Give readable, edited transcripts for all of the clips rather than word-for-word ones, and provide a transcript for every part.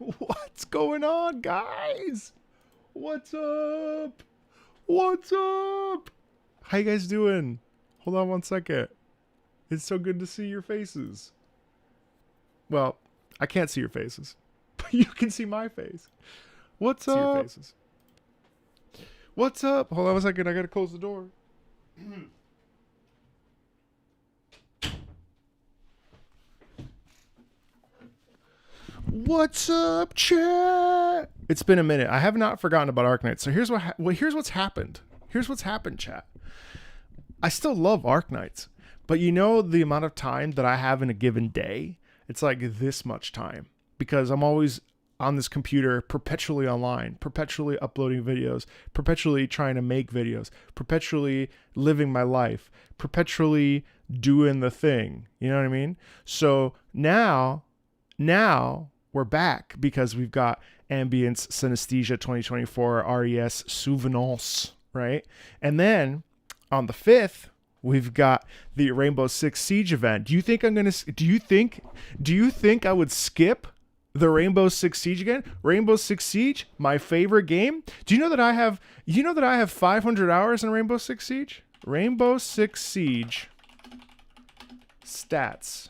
What's going on, guys? What's up? What's up? How you guys doing? Hold on one second. It's so good to see your faces. Well, I can't see your faces, but you can see my face. What's up? See your faces. What's up? Hold on a second. I gotta close the door. What's up, chat? It's been a minute. I have not forgotten about Arknights. So here's here's what's happened. Here's what's happened, chat. I still love Arknights, but you know the amount of time that I have in a given day? It's like this much time because I'm always on this computer, perpetually online, perpetually uploading videos, perpetually trying to make videos, perpetually living my life, perpetually doing the thing. You know what I mean? So now we're back because we've got Ambience, Synesthesia 2024, RES, Souvenance, right? And then on the 5th, we've got the Rainbow Six Siege event. Do you think I would skip the Rainbow Six Siege again? Rainbow Six Siege, my favorite game. Do you know that I have 500 hours in Rainbow Six Siege? Rainbow Six Siege stats.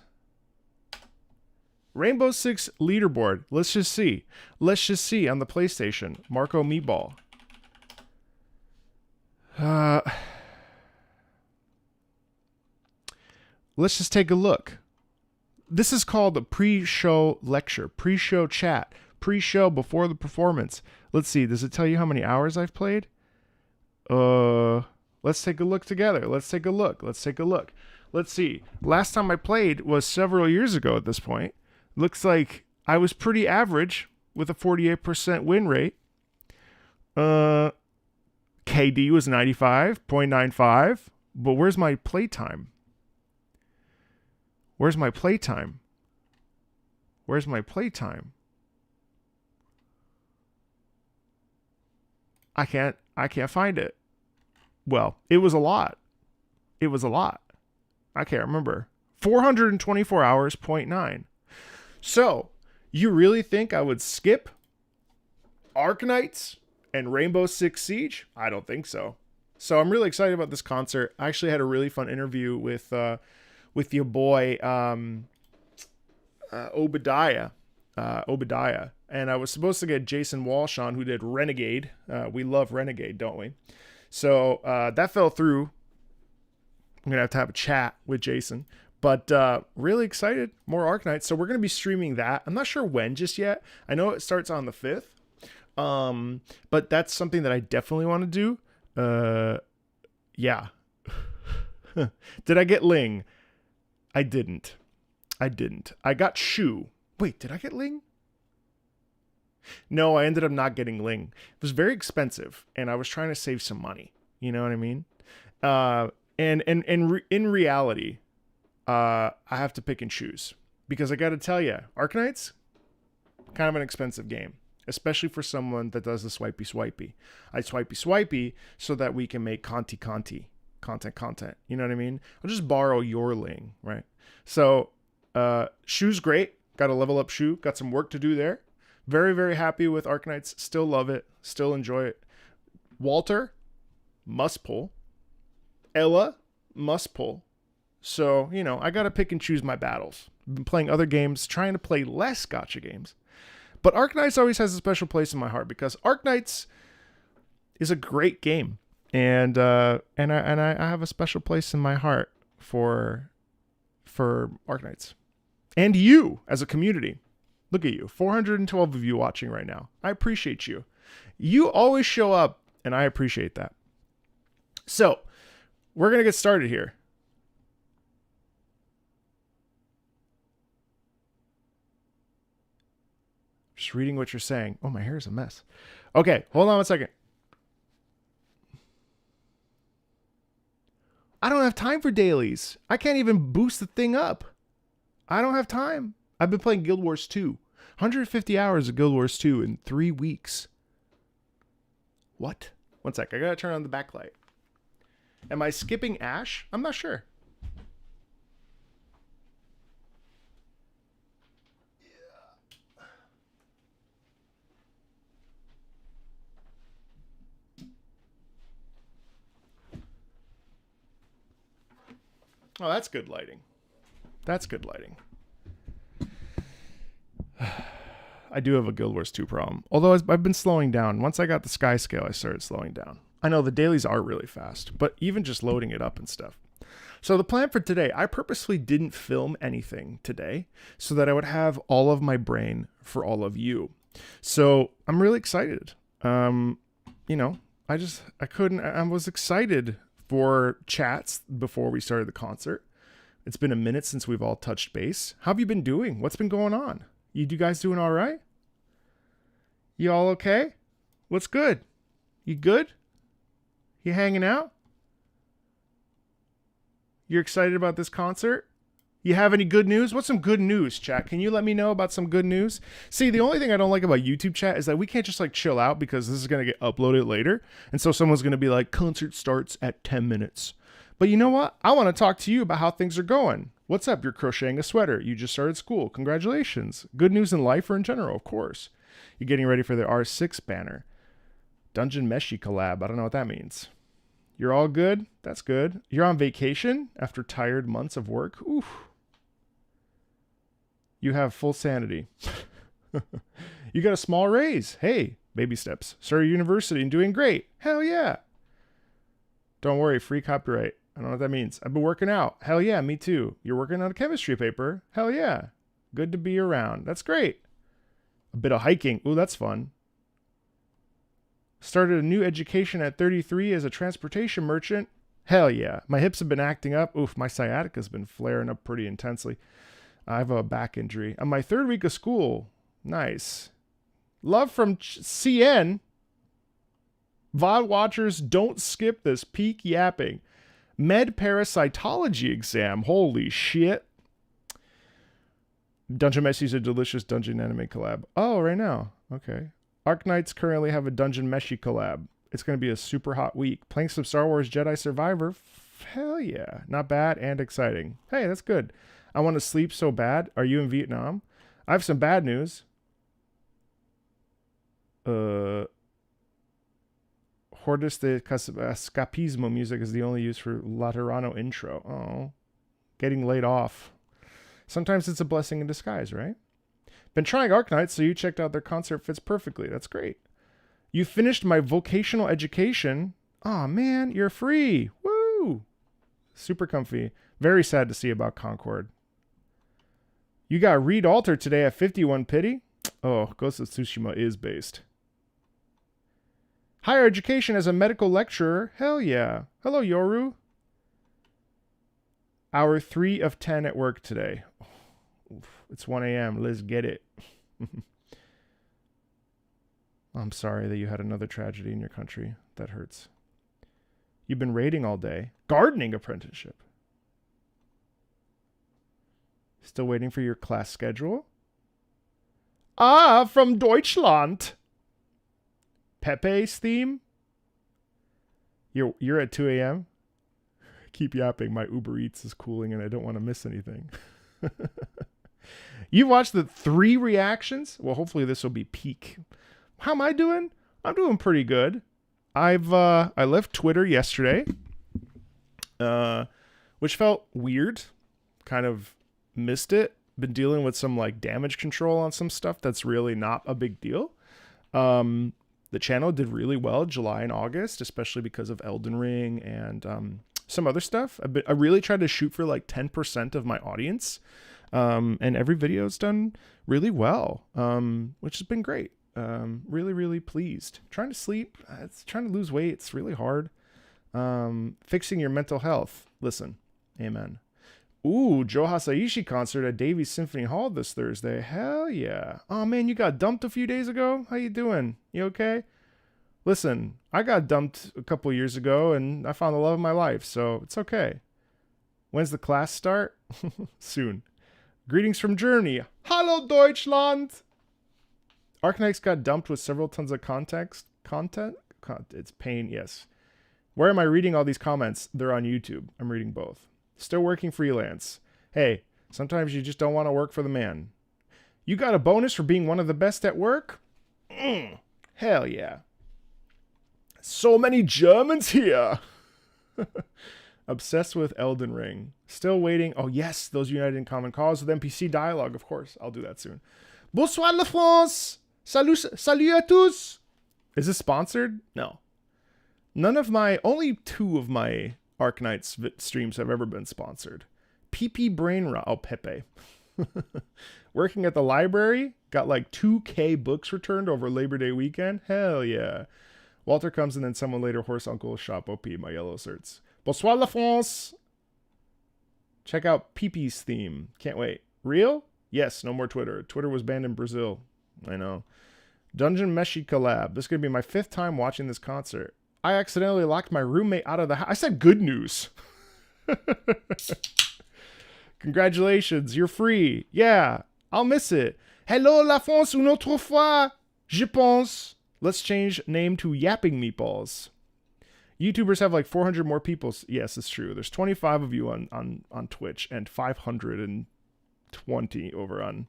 Rainbow Six leaderboard. Let's just see on the PlayStation. Marco Meatball. Let's just take a look. This is called a pre-show lecture, pre-show chat, pre-show before the performance. Let's see. Does it tell you how many hours I've played? Let's take a look together. Let's take a look. Let's see. Last time I played was several years ago at this point. Looks like I was pretty average with a 48% win rate. KD was 95.95. But where's my playtime? I can't find it. Well, it was a lot. I can't remember. 424 hours, 0.9. So, you really think I would skip Arknights and Rainbow Six Siege? I don't think so. So I'm really excited about this concert. I actually had a really fun interview with your boy Obadiah, and I was supposed to get Jason Walsh on, who did Renegade. We love Renegade, don't we? So that fell through. I'm gonna have a chat with Jason. But really excited, more Arknights. So we're going to be streaming that. I'm not sure when just yet. I know it starts on the 5th. But that's something that I definitely want to do. Yeah. Did I get Ling? I didn't. I got Shu. Wait, did I get Ling? No, I ended up not getting Ling. It was very expensive, and I was trying to save some money. You know what I mean? And in reality, I have to pick and choose because I got to tell you, Arknights, kind of an expensive game, especially for someone that does the swipey. I swipey so that we can make content. You know what I mean? I'll just borrow your Ling, right? So, Shu's great. Got a level up Shu. Got some work to do there. Very, very happy with Arknights. Still love it. Still enjoy it. Walter, must pull. Ella, must pull. So, you know, I got to pick and choose my battles. I've been playing other games, trying to play less gacha games. But Arknights always has a special place in my heart because Arknights is a great game. And I have a special place in my heart for Arknights. And you as a community. Look at you. 412 of you watching right now. I appreciate you. You always show up, and I appreciate that. So, we're going to get started here. Just reading what you're saying. Oh, my hair is a mess. Okay, hold on one second. I don't have time for dailies. I can't even boost the thing up. I don't have time. I've been playing Guild Wars 2. 150 hours of Guild Wars 2 in 3 weeks. What? One sec. I gotta turn on the backlight. Am I skipping Ash? I'm not sure. Oh, that's good lighting. That's good lighting. I do have a Guild Wars 2 problem. Although I've been slowing down. Once I got the sky scale, I started slowing down. I know the dailies are really fast, but even just loading it up and stuff. So the plan for today, I purposely didn't film anything today so that I would have all of my brain for all of you. So I'm really excited. I was excited for chats before we started the concert. It's been a minute since we've all touched base. How have you been doing? What's been going on? You guys doing all right? You all okay? What's good? You good? You hanging out? You're excited about this concert? You have any good news? What's some good news, chat? Can you let me know about some good news? See, the only thing I don't like about YouTube chat is that we can't just like chill out because this is going to get uploaded later. And so someone's going to be like, concert starts at 10 minutes. But you know what? I want to talk to you about how things are going. What's up? You're crocheting a sweater. You just started school. Congratulations. Good news in life or in general, of course. You're getting ready for the R6 banner. Dungeon Meshi collab. I don't know what that means. You're all good? That's good. You're on vacation after tired months of work? Oof. You have full sanity. You got a small raise. Hey, baby steps. Started university and doing great. Hell yeah. Don't worry, free copyright. I don't know what that means. I've been working out. Hell yeah, me too. You're working on a chemistry paper. Hell yeah. Good to be around. That's great. A bit of hiking. Ooh, that's fun. Started a new education at 33 as a transportation merchant. Hell yeah. My hips have been acting up. Oof, my sciatica's been flaring up pretty intensely. I have a back injury. On my third week of school. Nice. Love from CN. VOD watchers, don't skip this peak yapping. Med parasitology exam. Holy shit. Dungeon Meshi's a delicious dungeon anime collab. Oh, right now. Okay. Arknights currently have a Dungeon Meshi collab. It's going to be a super hot week. Playing some Star Wars Jedi Survivor. Hell yeah. Not bad and exciting. Hey, that's good. I want to sleep so bad. Are you in Vietnam? I have some bad news. Hordes de Escapismo music is the only use for Laterano intro. Oh. Getting laid off. Sometimes it's a blessing in disguise, right? Been trying Arknights, so you checked out their concert. Fits perfectly. That's great. You finished my vocational education. Aw, man, you're free. Woo! Super comfy. Very sad to see about Concord. You got Reed Alter today at 51 pity. Oh, Ghost of Tsushima is based. Higher education as a medical lecturer. Hell yeah. Hello, Yoru. Hour 3 of 10 at work today. It's 1 a.m. Let's get it. I'm sorry that you had another tragedy in your country. That hurts. You've been raiding all day. Gardening apprenticeship. Still waiting for your class schedule? Ah, from Deutschland. Pepe's theme? You're at 2 a.m.? Keep yapping. My Uber Eats is cooling and I don't want to miss anything. You watched the 3 reactions? Well, hopefully this will be peak. How am I doing? I'm doing pretty good. I left Twitter yesterday, which felt weird. Kind of missed it. Been dealing with some like damage control on some stuff that's really not a big deal. The channel did really well July and August, especially because of Elden Ring and some other stuff. I really tried to shoot for like 10% of my audience. And every video's done really well, which has been great. Really, really pleased. Trying to sleep. Trying to lose weight. It's really hard. Fixing your mental health. Listen. Amen. Ooh, Joe Hisaishi concert at Davies Symphony Hall this Thursday. Hell yeah. Oh man, you got dumped a few days ago? How you doing? You okay? Listen, I got dumped a couple years ago and I found the love of my life, so it's okay. When's the class start? Soon. Greetings from Germany. Hallo Deutschland! Arknights got dumped with several tons of content? It's pain, yes. Where am I reading all these comments? They're on YouTube. I'm reading both. Still working freelance. Hey, sometimes you just don't want to work for the man. You got a bonus for being one of the best at work? Hell yeah. So many Germans here. Obsessed with Elden Ring. Still waiting. Oh, yes, those United in Common Cause with NPC dialogue, of course. I'll do that soon. Bonsoir la France! Salut à tous! Is this sponsored? No. Only 2 of my Arknights streams have ever been sponsored. PP Brain Rot. Oh, Pepe. Working at the library. Got like 2K books returned over Labor Day weekend. Hell yeah. Walter comes and then someone later. Horse Uncle Shop OP. My yellow certs. Bonsoir la France! Check out PP's theme. Can't wait. Real? Yes, no more Twitter. Twitter was banned in Brazil. I know. Dungeon Meshi collab. This is going to be my 5th time watching this concert. I accidentally locked my roommate out of the house. I said good news. Congratulations, you're free. Yeah, I'll miss it. Hello la France une autre fois. Je pense. Let's change name to Yapping Meatballs. YouTubers have like 400 more people. Yes, it's true. There's 25 of you on Twitch and 520 over on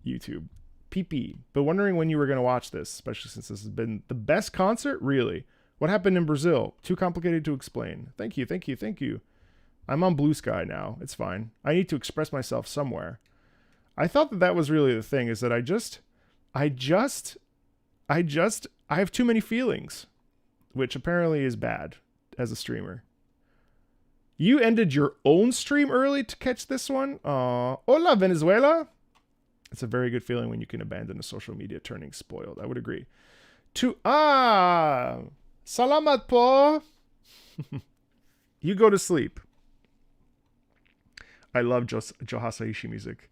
YouTube. PP. But wondering when you were going to watch this, especially since this has been the best concert? Really? What happened in Brazil? Too complicated to explain. Thank you, thank you, thank you. I'm on Blue Sky now. It's fine. I need to express myself somewhere. I thought that was really the thing, is that I have too many feelings. Which apparently is bad as a streamer. You ended your own stream early to catch this one? Hola, Venezuela. It's a very good feeling when you can abandon a social media turning spoiled. I would agree. Salamat po. You go to sleep. I love Johasaishi music.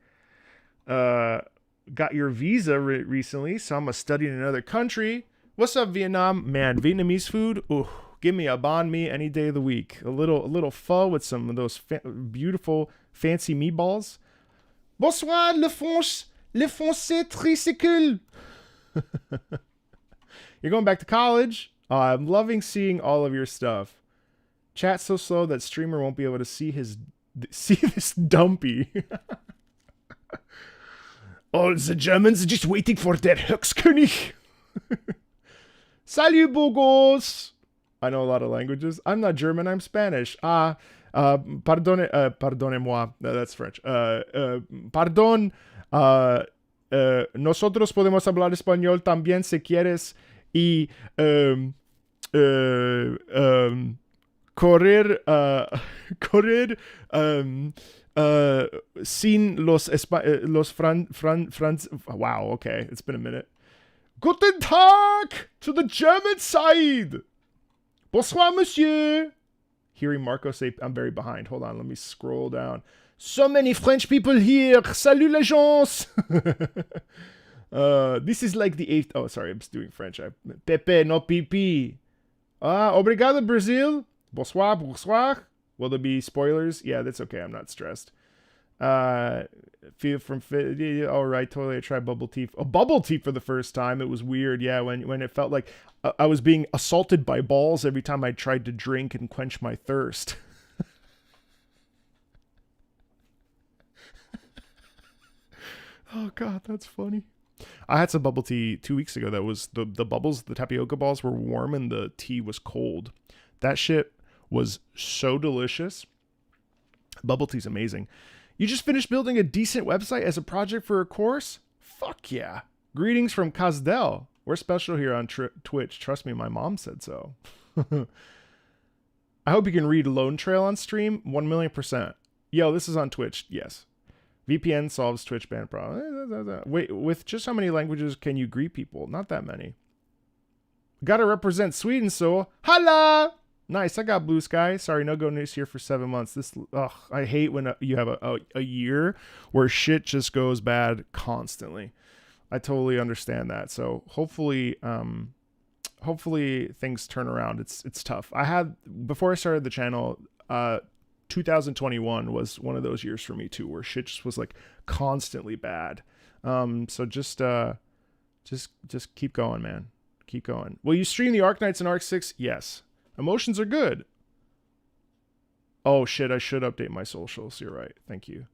Got your visa recently, so I'm going to study in another country. What's up, Vietnam? Man, Vietnamese food? Ooh, give me a banh mi any day of the week. A little pho with some of those beautiful, fancy meatballs. Bonsoir, le français tricycle. You're going back to college? I'm loving seeing all of your stuff. Chat so slow that streamer won't be able to see this dumpy. All the Germans are just waiting for their Höchstkönig. Salut, Bogos! I know a lot of languages. I'm not German, I'm Spanish. Pardonnez-moi. No, that's French. Pardon. Nosotros podemos hablar español también si quieres. Y correr sin los wow, okay. It's been a minute. Guten Tag to the German side. Bonsoir, monsieur. Hearing Marco say, I'm very behind. Hold on, let me scroll down. So many French people here. Salut les gens. This is like the 8th. Oh, sorry, I'm doing French. Pepe, no pipi. Obrigado, Brazil. Bonsoir, bonsoir. Will there be spoilers? Yeah, that's okay. I'm not stressed. Feel from all right, totally. I tried bubble tea. Bubble tea for the first time. It was weird. Yeah, when it felt like I was being assaulted by balls every time I tried to drink and quench my thirst. Oh God, that's funny. I had some bubble tea 2 weeks ago. That was the bubbles, the tapioca balls were warm and the tea was cold. That shit was so delicious. Bubble tea's amazing. You just finished building a decent website as a project for a course? Fuck yeah. Greetings from Kazdel. We're special here on Twitch. Trust me, my mom said so. I hope you can read Lone Trail on stream. 1,000,000%. Yo, this is on Twitch. Yes. VPN solves Twitch ban problem. Wait, with just how many languages can you greet people? Not that many. Gotta represent Sweden, so holla! Nice, I got Blue Sky. Sorry, no go news here for 7 months. I hate when you have a year where shit just goes bad constantly. I totally understand that. So hopefully things turn around. It's tough. Before I started the channel, 2021 was one of those years for me too, where shit just was like constantly bad. So just keep going, man. Keep going. Will you stream the Arknights and Arc 6? Yes. Emotions are good. Oh shit, I should update my socials. You're right. Thank you.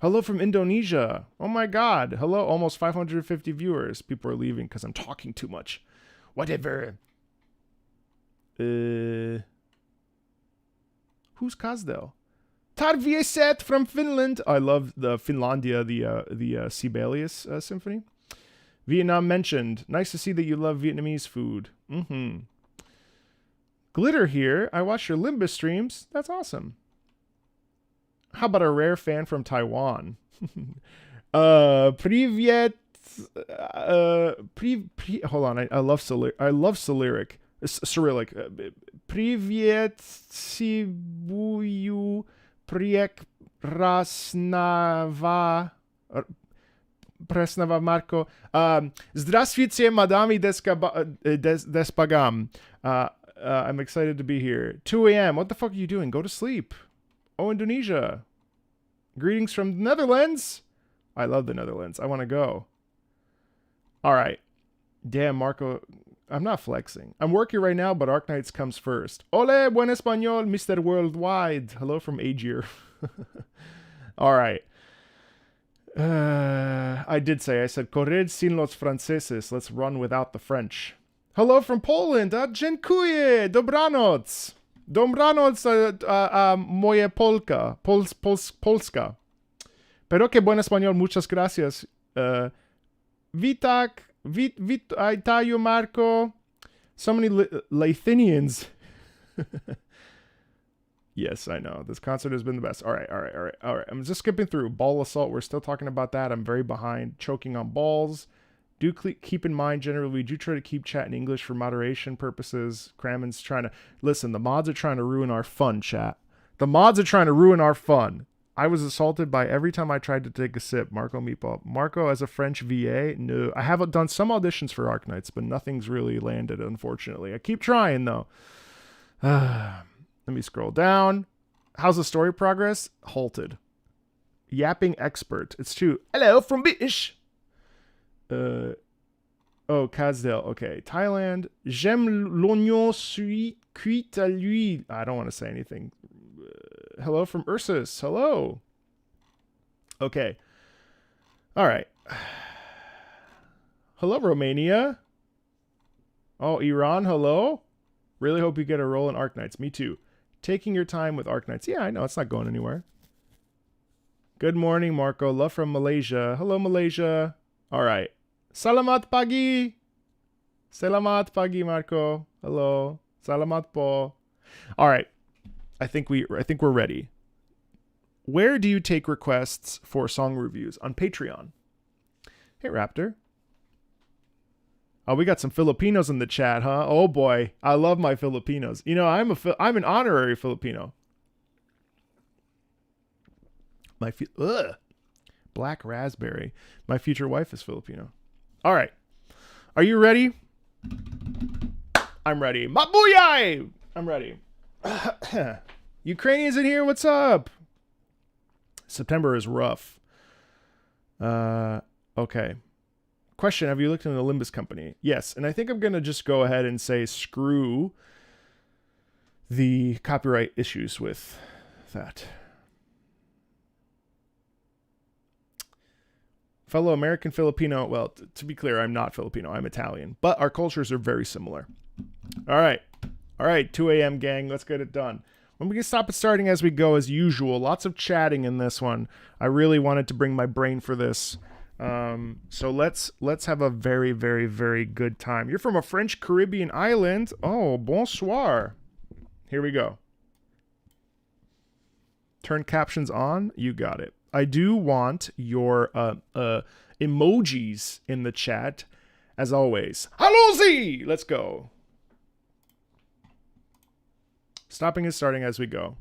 Hello from Indonesia. Oh my God. Hello, almost 550 viewers. People are leaving because I'm talking too much. Whatever. Who Who's Kazdel? Tarvieset from Finland. I love the Finlandia, the Sibelius symphony. Vietnam mentioned. Nice to see that you love Vietnamese food. Mm-hmm. Glitter here. I watch your Limbus streams. That's awesome. How about a rare fan from Taiwan? Privyet. Hold on. I love Cyrillic. Privyet Sibuyu Priek Prasnava Marco. Здравствуйте, madami despagam. I'm excited to be here. 2 a.m. What the fuck are you doing? Go to sleep. Oh, Indonesia. Greetings from the Netherlands. I love the Netherlands. I want to go. All right. Damn, Marco. I'm not flexing. I'm working right now, but Arknights comes first. Ole, buen español, Mr. Worldwide. Hello from Aegir. All right. I said, corred sin los franceses. Let's run without the French. Hello from Poland. Dziękuję. Dobranoc. Dobranoc, moje Polska. Pero que buen español. Muchas gracias. Vitayu Marco. So many Lithuanians. Yes, I know. This concert has been the best. All right. I'm just skipping through. Ball assault. We're still talking about that. I'm very behind. Choking on balls. Do keep in mind, generally, we do try to keep chat in English for moderation purposes. Kramen's trying to... Listen, the mods are trying to ruin our fun, chat. The mods are trying to ruin our fun. I was assaulted by every time I tried to take a sip. Marco Meatball. Marco as a French VA? No. I have done some auditions for Arknights, but nothing's really landed, unfortunately. I keep trying, though. Let me scroll down. How's the story progress? Halted. Yapping expert. It's true. Hello from Bish. Oh, Kazdel. Okay. Thailand. J'aime l'oignon cuit à l'huile. I don't want to say anything. Hello from Ursus. Hello. Okay. All right. Hello, Romania. Oh, Iran. Hello. Really hope you get a role in Arknights. Me too. Taking your time with Arknights. Yeah, I know. It's not going anywhere. Good morning, Marco. Love from Malaysia. Hello, Malaysia. All right. Salamat pagi. Salamat pagi, Marco. Hello. Salamat po. All right. I think we're ready. Where do you take requests for song reviews? On Patreon. Hey, Raptor. Oh, we got some Filipinos in the chat, huh? Oh boy, I love my Filipinos. You know, I'm an honorary Filipino. Black raspberry. My future wife is Filipino. All right. Are you ready? I'm ready. Mabuyay! I'm ready. Ukrainians in here, what's up? September is rough. Okay. Question, have you looked into the Limbus company? Yes, and I think I'm going to just go ahead and say screw the copyright issues with that. Fellow American Filipino, well, to be clear, I'm not Filipino, I'm Italian, but our cultures are very similar. All right, 2 a.m. gang, let's get it done. When we can stop it starting as we go, as usual. Lots of chatting in this one. I really wanted to bring my brain for this. So let's have a very, very, very good time. You're from a French Caribbean island. Oh, bonsoir. Here we go. Turn captions on. You got it. I do want your emojis in the chat, as always. Allons-y! Let's go. Stopping and starting as we go.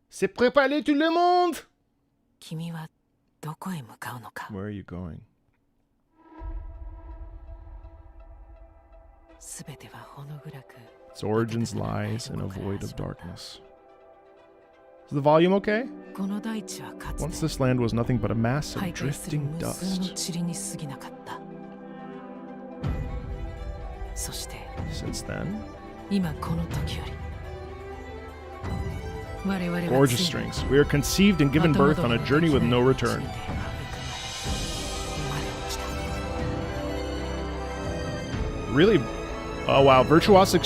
C'est préparé tout le monde? Where are you going? Its origins lies in a void of darkness. Is the volume okay? Once this land was nothing but a mass of drifting dust. Since then, Gorgeous strings. We are conceived and given birth on a journey with no return. Really, oh wow, virtuosic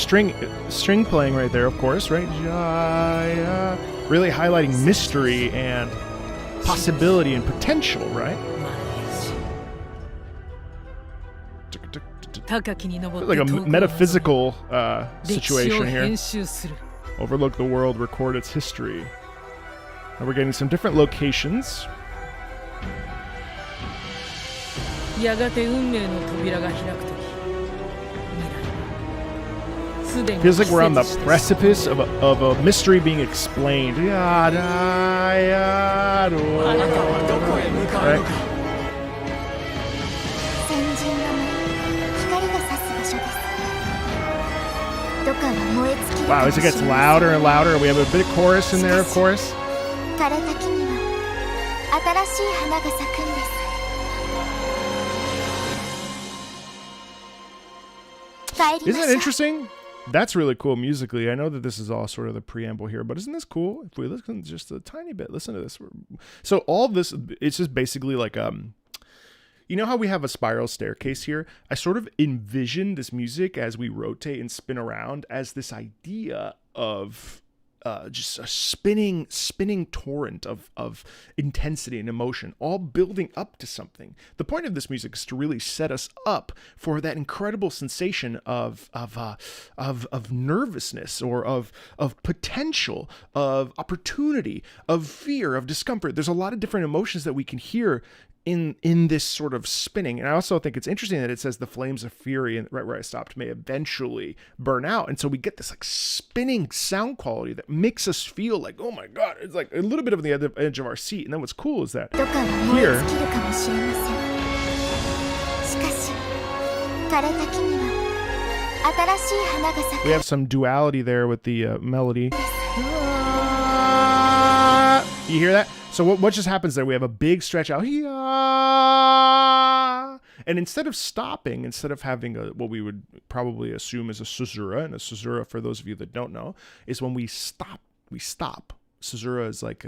string playing right there, of course, right? Jaya. Really highlighting mystery and possibility and potential, right? Like a metaphysical situation here. Overlook the world, record its history. And we're getting some different locations. Feels like we're on the precipice of a mystery being explained. Right? Wow, as it gets louder and louder, we have a bit of chorus in there, of course. Isn't it interesting? That's really cool musically. I know that this is all sort of the preamble here, but isn't this cool? If we listen just a tiny bit, listen to this. So all of this, it's just basically like you know how we have a spiral staircase here? I sort of envision this music as we rotate and spin around as this idea of just a spinning torrent of intensity and emotion, all building up to something. The point of this music is to really set us up for that incredible sensation of nervousness or of potential, of opportunity, of fear, of discomfort. There's a lot of different emotions that we can hear in this sort of spinning. And I also think it's interesting that it says the flames of fury, and right where I stopped, may eventually burn out. And so we get this like spinning sound quality that makes us feel like, oh my God, it's like a little bit of the other edge of our seat. And then what's cool is that here we have some duality there with the melody. You hear that? So what just happens there? We have a big stretch out. And instead of stopping, instead of having what we would probably assume is a caesura, and a caesura, for those of you that don't know, is when we stop. Caesura is like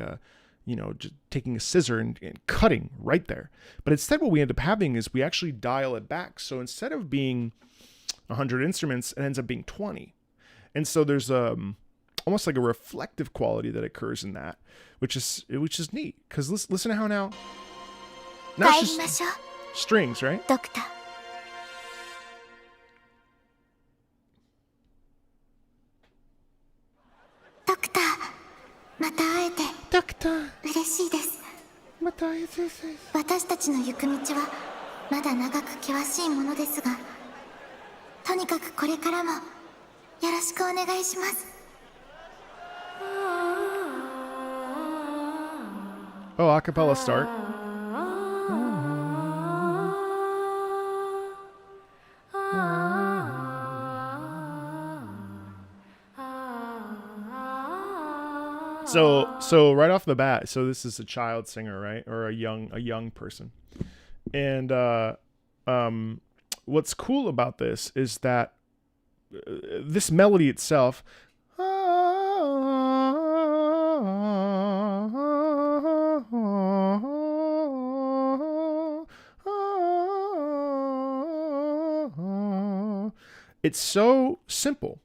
just taking a scissor and cutting right there. But instead what we end up having is we actually dial it back. So instead of being 100 instruments, it ends up being 20. And so there's almost like a reflective quality that occurs in that, which is neat. Because listen to how now it's just strings, right? Doctor. Oh, acapella start. So right off the bat, so this is a child singer, right? Or a young person. And what's cool about this is that this melody itself it's so simple.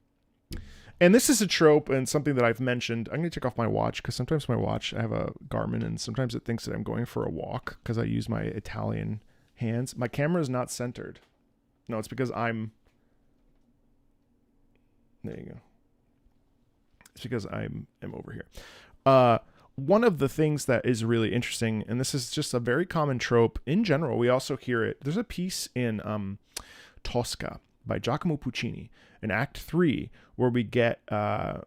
And this is a trope and something that I've mentioned. I'm going to take off my watch because sometimes my watch, I have a Garmin, and sometimes it thinks that I'm going for a walk because I use my Italian hands. My camera is not centered. No, it's because there you go. It's because I'm over here. One of the things that is really interesting, and this is just a very common trope in general, we also hear it. There's a piece in Tosca by Giacomo Puccini in Act 3 where we get a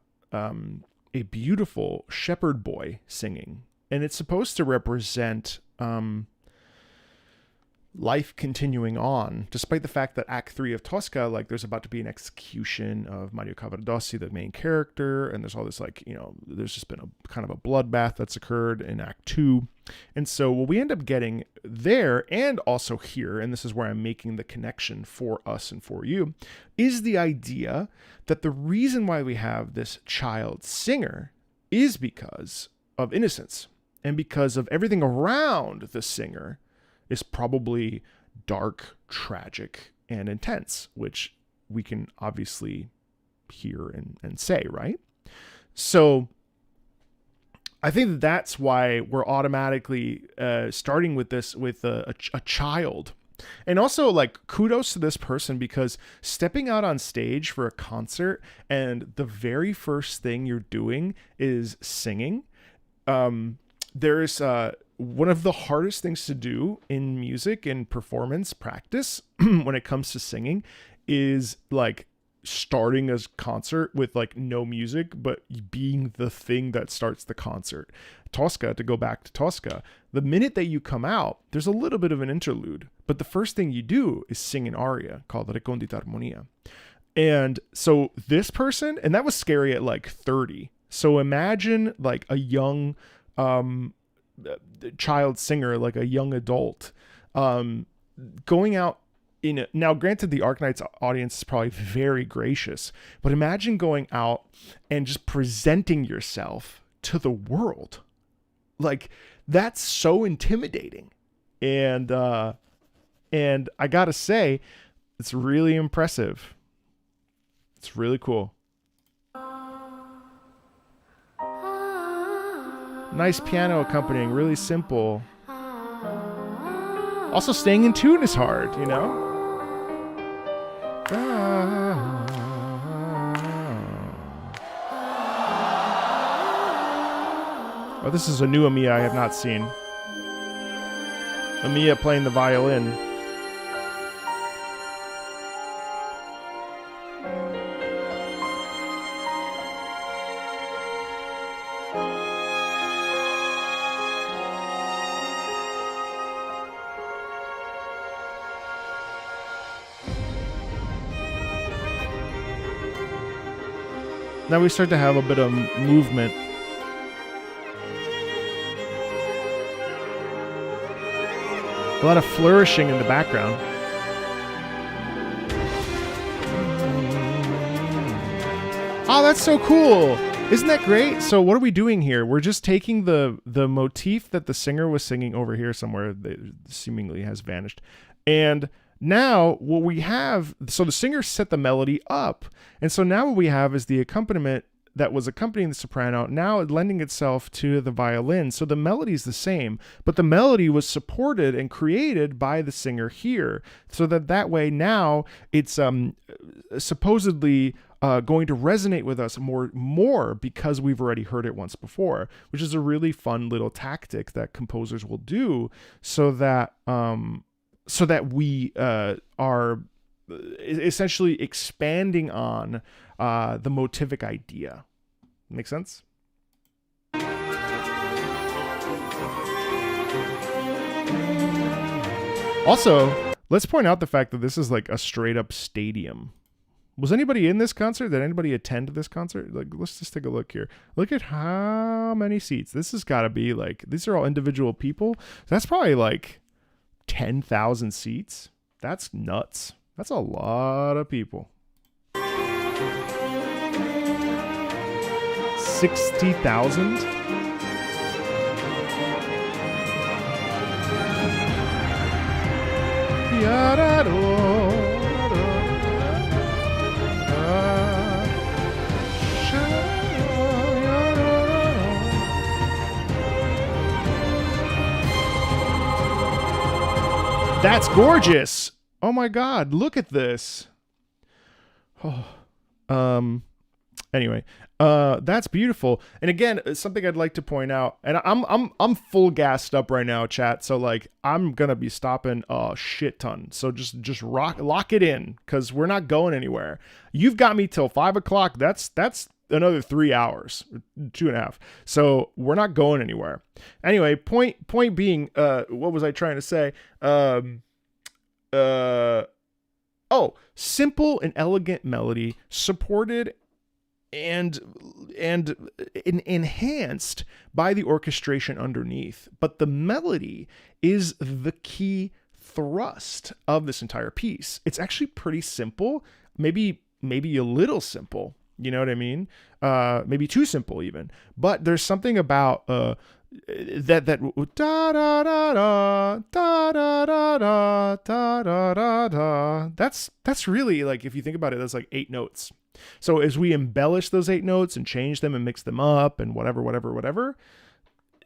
beautiful shepherd boy singing. And it's supposed to represent life continuing on, despite the fact that Act 3 of Tosca, like there's about to be an execution of Mario Cavaradossi, the main character, and there's all this there's just been a kind of a bloodbath that's occurred in Act 2. And so what we end up getting there and also here, and this is where I'm making the connection for us and for you, is the idea that the reason why we have this child singer is because of innocence and because of everything around the singer is probably dark, tragic, and intense, which we can obviously hear and say, right? So I think that's why we're automatically starting with this with a child. And also, like, kudos to this person, because stepping out on stage for a concert and the very first thing you're doing is singing. There's one of the hardest things to do in music and performance practice when it comes to singing is like starting a concert with like no music, but being the thing that starts the concert. Tosca, to go back to Tosca, the minute that you come out, there's a little bit of an interlude, but the first thing you do is sing an aria called Recondita Armonia. And so this person, and that was scary at like 30. So imagine like a young child singer, like a young adult, going out now granted, the Arknights audience is probably very gracious, but imagine going out and just presenting yourself to the world. Like, that's so intimidating. And I gotta say, it's really impressive. It's really cool. Nice piano accompanying, really simple. Also, staying in tune is hard, you know? Oh, this is a new Amia I have not seen. Amia playing the violin. Now we start to have a bit of movement. A lot of flourishing in the background. Oh, that's so cool. Isn't that great? So what are we doing here? We're just taking the motif that the singer was singing over here somewhere that seemingly has vanished. And now what we have, so the singer set the melody up. And so now what we have is the accompaniment that was accompanying the soprano, now lending itself to the violin. So the melody is the same, but the melody was supported and created by the singer here. So that way now it's supposedly going to resonate with us more because we've already heard it once before, which is a really fun little tactic that composers will do so that we are essentially expanding on the motivic idea. Make sense? Also, let's point out the fact that this is like a straight up stadium. Was anybody in this concert? Did anybody attend this concert? Like, let's just take a look here. Look at how many seats. This has got to be like, these are all individual people. That's probably like 10,000 seats. That's nuts. That's a lot of people. 60,000? That's gorgeous. Oh my God, look at this. Oh, anyway, that's beautiful. And again, something I'd like to point out, and I'm full gassed up right now, chat. So like, I'm gonna be stopping a shit ton. So just lock it in, because we're not going anywhere. You've got me till 5 o'clock. That's another 3 hours, 2.5. So we're not going anywhere. Anyway, point being, what was I trying to say? Simple and elegant melody supported and enhanced by the orchestration underneath. But the melody is the key thrust of this entire piece. It's actually pretty simple, maybe a little simple, You know what I mean? Maybe too simple even. But there's something about that da da da da da da da da da da da. That's really, like, if you think about it, that's like 8 notes. So as we embellish those 8 notes and change them and mix them up and whatever,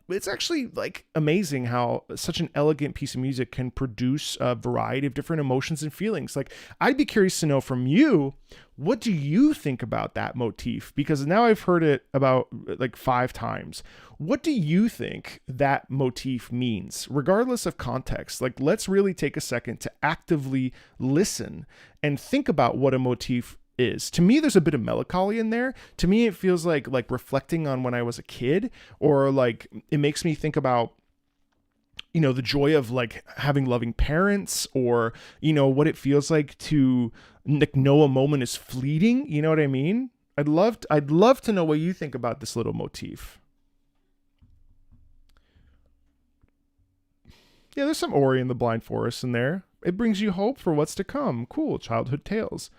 it's actually like amazing how such an elegant piece of music can produce a variety of different emotions and feelings. Like, I'd be curious to know from you, what do you think about that motif? Because now I've heard it about like 5 times. What do you think that motif means, regardless of context? Like, let's really take a second to actively listen and think about what a motif is. To me, there's a bit of melancholy in there. To me, it feels like reflecting on when I was a kid, or like it makes me think about, you know, the joy of like having loving parents, or, you know, what it feels like to like know a moment is fleeting. You know what I mean? I'd love to know what you think about this little motif. Yeah, there's some Ori and the Blind Forest in there. It brings you hope for what's to come. Cool. Childhood tales.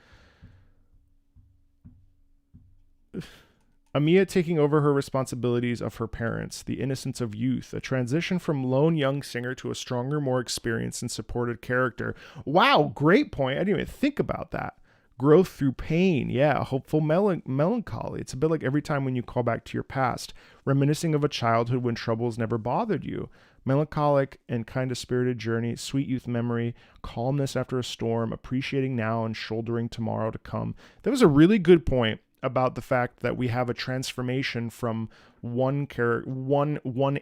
Amiya taking over her responsibilities of her parents, the innocence of youth, a transition from lone young singer to a stronger, more experienced and supported character. Wow, great point. I didn't even think about that. Growth through pain. Yeah, hopeful melancholy. It's a bit like every time when you call back to your past, reminiscing of a childhood when troubles never bothered you. Melancholic and kind of spirited journey, sweet youth memory, calmness after a storm, appreciating now and shouldering tomorrow to come. That was a really good point about the fact that we have a transformation from one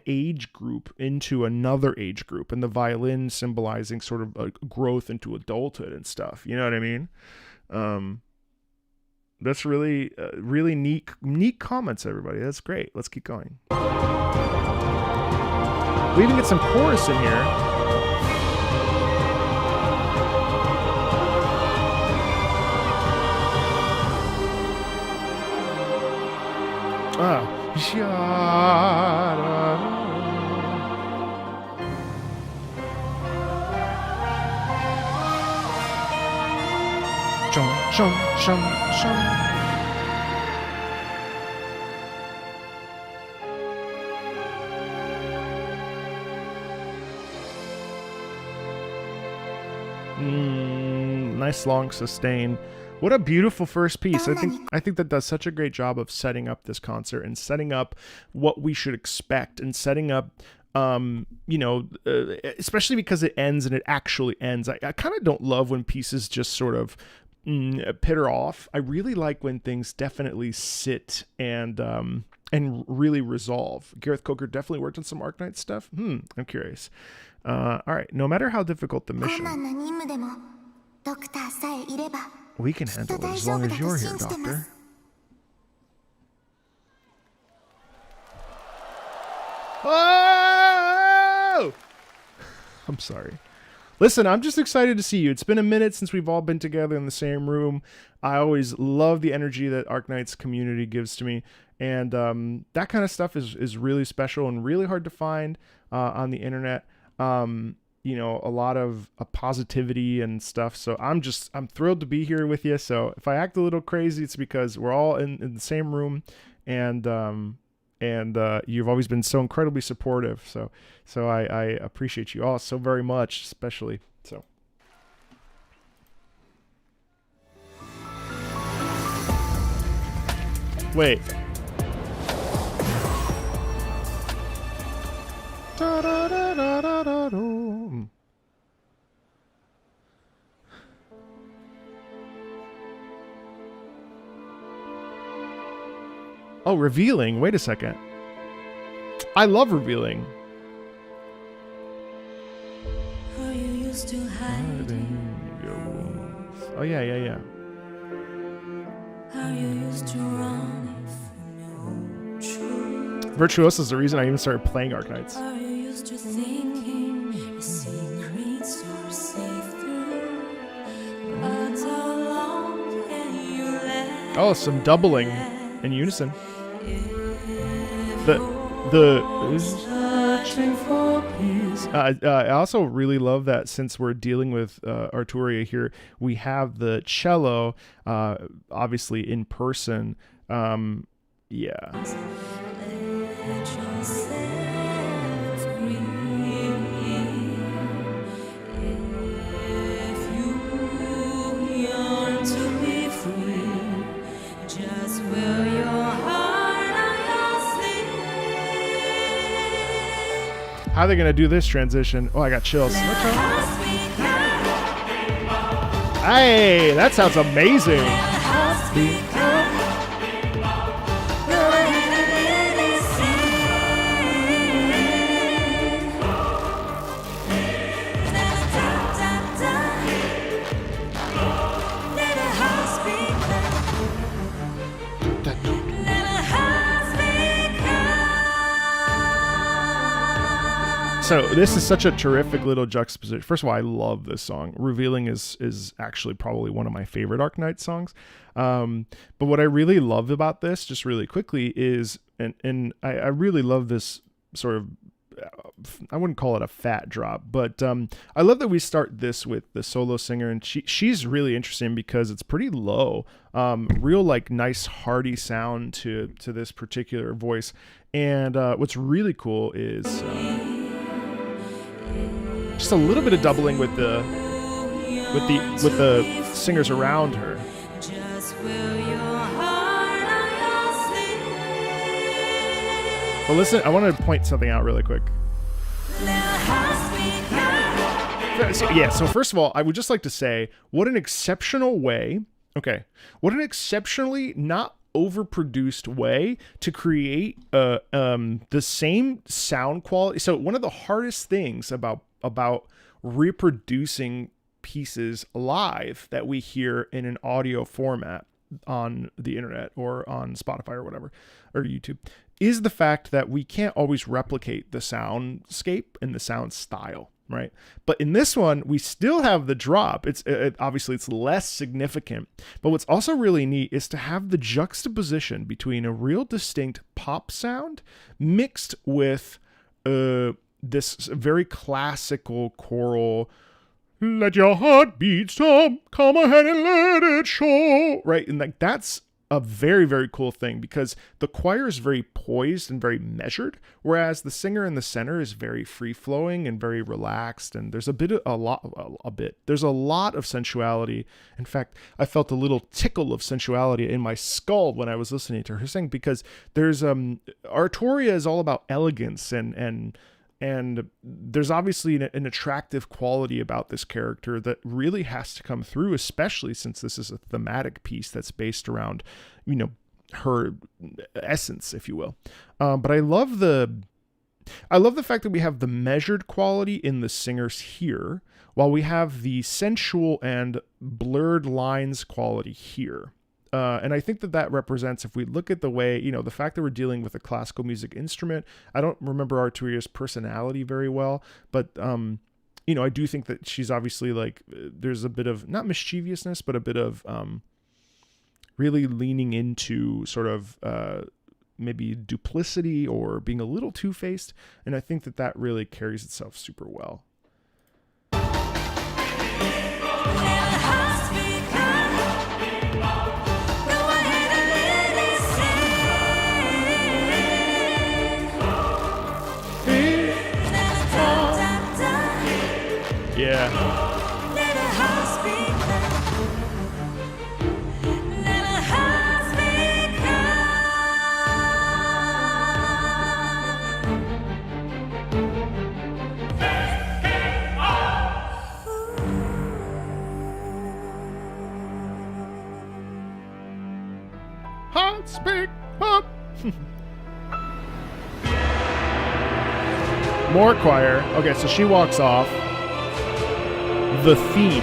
age group into another age group, and the violin symbolizing sort of a growth into adulthood and stuff. You know what I mean? That's really really neat comments, everybody. That's great. Let's keep going. We even get some chorus in here. Nice long sustain. What a beautiful first piece. I think that does such a great job of setting up this concert and setting up what we should expect, and setting up especially because it ends, and it actually ends. I kind of don't love when pieces just sort of pitter off. I really like when things definitely sit and really resolve. Gareth Coker definitely worked on some Arknights stuff. I'm curious. All right. No matter how difficult the mission, we can handle it as long as you're here, Doctor. Oh! I'm sorry. Listen, I'm just excited to see you. It's been a minute since we've all been together in the same room. I always love the energy that Arknights community gives to me. And that kind of stuff is really special and really hard to find on the internet. A lot of positivity and stuff. So I'm thrilled to be here with you. So if I act a little crazy, it's because we're all in the same room, and you've always been so incredibly supportive. So I appreciate you all so very much, especially. So. Wait. Da, da, da, da, da, da, da. Oh, revealing. Wait a second. I love revealing. Are you used to hiding your wounds? Oh, yeah. Are you used to running from your truth? Virtuoso is the reason I even started playing Arknights. Are you used to thinking your secrets are safe through? But how long can you let? Oh, some doubling in unison. The searching for peace, I also really love that since we're dealing with Arturia here, we have the cello, obviously in person. Yeah. Let yourself grieve. If you yearn to be free, just will your heart on your sleeve. How are they gonna do this transition? Oh, I got chills. Let hearts be kind. Hey, that sounds amazing. Let hearts be kind. Go ahead and let it sing. Da-da-da-da-da. Let the hearts be kind. Let the hearts be kind. So this is such a terrific little juxtaposition. First of all, I love this song. Revealing is actually probably one of my favorite Arknights songs. But what I really love about this, just really quickly, is, and I really love this sort of, I wouldn't call it a fat drop, but I love that we start this with the solo singer, and she's really interesting because it's pretty low, real like nice hearty sound to this particular voice. And what's really cool is just a little bit of doubling with the singers around her. Just will your heart on your sleeve. But listen, I want to point something out really quick. Let the hearts be kind. So first of all, I would just like to say what an exceptional way, what an exceptionally not overproduced way to create the same sound quality. So one of the hardest things about reproducing pieces live that we hear in an audio format on the internet or on Spotify or whatever, or YouTube, is the fact that we can't always replicate the soundscape and the sound style, right? But in this one, we still have the drop. It's obviously it's less significant, but what's also really neat is to have the juxtaposition between a real distinct pop sound mixed with this very classical choral, let your heart beat some, come ahead and let it show, right? And like that's a very, very cool thing because the choir is very poised and very measured, whereas the singer in the center is very free flowing and very relaxed. And there's there's a lot of sensuality. In fact, I felt a little tickle of sensuality in my skull when I was listening to her sing, because there's Arturia is all about elegance and there's obviously an attractive quality about this character that really has to come through, especially since this is a thematic piece that's based around, her essence, if you will. But I love the fact that we have the measured quality in the singers here, while we have the sensual and blurred lines quality here. And I think that represents, if we look at the way, the fact that we're dealing with a classical music instrument. I don't remember Arturia's personality very well, but, I do think that she's obviously like, there's a bit of, not mischievousness, but a bit of really leaning into sort of maybe duplicity or being a little two-faced. And I think that really carries itself super well. Yeah. Let the hearts be kind. Let the hearts be kind. Heart speak up. More choir. Okay, so she walks off. The theme.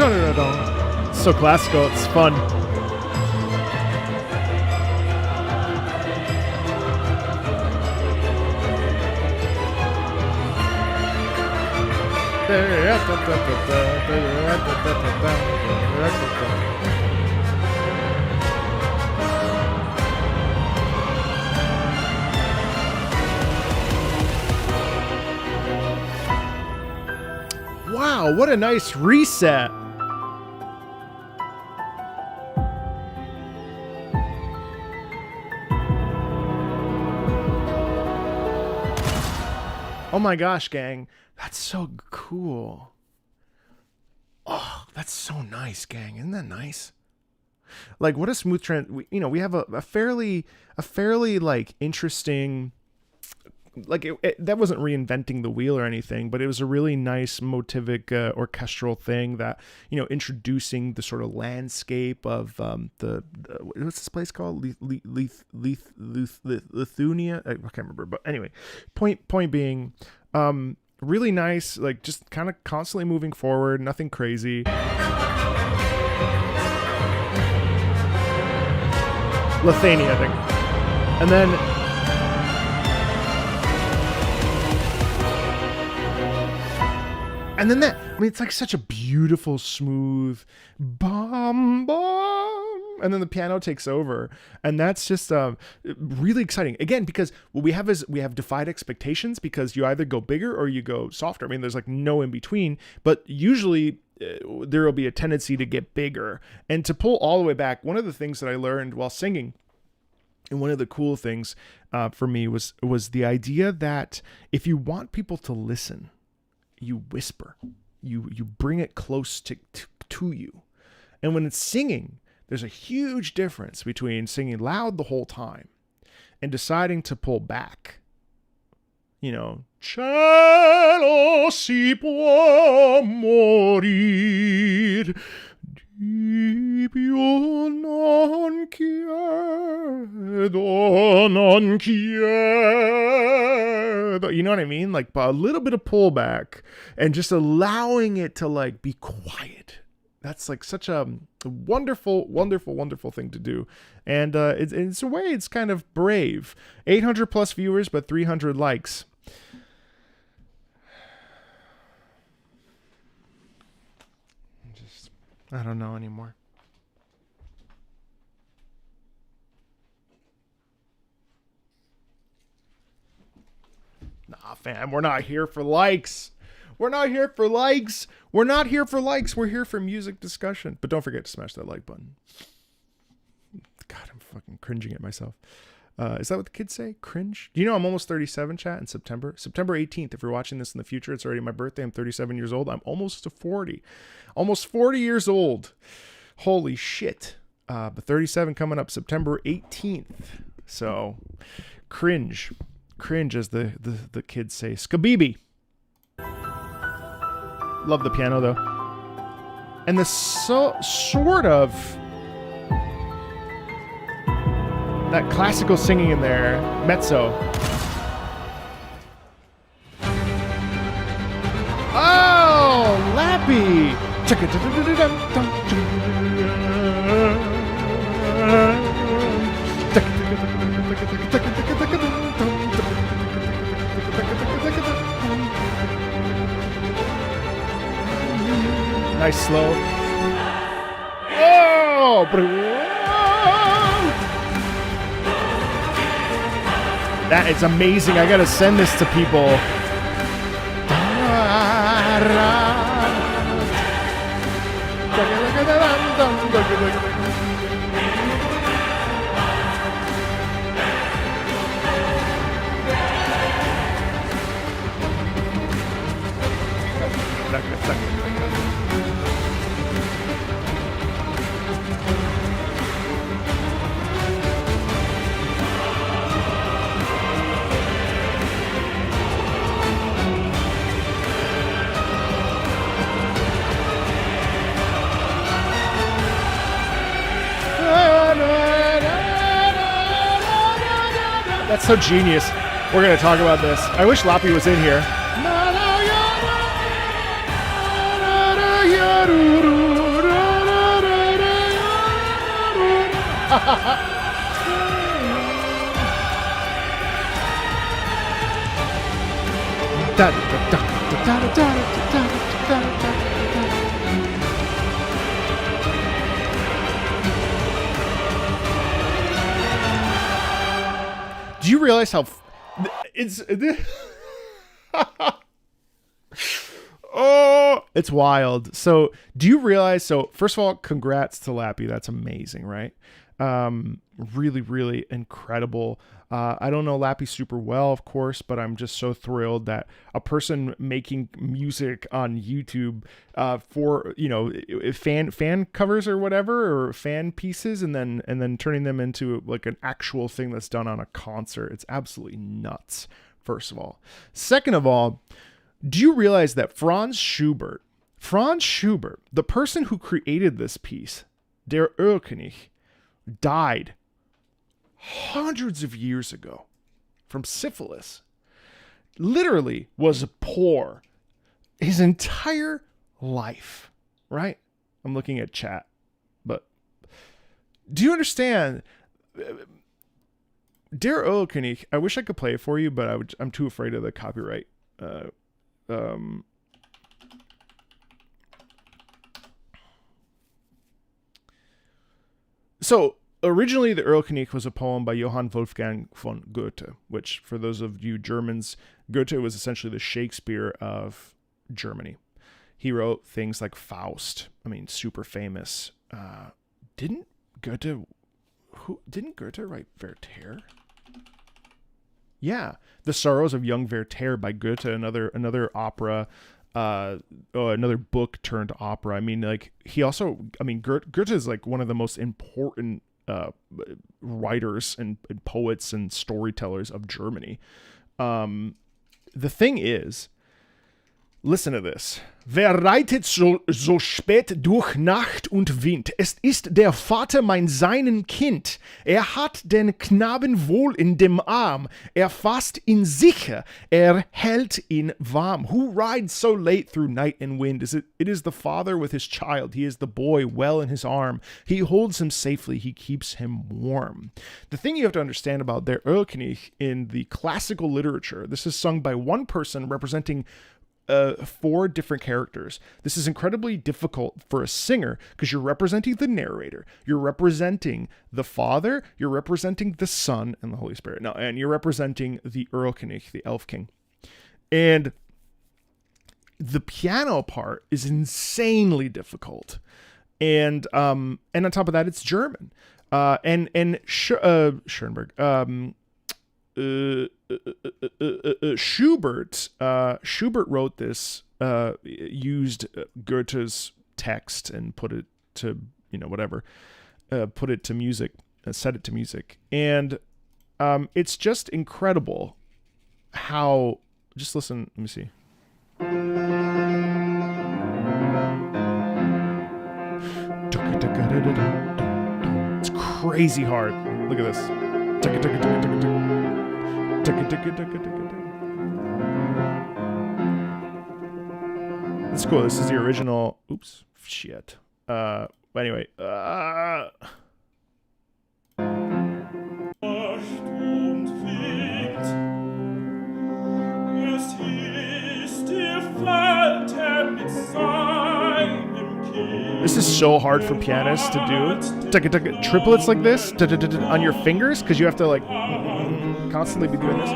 It's so classical. It's fun. Wow, what a nice reset. Oh my gosh, gang. That's so cool. Oh, that's so nice, gang. Isn't that nice? Like, what a smooth trend. We have a fairly like interesting, like that wasn't reinventing the wheel or anything, but it was a really nice motivic orchestral thing that, introducing the sort of landscape of the what's this place called? Lithuania? I can't remember, but anyway, point being, really nice, like just kind of constantly moving forward, nothing crazy. Lithuania, I think. And then that, it's like such a beautiful, smooth bum bum, and then the piano takes over, and that's just really exciting. Again, because what we have is we have defied expectations, because you either go bigger or you go softer. There's like no in between, but usually there will be a tendency to get bigger and to pull all the way back. One of the things that I learned while singing, and one of the cool things for me was the idea that if you want people to listen, you whisper, you bring it close to you. And when it's singing, there's a huge difference between singing loud the whole time and deciding to pull back. Cielo si può morir, Dio non chiedo, non chiedo. You know what I mean? Like a little bit of pullback and just allowing it to like be quiet. That's like such a wonderful, wonderful, wonderful thing to do. And it's a way, it's kind of brave. 800 plus viewers, but 300 likes. I don't know anymore. Nah, fam, we're not here for likes. We're not here for likes. We're not here for likes. We're here for music discussion. But don't forget to smash that like button. God, I'm fucking cringing at myself. Is that what the kids say? Cringe? Do you know I'm almost 37, chat, in September? September 18th. If you're watching this in the future, it's already my birthday. I'm 37 years old. I'm almost to 40. Almost 40 years old. Holy shit. But 37 coming up September 18th. So, cringe. Cringe, as the kids say. Skabibi. Love the piano, though. And the sort of... that classical singing in there, mezzo. Oh, Lappy! Nice slow. Oh! That is amazing. I gotta send this to people. That's so genius. We're going to talk about this. I wish Lappy was in here. Do you realize how it's oh, it's wild. So do you realize, so first of all, congrats to Lappy. That's amazing, right? Really, really incredible. I don't know Lappy super well, of course, but I'm just so thrilled that a person making music on YouTube for, you know, fan covers or whatever, or fan pieces, and then turning them into like an actual thing that's done on a concert. It's absolutely nuts, first of all. Second of all, do you realize that Franz Schubert, the person who created this piece, Der Erlkönig, died hundreds of years ago from syphilis. Literally was poor his entire life, right? I'm looking at chat, but do you understand? Der Erlkönig, I wish I could play it for you, but I'm too afraid of the copyright. So originally, the Erlkönig was a poem by Johann Wolfgang von Goethe, which, for those of you Germans, Goethe was essentially the Shakespeare of Germany. He wrote things like Faust. I mean, super famous. Didn't Goethe write Werther? Yeah, The Sorrows of Young Werther by Goethe, another opera, another book turned opera. I mean, like, he also, I mean, Goethe is like one of the most important writers and poets and storytellers of Germany. The thing is, listen to this. Wer reitet so spät durch Nacht und Wind? Es ist der Vater mein seinen Kind. Hat den Knaben wohl in dem Arm. Fasst ihn sicher. Hält ihn warm. Who rides so late through night and wind? It is the father with his child. He is the boy well in his arm. He holds him safely. He keeps him warm. The thing you have to understand about Der Erlkönig in the classical literature, this is sung by one person representing 4 different characters. This is incredibly difficult for a singer because you're representing the narrator, you're representing the Father, you're representing the Son and the Holy Spirit. Now, and you're representing the Erlkönig, the Elf King. And the piano part is insanely difficult. And on top of that, it's German. Schoenberg. Schubert wrote this, used Goethe's text and put it to, put it to music, set it to music. And it's just incredible how, just listen, let me see. It's crazy hard. Look at this. That's cool. This is the original. Oops. Shit. Anyway. This is so hard for pianists to do. Triplets like this on your fingers, because you have to like constantly be doing this.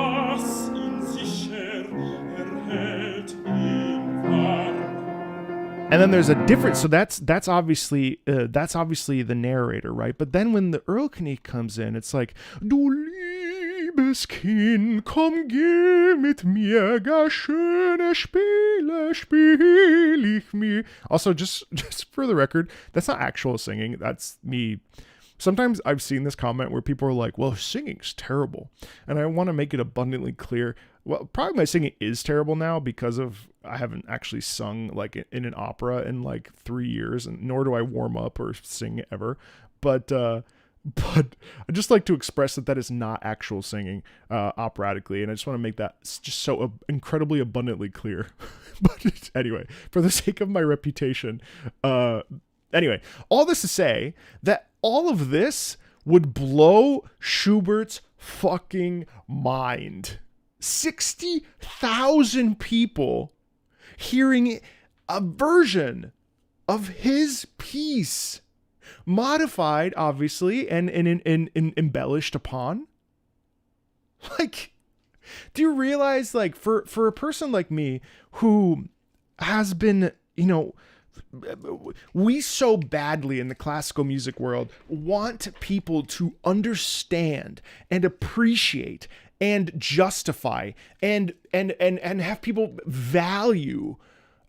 And then there's a difference. So that's obviously the narrator, right? But then when the Erlkönig comes in, it's like, Du liebes Kind, komm geh mit mir, gar schöne Spiele spiel ich mir. Also, just for the record, that's not actual singing. That's me. Sometimes I've seen this comment where people are like, well, singing's terrible. And I want to make it abundantly clear. Well, probably my singing is terrible now because I haven't actually sung like in an opera in like 3 years, and nor do I warm up or sing ever. But I just like to express that is not actual singing operatically, and I just want to make that just so incredibly abundantly clear. But anyway, for the sake of my reputation, anyway, all this to say that all of this would blow Schubert's fucking mind. 60,000 people hearing a version of his piece, modified, obviously, and embellished upon. Like, do you realize, like, for a person like me who has been, you know, we so badly in the classical music world want people to understand and appreciate and justify and have people value,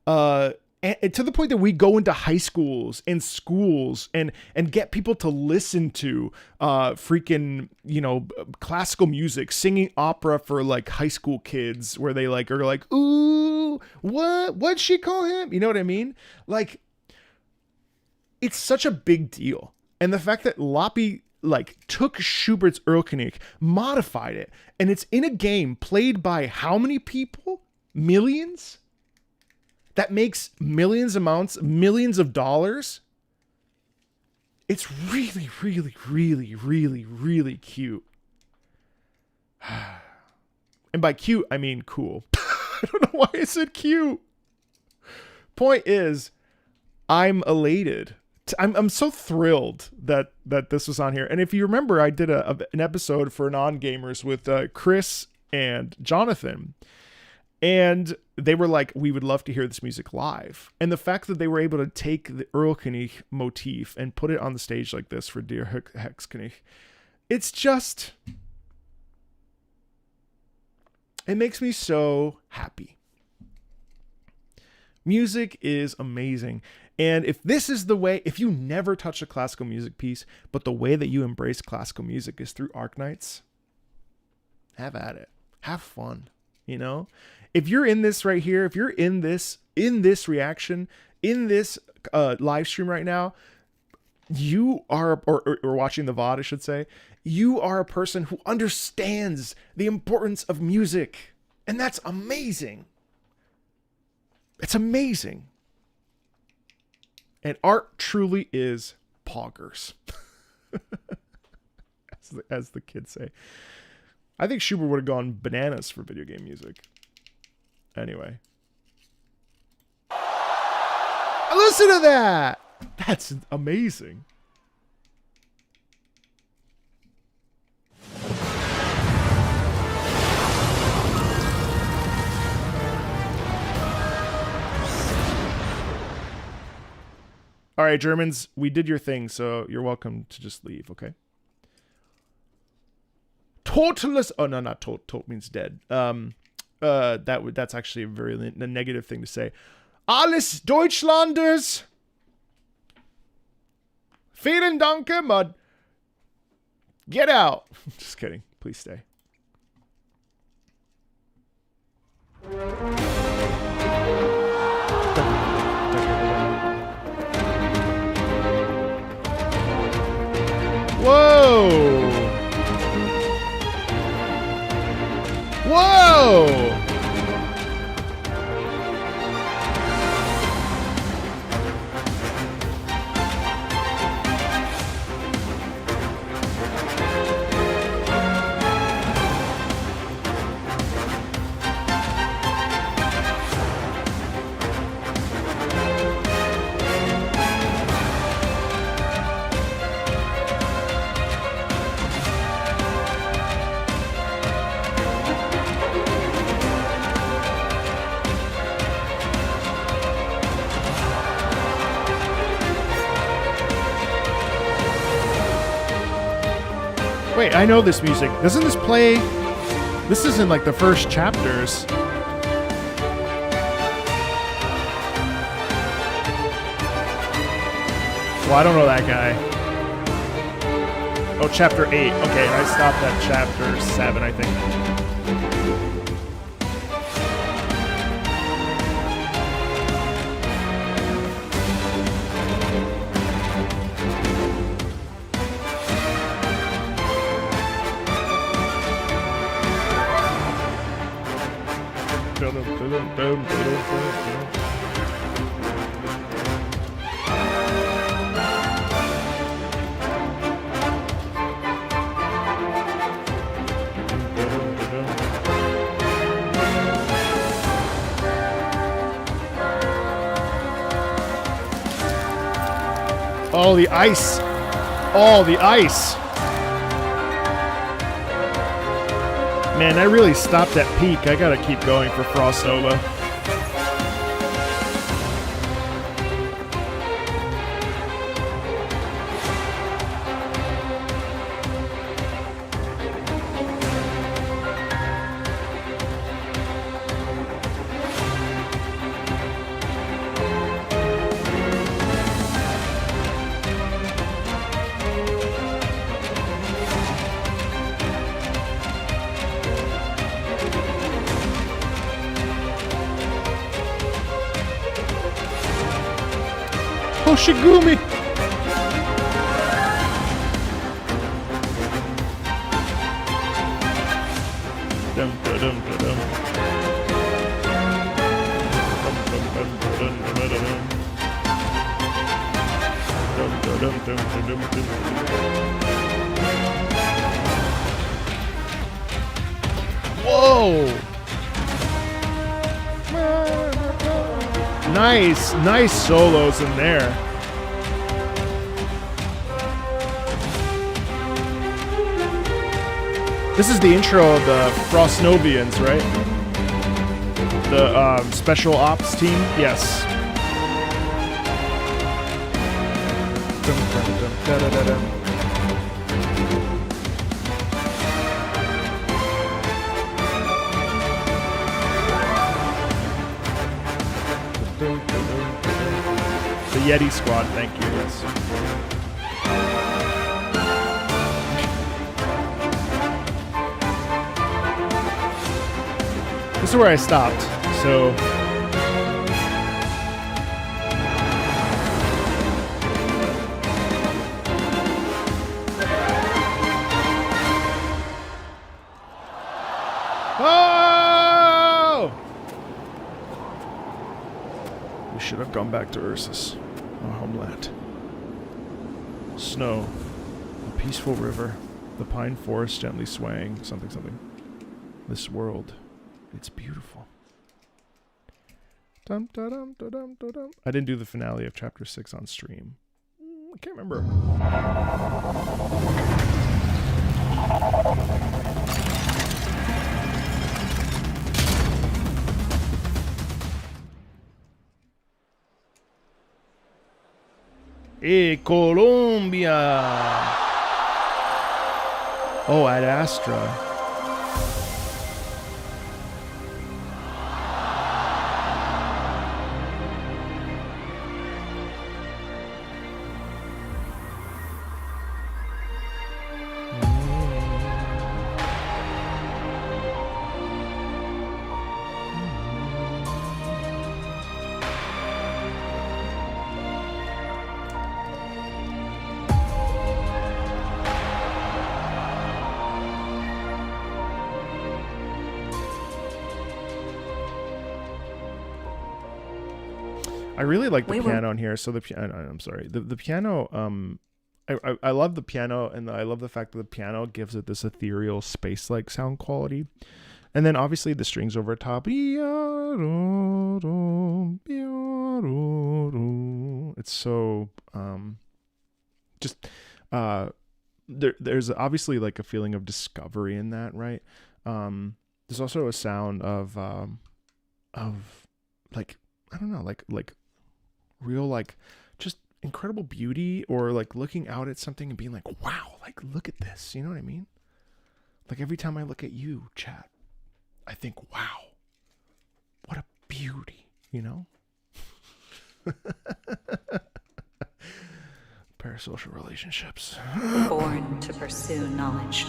and to the point that we go into high schools and schools and get people to listen to freaking, you know, classical music, singing opera for like high school kids, where they like are like, ooh, what'd she call him? You know what I mean? Like, it's such a big deal. And the fact that Loppy like took Schubert's Erlkönig, modified it, and it's in a game played by how many people? Millions? That makes millions of dollars. It's really, really, really, really, really cute. And by cute, I mean cool. I don't know why I said cute. Point is, I'm elated. I'm so thrilled that this was on here. And if you remember, I did an episode for non-gamers with Chris and Jonathan. And they were like, we would love to hear this music live. And the fact that they were able to take the Erlkönig motif and put it on the stage like this for Der Hexkönig, it's just, it makes me so happy. Music is amazing. And if this is the way, if you never touch a classical music piece, but the way that you embrace classical music is through Arknights, have at it. Have fun, you know? If you're in this right here, if you're in this reaction, in this live stream right now, you are, or watching the VOD, I should say, you are a person who understands the importance of music. And that's amazing. It's amazing. And art truly is poggers. as the kids say. I think Schubert would have gone bananas for video game music. Anyway. Listen to that! That's amazing. All right, Germans, we did your thing, so you're welcome to just leave, okay? Totalist. Oh no, not tot. Tot means dead. That's actually a very negative thing to say. Alles Deutschlanders. Vielen Danke, Mud. Get out. Just kidding. Please stay. Whoa. Whoa! Wait, I know this music. Doesn't this play? This is in like the first chapters. Well, I don't know that guy. Oh, chapter 8. Okay, I stopped at chapter 7, I think. Oh, the ice. Oh, the ice. Man, I really stopped at peak. I gotta keep going for Frost Nova. Hoshigumi! Dum, da, dum, da, dum. Dum, dum, dum, dum, dum, dum, dum. Dum, da, dum, dum, dum, dum, dum. Whoa! Nice solos in there. This is the intro of the Frostnovians, right? The special ops team? Yes. Dum, dum, dum, da, da, da, da. The Yeti Squad, thank you. Yes. This is where I stopped, so. Oh! We should have gone back to Ursus, our homeland. Snow, a peaceful river, the pine forest gently swaying, something, something. This world, it's beautiful. Dum, da, dum, da, dum, da, dum. I didn't do the finale of chapter 6 on stream. I can't remember. Colombia. Oh, Ad Astra. I really like the piano in here. So the piano, I'm sorry, the piano. I love the piano, and I love the fact that the piano gives it this ethereal, space-like sound quality, and then obviously the strings over top. It's so just there's obviously like a feeling of discovery in that, right? There's also a sound of like, I don't know, like real, like just incredible beauty, or like looking out at something and being like, wow, like look at this, you know what I mean? Like every time I look at you, chat, I think, wow, what a beauty, you know? Parasocial relationships. Born to pursue knowledge.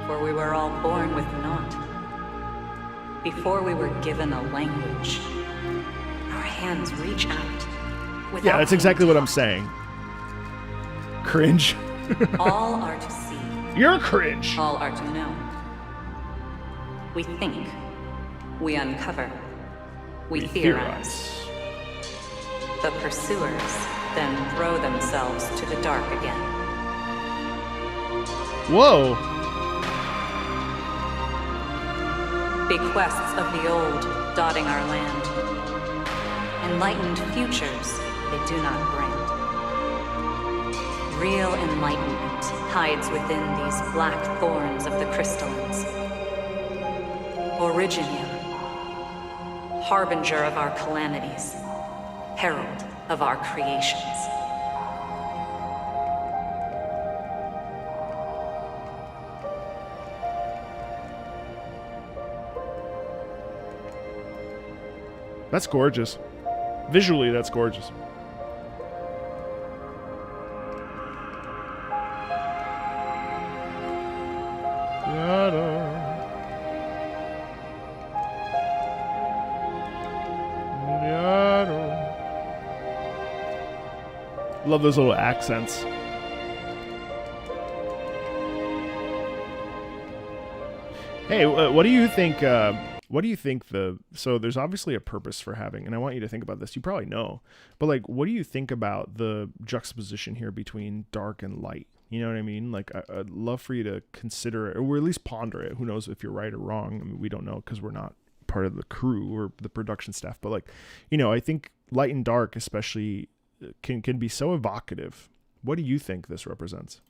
For we were all born with naught. Before we were given a language, our hands reach out. Yeah, that's exactly what I'm saying. Cringe. All are to see. You're cringe. All are to know. We think. We uncover. We theorize. The pursuers then throw themselves to the dark again. Whoa. Bequests of the old dotting our land. Enlightened futures they do not grant. Real enlightenment hides within these black thorns of the crystallines. Originium, harbinger of our calamities, herald of our creations. That's gorgeous. Visually, that's gorgeous. Love those little accents. Hey, what do you think? What do you think so there's obviously a purpose for having, and I want you to think about this. You probably know, but like, what do you think about the juxtaposition here between dark and light? You know what I mean? Like, I'd love for you to consider it, or at least ponder it. Who knows if you're right or wrong? I mean, we don't know because we're not part of the crew or the production staff. But like, you know, I think light and dark, especially, can be so evocative. What do you think this represents?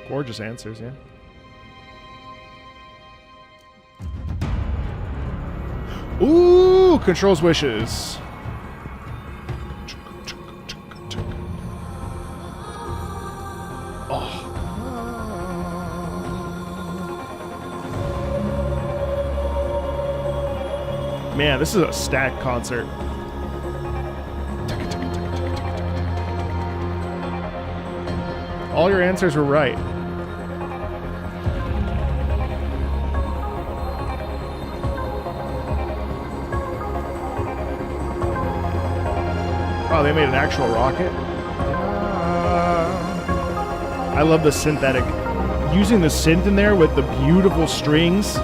Gorgeous answers, yeah. Ooh, controls wishes. Oh. Man, this is a stacked concert. All your answers were right. Oh, they made an actual rocket? I love the synthetic. Using the synth in there with the beautiful strings.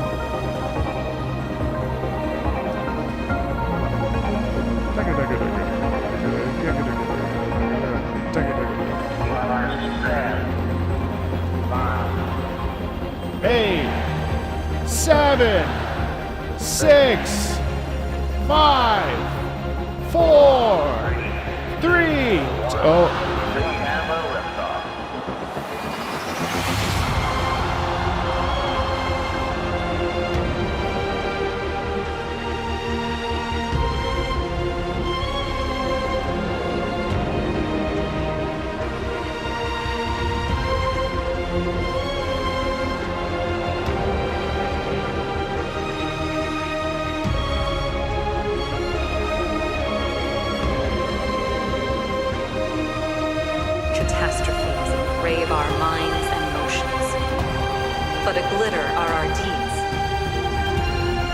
Eight, 7, 6, 5, 4, 3. Oh. But a glitter are our deeds.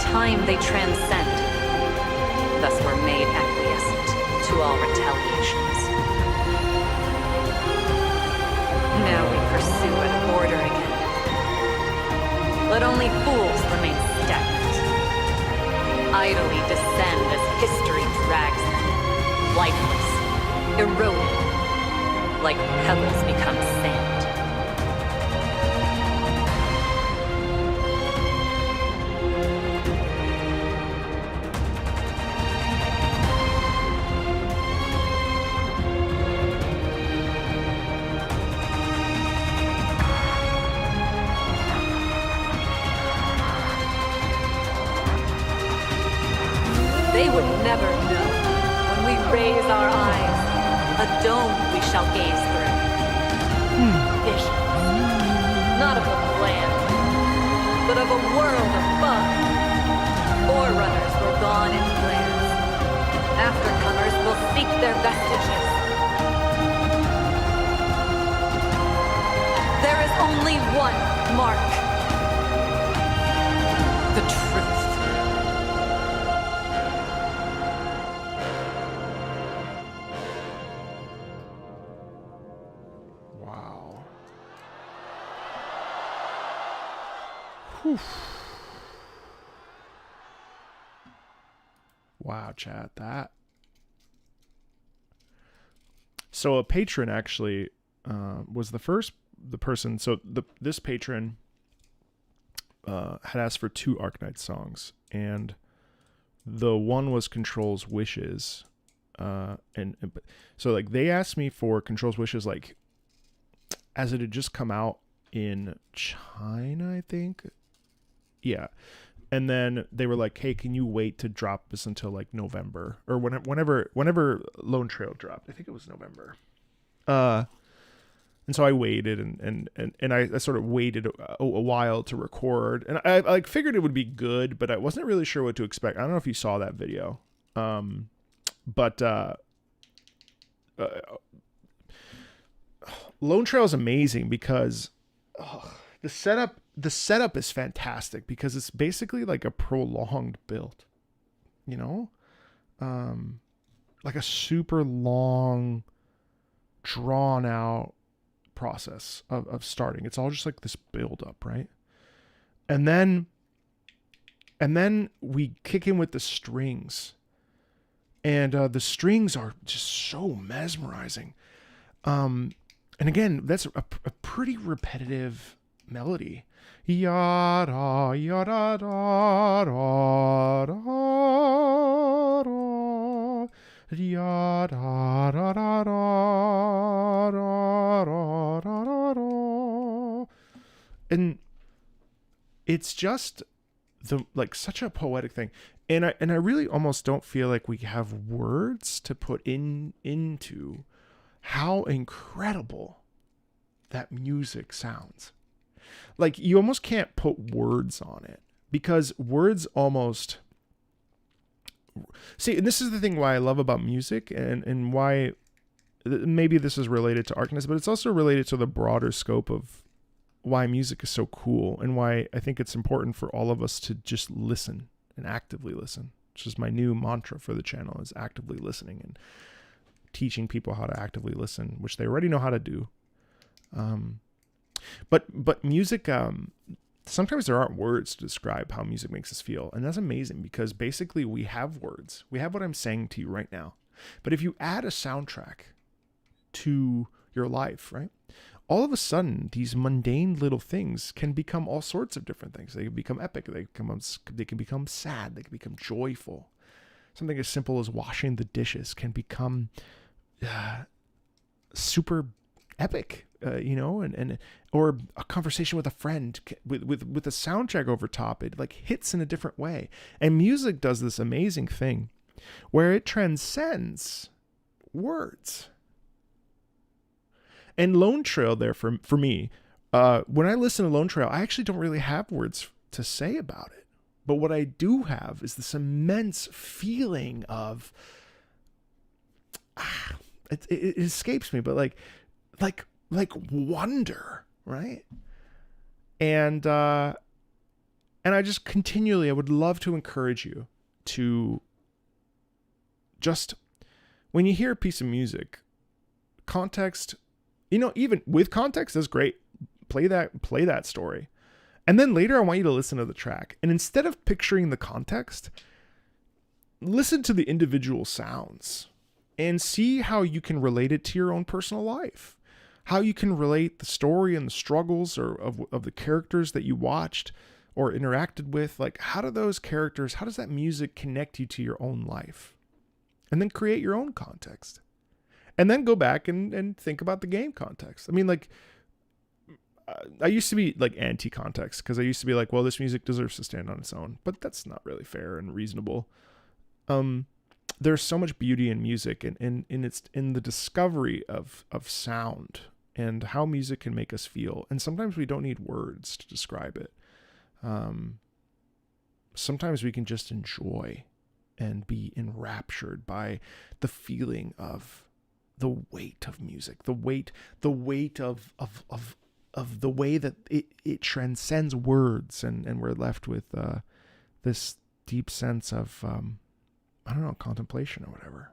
Time they transcend, thus we're made acquiescent to all retaliations. Now we pursue an order again. Let only fools remain stagnant. Idly descend as history drags them, lifeless, eroded, like pebbles become sand. They would never know when we raise our eyes, a dome we shall gaze through. Visions, not of a land, but of a world above. Forerunners were gone in flares. Aftercomers will seek their vestiges. There is only one mark. The truth. Wow, chat, that. So a patron actually was the person. So this patron had asked for 2 Arknights songs, and the one was Control's Wishes. So like they asked me for Control's Wishes, like as it had just come out in China, I think. Yeah. And then they were like, hey, can you wait to drop this until like November or whenever Lone Trail dropped? I think it was November. And so I waited and I sort of waited a while to record, and I like figured it would be good, but I wasn't really sure what to expect. I don't know if you saw that video. But Lone Trail is amazing because the setup is fantastic because it's basically like a prolonged build, you know, like a super long, drawn out process of starting. It's all just like this build up, right? And then we kick in with the strings. And the strings are just so mesmerizing. And again, that's a pretty repetitive melody. Yada, yada, da, da, da, da, yada, da, da, da, da, da, da. And it's just such a poetic thing. And I really almost don't feel like we have words to put into how incredible that music sounds. Like you almost can't put words on it because words almost see, and this is the thing why I love about music and why maybe this is related to Arknights, but it's also related to the broader scope of why music is so cool and why I think it's important for all of us to just listen and actively listen, which is my new mantra for the channel, is actively listening and teaching people how to actively listen, which they already know how to do. But music, sometimes there aren't words to describe how music makes us feel. And that's amazing because basically we have words. We have what I'm saying to you right now. But if you add a soundtrack to your life, right? All of a sudden, these mundane little things can become all sorts of different things. They can become epic. They can become sad. They can become joyful. Something as simple as washing the dishes can become super epic, and or a conversation with a friend with a soundtrack over top. It like hits in a different way. And music does this amazing thing where it transcends words. And Lone Trail there for me, when I listen to Lone Trail, I actually don't really have words to say about it. But what I do have is this immense feeling of, it escapes me, but like wonder, right? And I just continually, I would love to encourage you to just, when you hear a piece of music, context, even with context is great. Play that story. And then later I want you to listen to the track. And instead of picturing the context, listen to the individual sounds and see how you can relate it to your own personal life. How you can relate the story and the struggles of the characters that you watched or interacted with. Like, how does that music connect you to your own life? And then create your own context. And then go back and think about the game context. I mean, like, I used to be like anti-context because I used to be like, well, this music deserves to stand on its own. But that's not really fair and reasonable. There's so much beauty in music and it's in the discovery of sound and how music can make us feel. And sometimes we don't need words to describe it. Sometimes we can just enjoy and be enraptured by the feeling of the weight of music, the weight of the way that it transcends words, and we're left with this deep sense of I don't know, contemplation or whatever,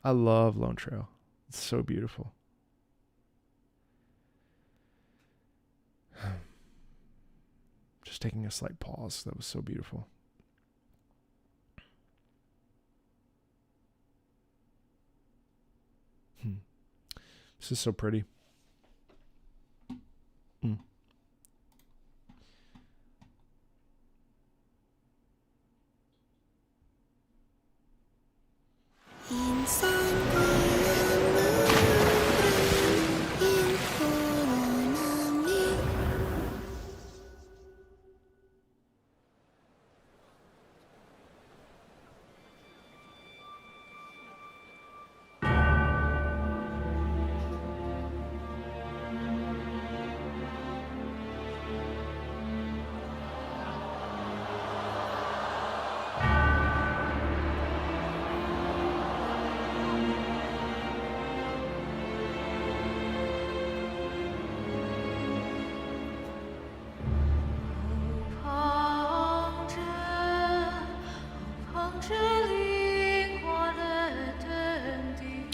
I love Lone Trail. It's so beautiful. Just taking a slight pause. That was so beautiful. This is so pretty.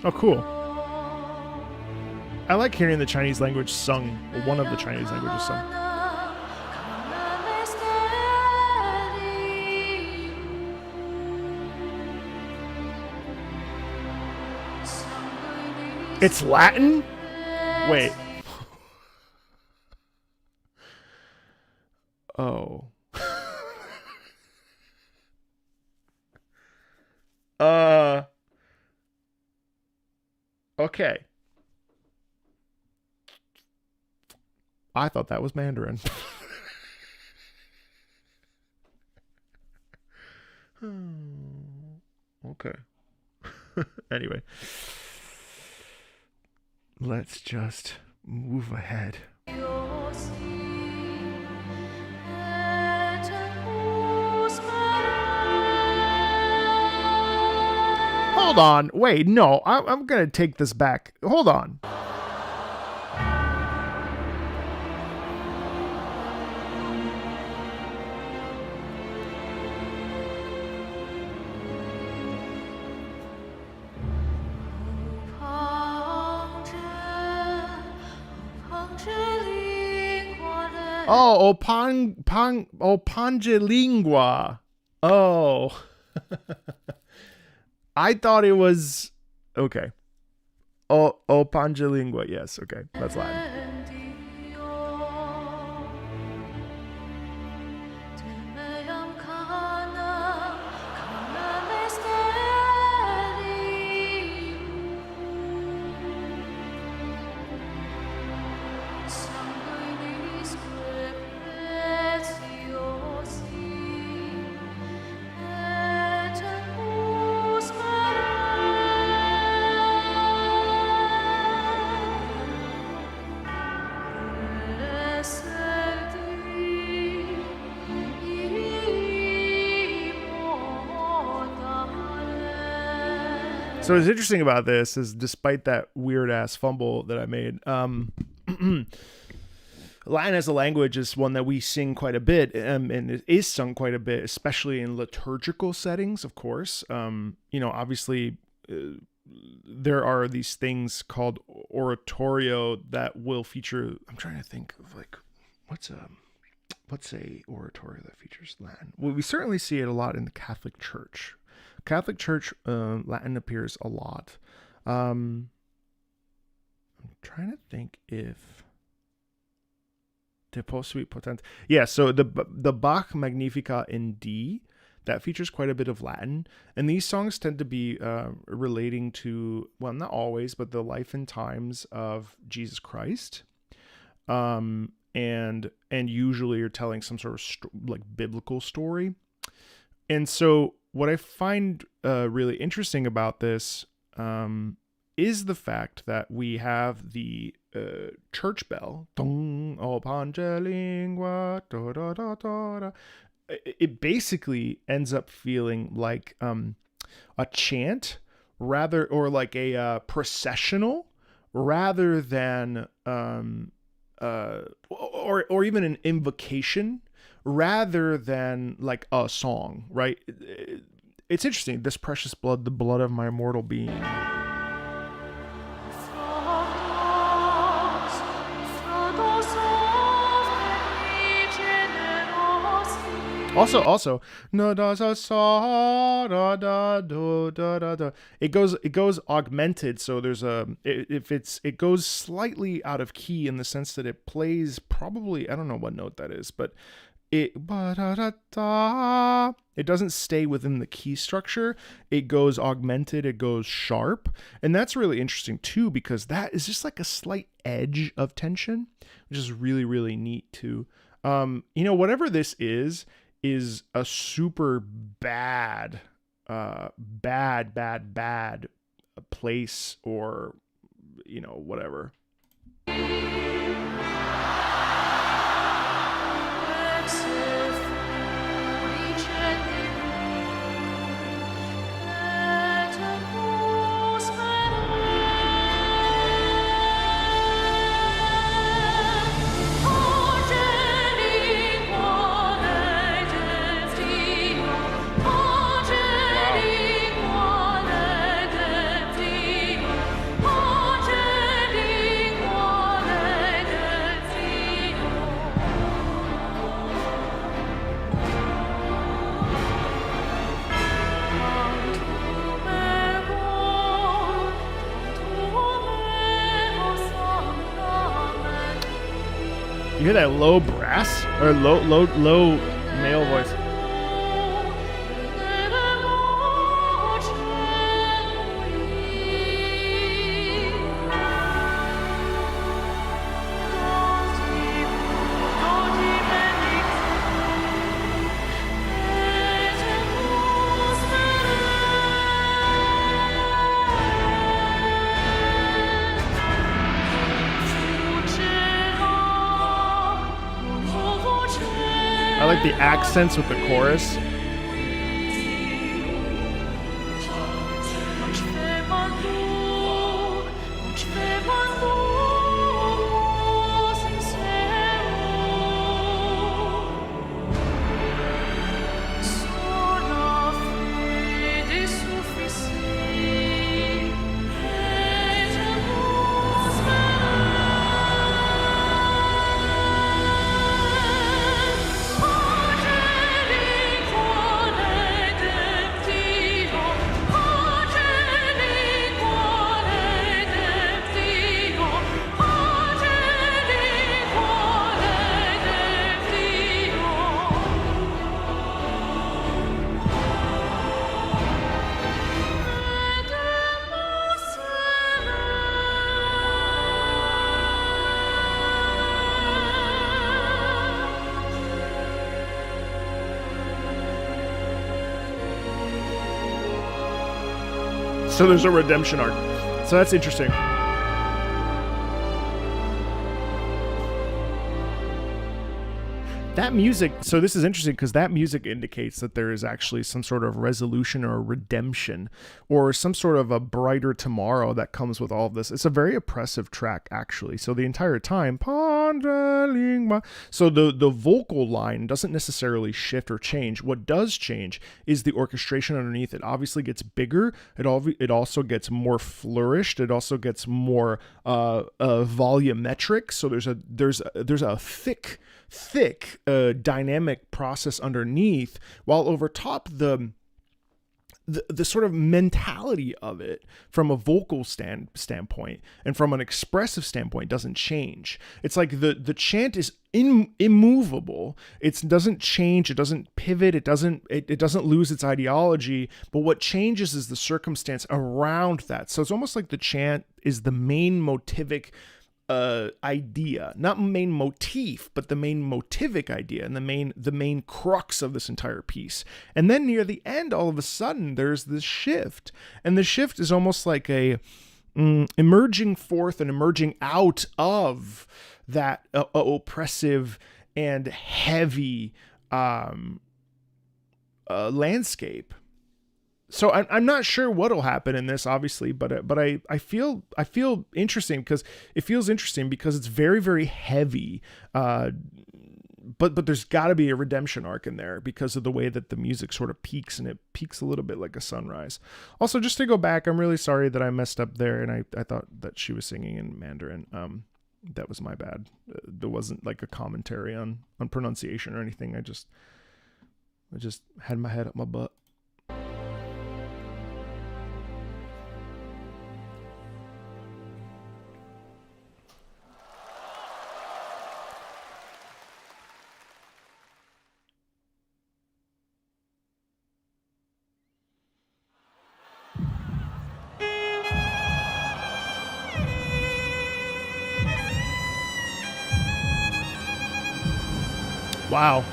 Oh, cool. I like hearing the Chinese language sung, or one of the Chinese languages sung. It's Latin? Wait. Oh. Okay. I thought that was Mandarin. Okay. Anyway. Let's just move ahead. Hold on. Wait, no. I'm going to take this back. Hold on. Oh, Pangelingua. Oh. I thought it was okay. Oh, Pangelingua. Yes, okay. That's Latin. So what's interesting about this is, despite that weird ass fumble that I made, Latin as a language is one that we sing quite a bit, and it is sung quite a bit, especially in liturgical settings, of course. Obviously, there are these things called oratorio that will feature. I'm trying to think of what's a oratorio that features Latin. Well, we certainly see it a lot in the Catholic Church. Catholic Church, Latin appears a lot. I'm trying to think if Deposuit Potent. Yeah, so the Bach Magnificat in D, that features quite a bit of Latin, and these songs tend to be relating to, well, not always, but the life and times of Jesus Christ, and usually you're telling some sort of biblical story. And so what I find really interesting about this is the fact that we have the church bell. It basically ends up feeling like a chant, or like a processional, rather than or even an invocation, rather than like a song, right? It's interesting. This precious blood, the blood of my immortal being. Also, no da sa sa da da do da da da. It goes augmented, so there's it goes slightly out of key in the sense that it plays probably, I don't know what note that is, but it ba da da da. It doesn't stay within the key structure. It goes augmented, it goes sharp. And that's really interesting too, because that is just like a slight edge of tension, which is really, really neat too. Whatever this is a super bad place, or, whatever. You hear that low brass or low male voice? I like the accents with the chorus. So there's a redemption arc. So that's interesting. That music, so this is interesting because that music indicates that there is actually some sort of resolution or redemption or some sort of a brighter tomorrow that comes with all of this. It's a very oppressive track, actually. So the entire time, so the vocal line doesn't necessarily shift or change. What does change is the orchestration underneath. It obviously gets bigger. It also gets more flourished. It also gets more volumetric. So there's a thick dynamic process underneath, while over top the sort of mentality of it from a vocal standpoint and from an expressive standpoint doesn't change. It's like the chant is immovable. It doesn't change. It doesn't pivot. It doesn't lose its ideology. But what changes is the circumstance around that. So it's almost like the chant is the main motivic idea, not main motif, but the main motivic idea and the main crux of this entire piece. And then near the end, all of a sudden, there's this shift, and the shift is almost like a emerging forth and emerging out of that oppressive and heavy landscape. So I'm not sure what'll happen in this, obviously, but I feel interesting because it feels interesting because it's very, very heavy. But there's got to be a redemption arc in there because of the way that the music sort of peaks, and it peaks a little bit like a sunrise. Also, just to go back, I'm really sorry that I messed up there, and I thought that she was singing in Mandarin. That was my bad. There wasn't like a commentary on pronunciation or anything. I just had my head up my butt. Wow.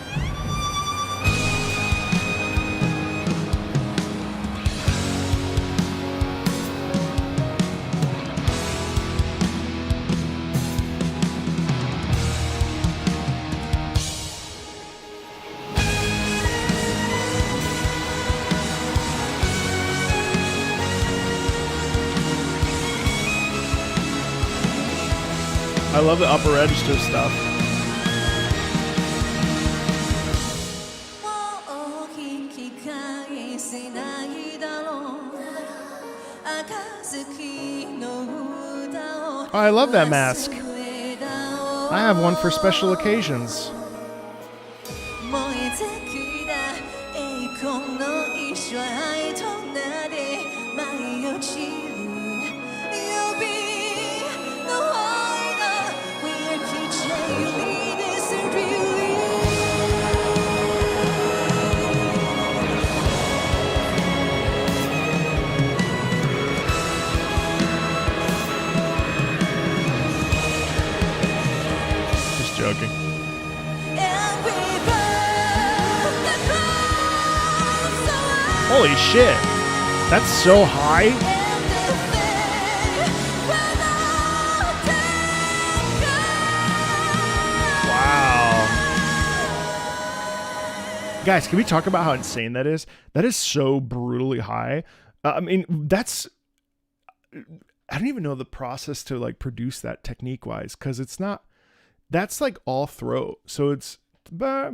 I love the upper register stuff. もう引き返せないだろう暁の歌を Oh, I love that mask. 忘れだを I have one for special occasions. 燃え尽きた栄光の石は愛となで舞い落ちる指の間 We are teaching you this really Just joking. And we burn the cross away Holy shit. That's so high. and the flame will not take Wow. Guys, can we talk about how insane that is? That is so brutally high. I mean, that's... I don't even know the process to like produce that technique wise, because it's not... That's like all throat. So it's... I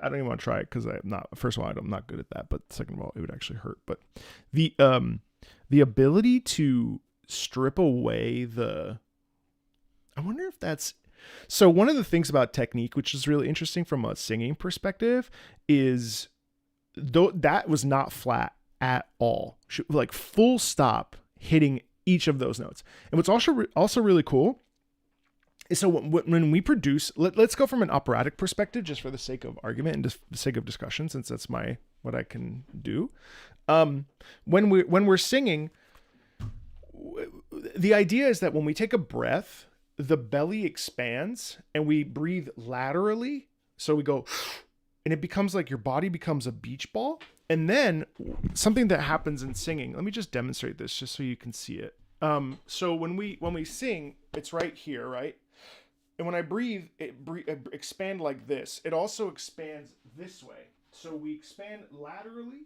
don't even want to try it because I'm not... First of all, I'm not good at that. But second of all, it would actually hurt. But the ability to strip away the... I wonder if that's... So one of the things about technique, which is really interesting from a singing perspective, is though that was not flat at all, like full stop hitting each of those notes. And what's also really cool is so when we produce, let's go from an operatic perspective, just for the sake of argument and just the sake of discussion, since that's what I can do. When we're singing, the idea is that when we take a breath, the belly expands and we breathe laterally. So we go, and it becomes like your body becomes a beach ball. And then something that happens in singing, let me just demonstrate this just so you can see it. So when we sing, it's right here, right? And when I breathe, it expand like this. It also expands this way. So we expand laterally,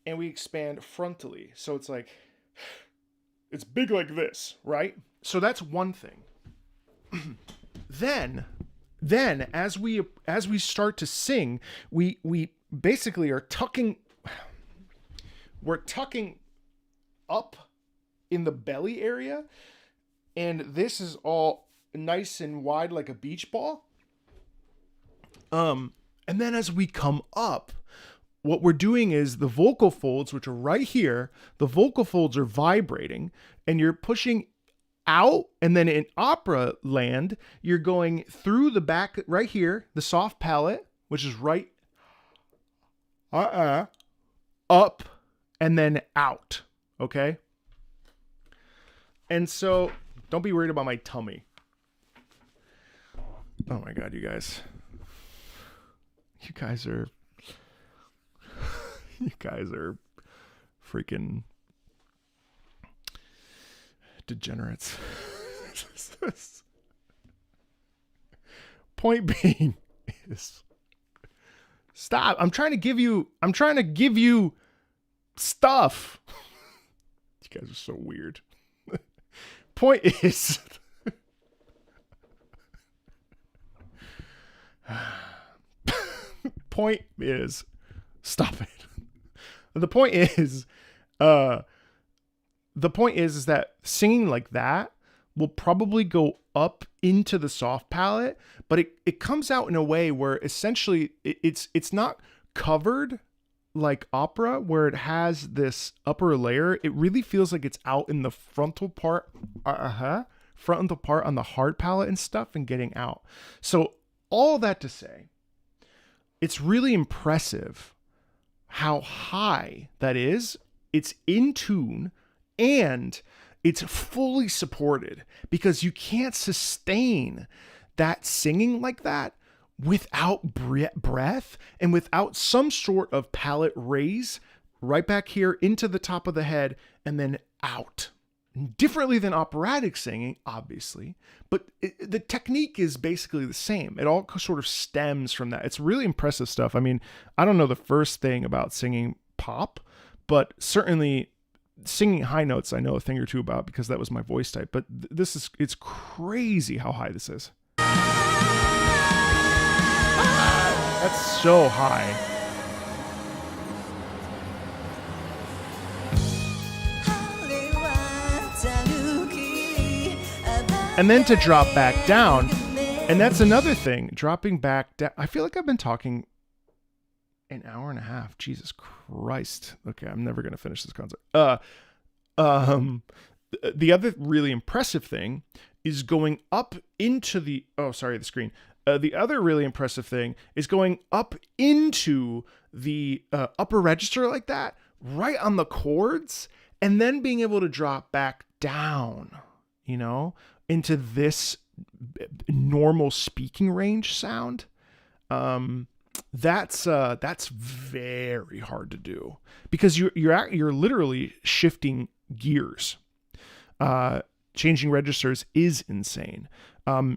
and we expand frontally. So it's like, it's big like this, right? So that's one thing. Then as we start to sing, we basically are tucking up in the belly area, and this is all nice and wide like a beach ball. And then as we come up, what we're doing is the vocal folds, which are right here, the vocal folds are vibrating, and you're pushing out, and then in opera land, you're going through the back right here, the soft palate, which is right up, and then out, okay? And so, don't be worried about my tummy. Oh my God, you guys are freaking degenerates. Point being is, stop. I'm trying to give you stuff. You guys are so weird. Point is, stop it. The point is that singing like that will probably go up into the soft palate, but it comes out in a way where essentially it's not covered like opera where it has this upper layer. It really feels like it's out in the frontal part on the hard palate and stuff and getting out. So all that to say, it's really impressive how high that is. It's in tune and it's fully supported, because you can't sustain that singing like that without breath and without some sort of palate raise right back here into the top of the head and then out. Differently than operatic singing, obviously, but the technique is basically the same. It all sort of stems from that. It's really impressive stuff. I mean, I don't know the first thing about singing pop, but certainly singing high notes I know a thing or two about, because that was my voice type. But it's crazy how high this is. That's so high. And then to drop back down, and that's another thing, dropping back down. I feel like I've been talking an hour and a half. Jesus Christ. Okay, I'm never going to finish this concert. The other really impressive thing is going up into the screen. The other really impressive thing is going up into the upper register like that, right on the chords, and then being able to drop back down, into this normal speaking range sound. That's very hard to do, because you're literally shifting gears. Changing registers is insane.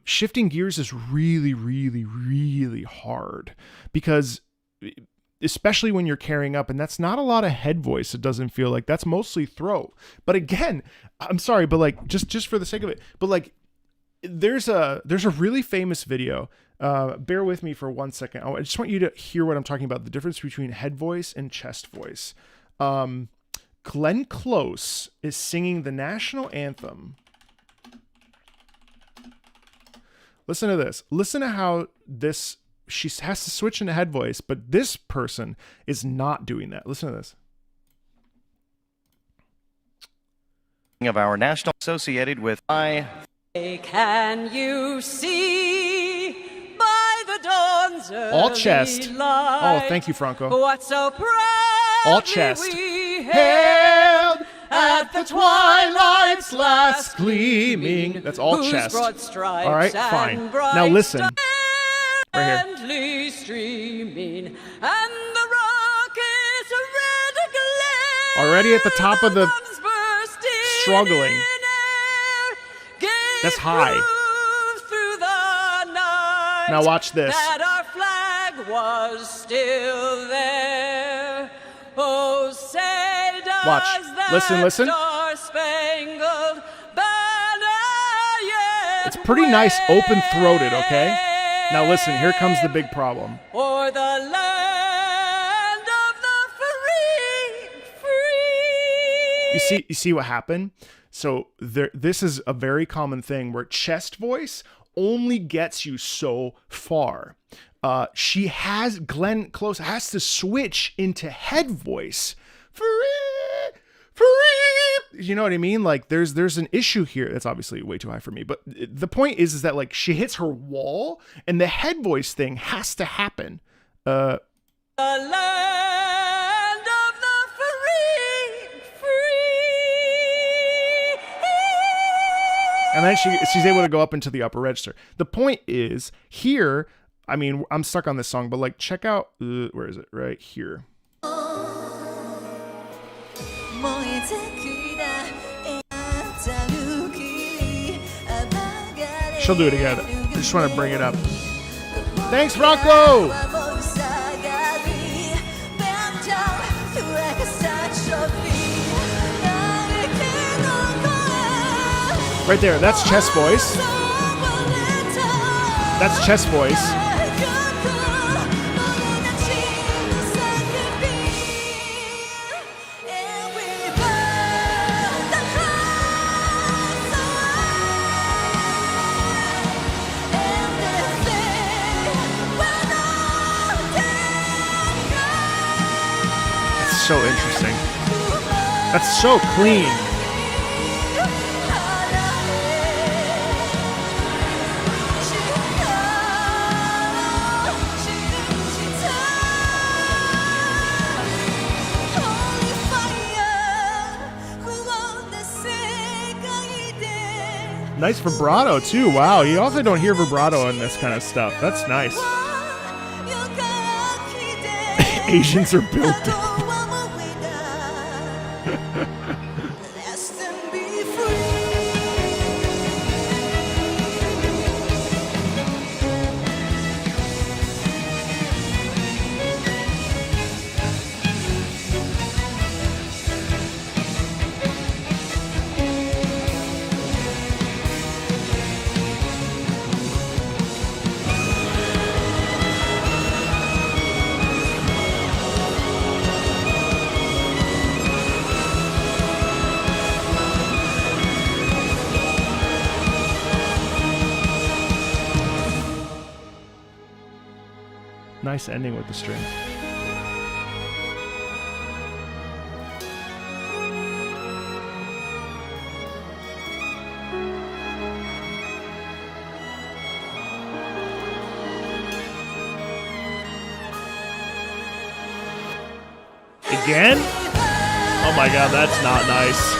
Shifting gears is really, really, really hard, because especially when you're carrying up, and that's not a lot of head voice. It doesn't feel like that's mostly throat. But again, I'm sorry, but like just for the sake of it, but like there's a really famous video. Bear with me for 1 second. I just want you to hear what I'm talking about. The difference between head voice and chest voice. Glenn Close is singing the national anthem. Listen to this. Listen to how this, she has to switch into head voice, but this person is not doing that. Listen to this. Of our national associated with Can you see by the dawn's all chest. light, Oh, thank you, Franco. what so proudly All chest. we Held at the twilight's last gleaming. That's all whose chest. broad stripes All right, and fine. bright Now listen. Right here. gently streaming, and the rocket's red glare Already at the top of the comes bursting struggling. in air, gave That's high. proof through the night Now watch this. that our flag was still there. Oh, say does Watch. that Listen. star-spangled banner yet It's pretty nice open-throated, okay? wave Now listen, here comes the big problem. o'er the land of the free. You see what happened? So this is a very common thing where chest voice only gets you so far. Glenn Close has to switch into head voice. Free. You know what I mean? Like there's an issue here. That's obviously way too high for me. But the point is that like she hits her wall and the head voice thing has to happen. The land of the free. And then she's able to go up into the upper register. The point is here, I mean, I'm stuck on this song, but like check out, where is it? Right here. She'll do it again. I just want to bring it up. Thanks, Rocco! Right there, that's chest voice. That's chest voice. so interesting. That's so clean. Nice vibrato too. Wow, you also don't hear vibrato in this kind of stuff. That's nice. Asians are built different. Nice ending with the string. Again? Oh my god, that's not nice.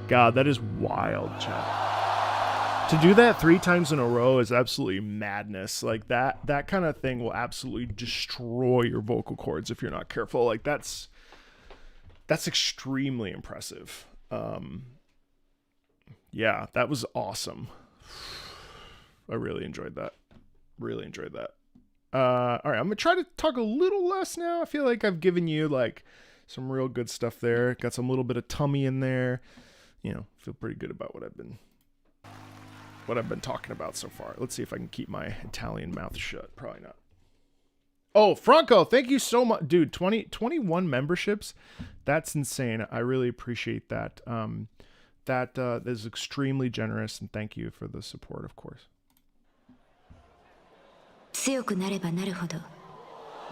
God, that is wild, chat. To do that 3 times in a row is absolutely madness. Like that kind of thing will absolutely destroy your vocal cords if you're not careful. Like that's extremely impressive. Yeah, that was awesome. I really enjoyed that. Really enjoyed that. All right, I'm gonna try to talk a little less now. I feel like I've given you like some real good stuff there. Got some little bit of tummy in there. You know, feel pretty good about what I've been talking about so far. Let's see if I can keep my Italian mouth shut. Probably not. Oh, Franco, thank you so much. Dude, 21 memberships. That's insane. I really appreciate that. That is extremely generous, and thank you for the support, of course. 強くなればなるほど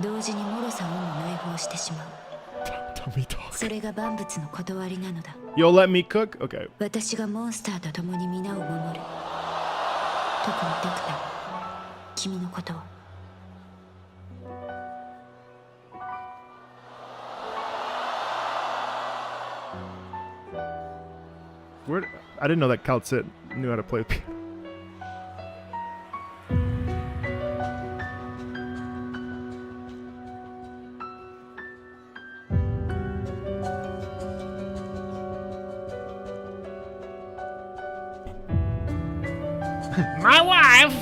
同時に脆さをも内包してしまう Tummy talk. それが万物の断りなのだ You'll let me cook? Okay. 私がモンスターと共に皆を守る特にドクター君のことを I didn't know that Kaltsit knew how to play the piano. My wife!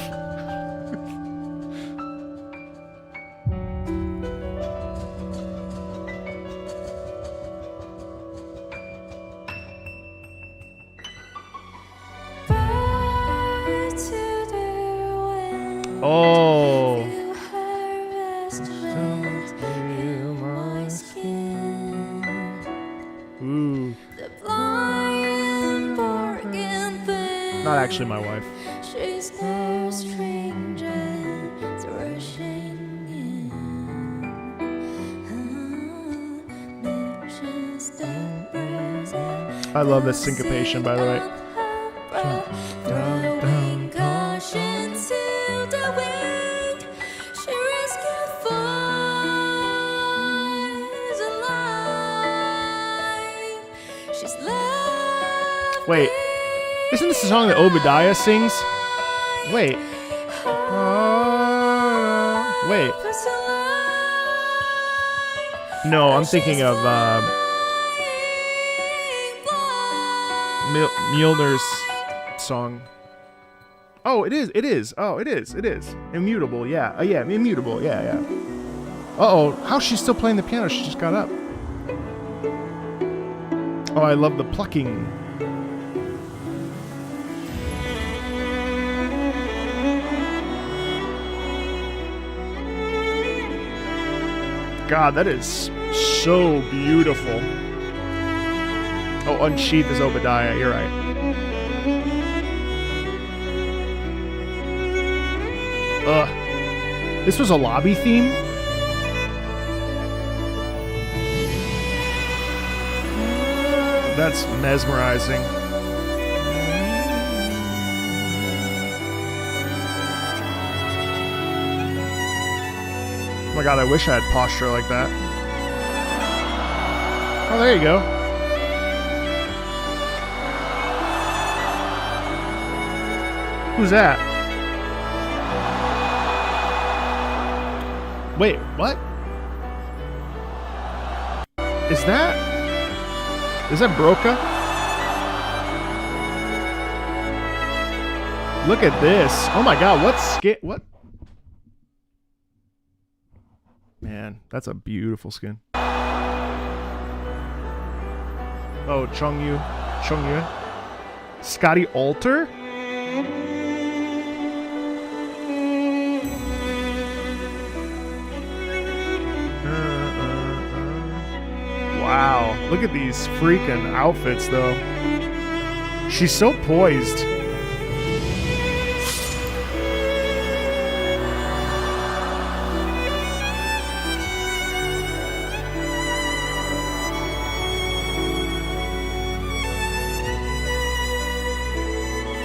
Oh. Ooh. Not actually my wife. She's no stranger to rushing in. I love this syncopation, by the way. Wait, isn't this the song that Obadiah sings? Wait. Wait. No, I'm thinking of Mjolnir's song. Oh, it is. It is. Oh, it is. It is. Immutable. Yeah. Yeah. Immutable. Yeah. Yeah. Uh-oh. How's she still playing the piano? She just got up. Oh, I love the plucking. God, that is so beautiful. Oh, unsheath is Obadiah. You're right. Ugh. This was a lobby theme? That's mesmerizing. Oh my god, I wish I had posture like that. Oh, there you go. Who's that? Wait, what? Is that Broca? Look at this. Oh my god, what? Man, that's a beautiful skin. Oh, Chongyun. Scotty Alter? Wow, look at these freaking outfits though. She's so poised.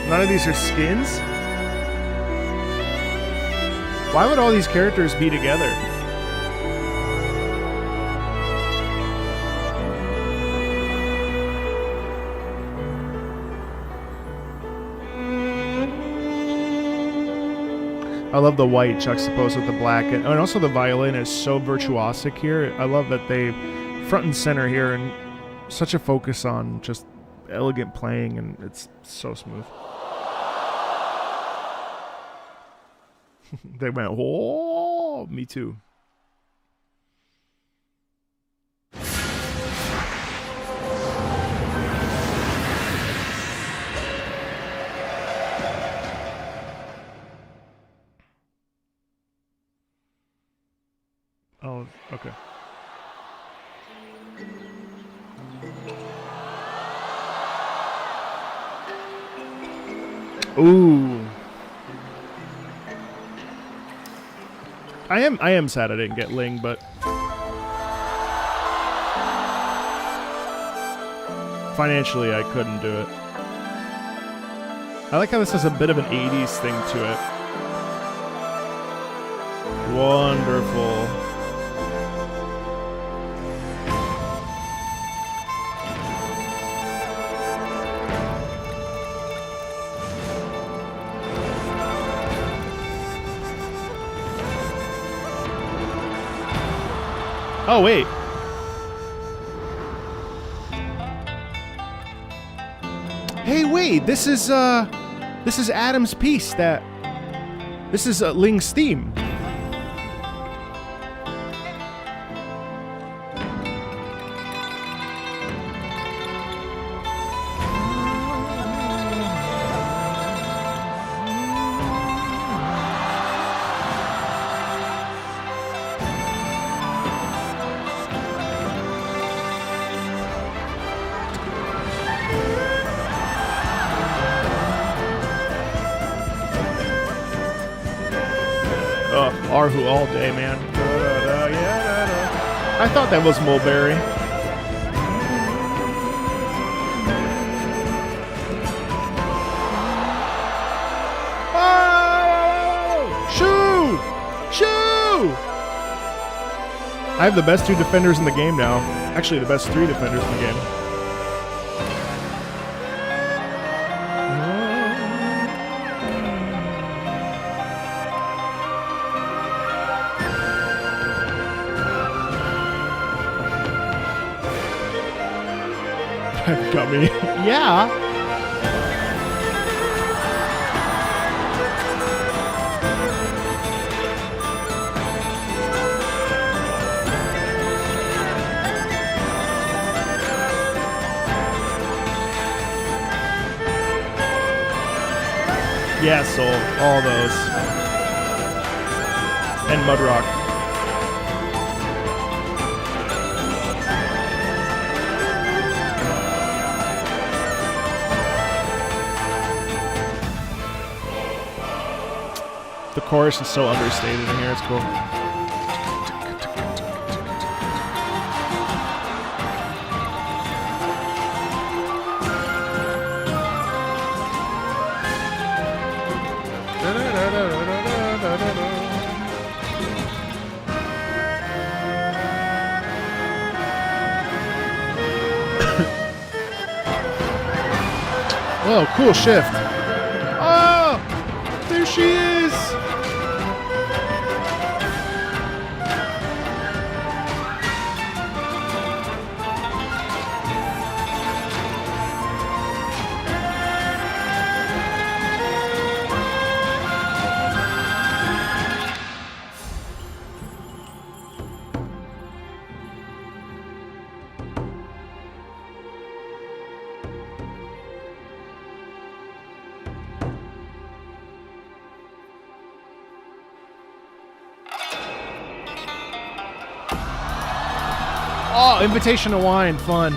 None of these are skins? Why would all these characters be together? I love the white juxtaposed with the black, and also the violin is so virtuosic here. I love that they front and center here, and such a focus on just elegant playing, and it's so smooth. They went, oh, me too. Oh, okay. Ooh. I am sad I didn't get Ling, but financially I couldn't do it. I like how this has a bit of an 80s thing to it. Wonderful. Oh, wait. Hey, wait. This is Adam's piece that... This is Ling's theme. Arhu all day, man. I thought that was Mulberry. Oh! Shoo! Shoo! I have the best 2 defenders in the game now. Actually, the best 3 defenders in the game. Got me. Yeah. Yeah, Soul. All those. And Mudrock. The chorus is so understated in here. It's cool. Whoa, cool shift. Oh, there she is. Oh, invitation to wine, fun.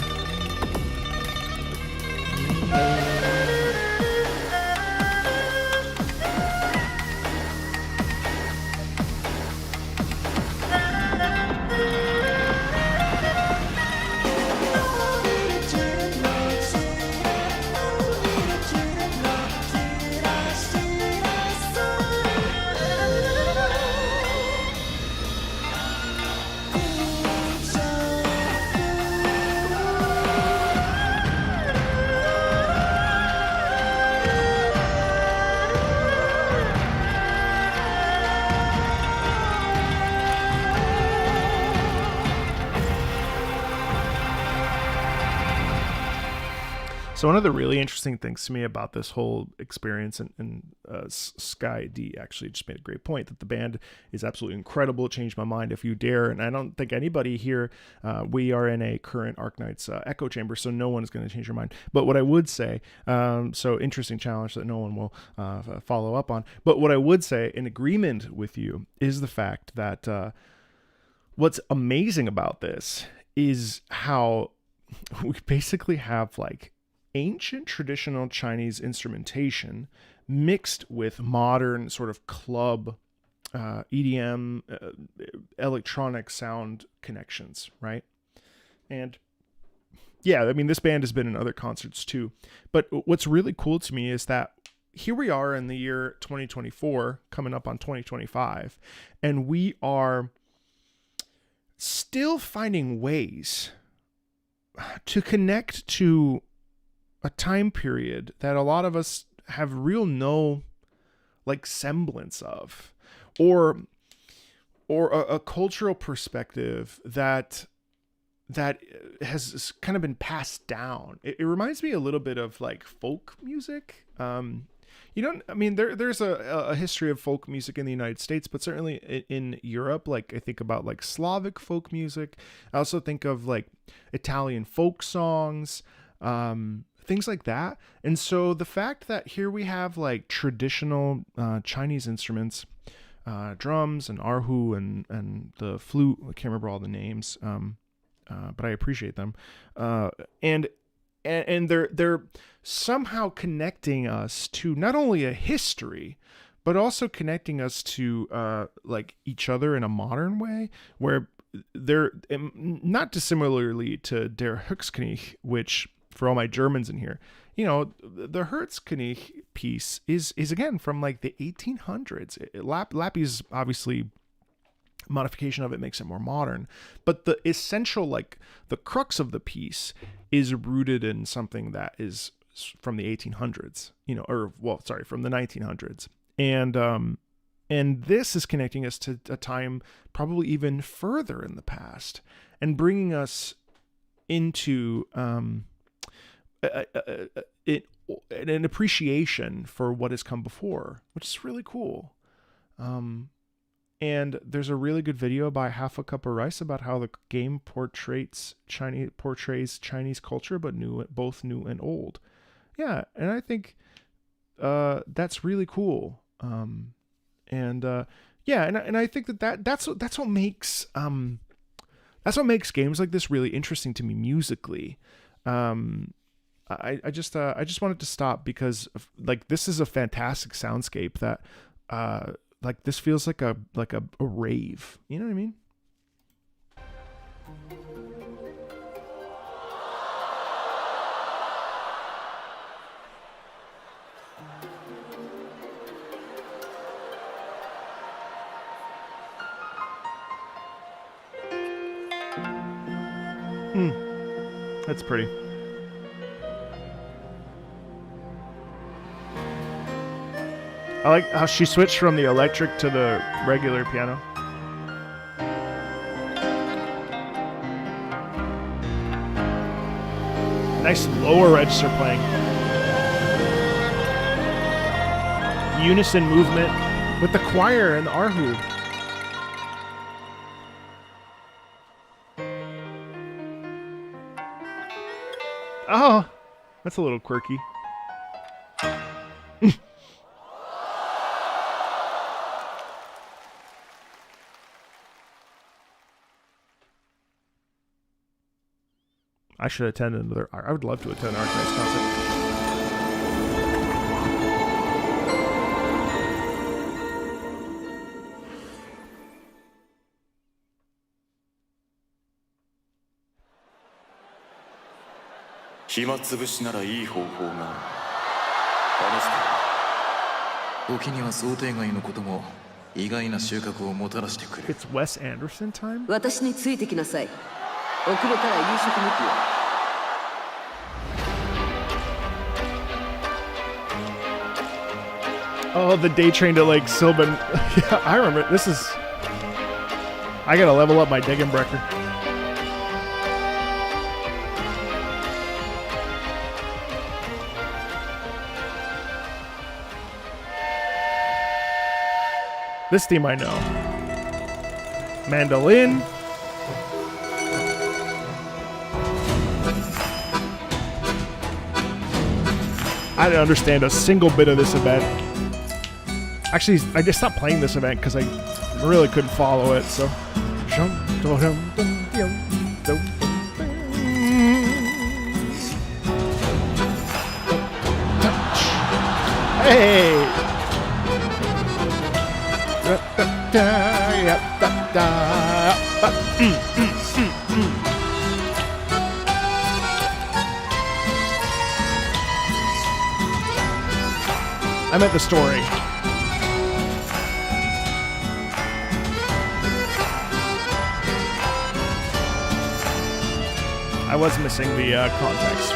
So one of the really interesting things to me about this whole experience, and Sky D actually just made a great point, that the band is absolutely incredible. It changed my mind if you dare. And I don't think anybody here, we are in a current Arknights echo chamber, so no one is going to change your mind. But what I would say, so interesting challenge that no one will follow up on. But what I would say in agreement with you is the fact that what's amazing about this is how we basically have like ancient traditional Chinese instrumentation mixed with modern sort of club EDM electronic sound connections, right? And yeah, I mean, this band has been in other concerts too. But what's really cool to me is that here we are in the year 2024, coming up on 2025, and we are still finding ways to connect to a time period that a lot of us have real no like semblance of, or a cultural perspective that has kind of been passed down. It reminds me a little bit of like folk music. You know, I mean, there's a history of folk music in the United States, but certainly in Europe, like I think about like Slavic folk music. I also think of like Italian folk songs, things like that. And so the fact that here we have like traditional Chinese instruments, drums and erhu and the flute, I can't remember all the names, but I appreciate them. And they're somehow connecting us to not only a history, but also connecting us to like each other in a modern way, where they're not dissimilarly to Der Höchstknecht, which for all my Germans in here, you know, the Höchstknecht piece is again from like the 1800s. Lappy's obviously modification of it makes it more modern, but the essential, like the crux of the piece is rooted in something that is from the 1800s, you know, or well, sorry, from the 1900s. And this is connecting us to a time probably even further in the past and bringing us into an appreciation for what has come before, which is really cool. And there's a really good video by Half a Cup of Rice about how the game portrays Chinese culture, but both new and old. Yeah, and I think that's really cool. And I think that's what makes games like this really interesting to me musically. I just wanted to stop because like this is a fantastic soundscape that like this feels like a rave. You know what I mean? That's pretty. I like how she switched from the electric to the regular piano. Nice lower register playing. Unison movement with the choir and the Erhu. Oh, that's a little quirky. I should attend another. I would love to attend an Arknights concert. 暇つぶしならいい方法がある。試して。時には想定外のことも意外な収穫をもたらしてくれる。 It's Wes Anderson time? 私についてきなさい。遅れたら夕食抜きよ。 Oh, the day train to Lake Sylvan. Yeah, I remember. This is... I gotta level up my Degenbrecher. This theme I know. Mandolin. I didn't understand a single bit of this event. Actually, I just stopped playing this event because I really couldn't follow it, so... Hey! I meant the story. I was missing the context.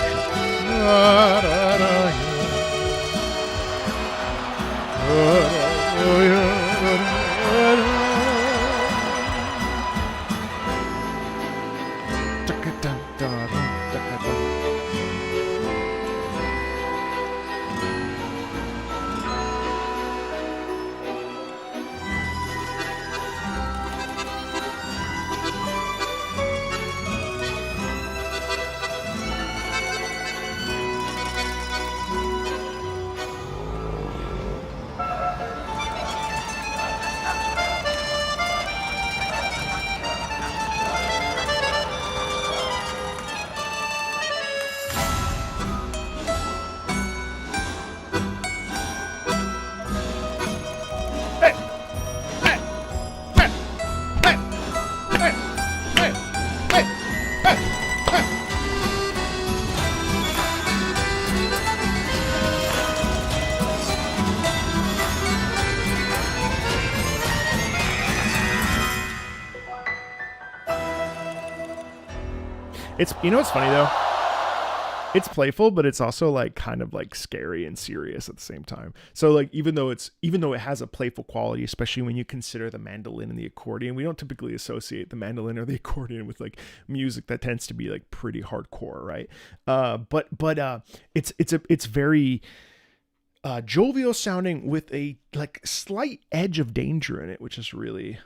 It's, you know what's funny though? it's playful, but it's also like kind of like scary and serious at the same time. So like even though it has a playful quality, especially when you consider the mandolin and the accordion, we don't typically associate the mandolin or the accordion with like music that tends to be like pretty hardcore, right? But it's very jovial sounding with a like slight edge of danger in it, which is really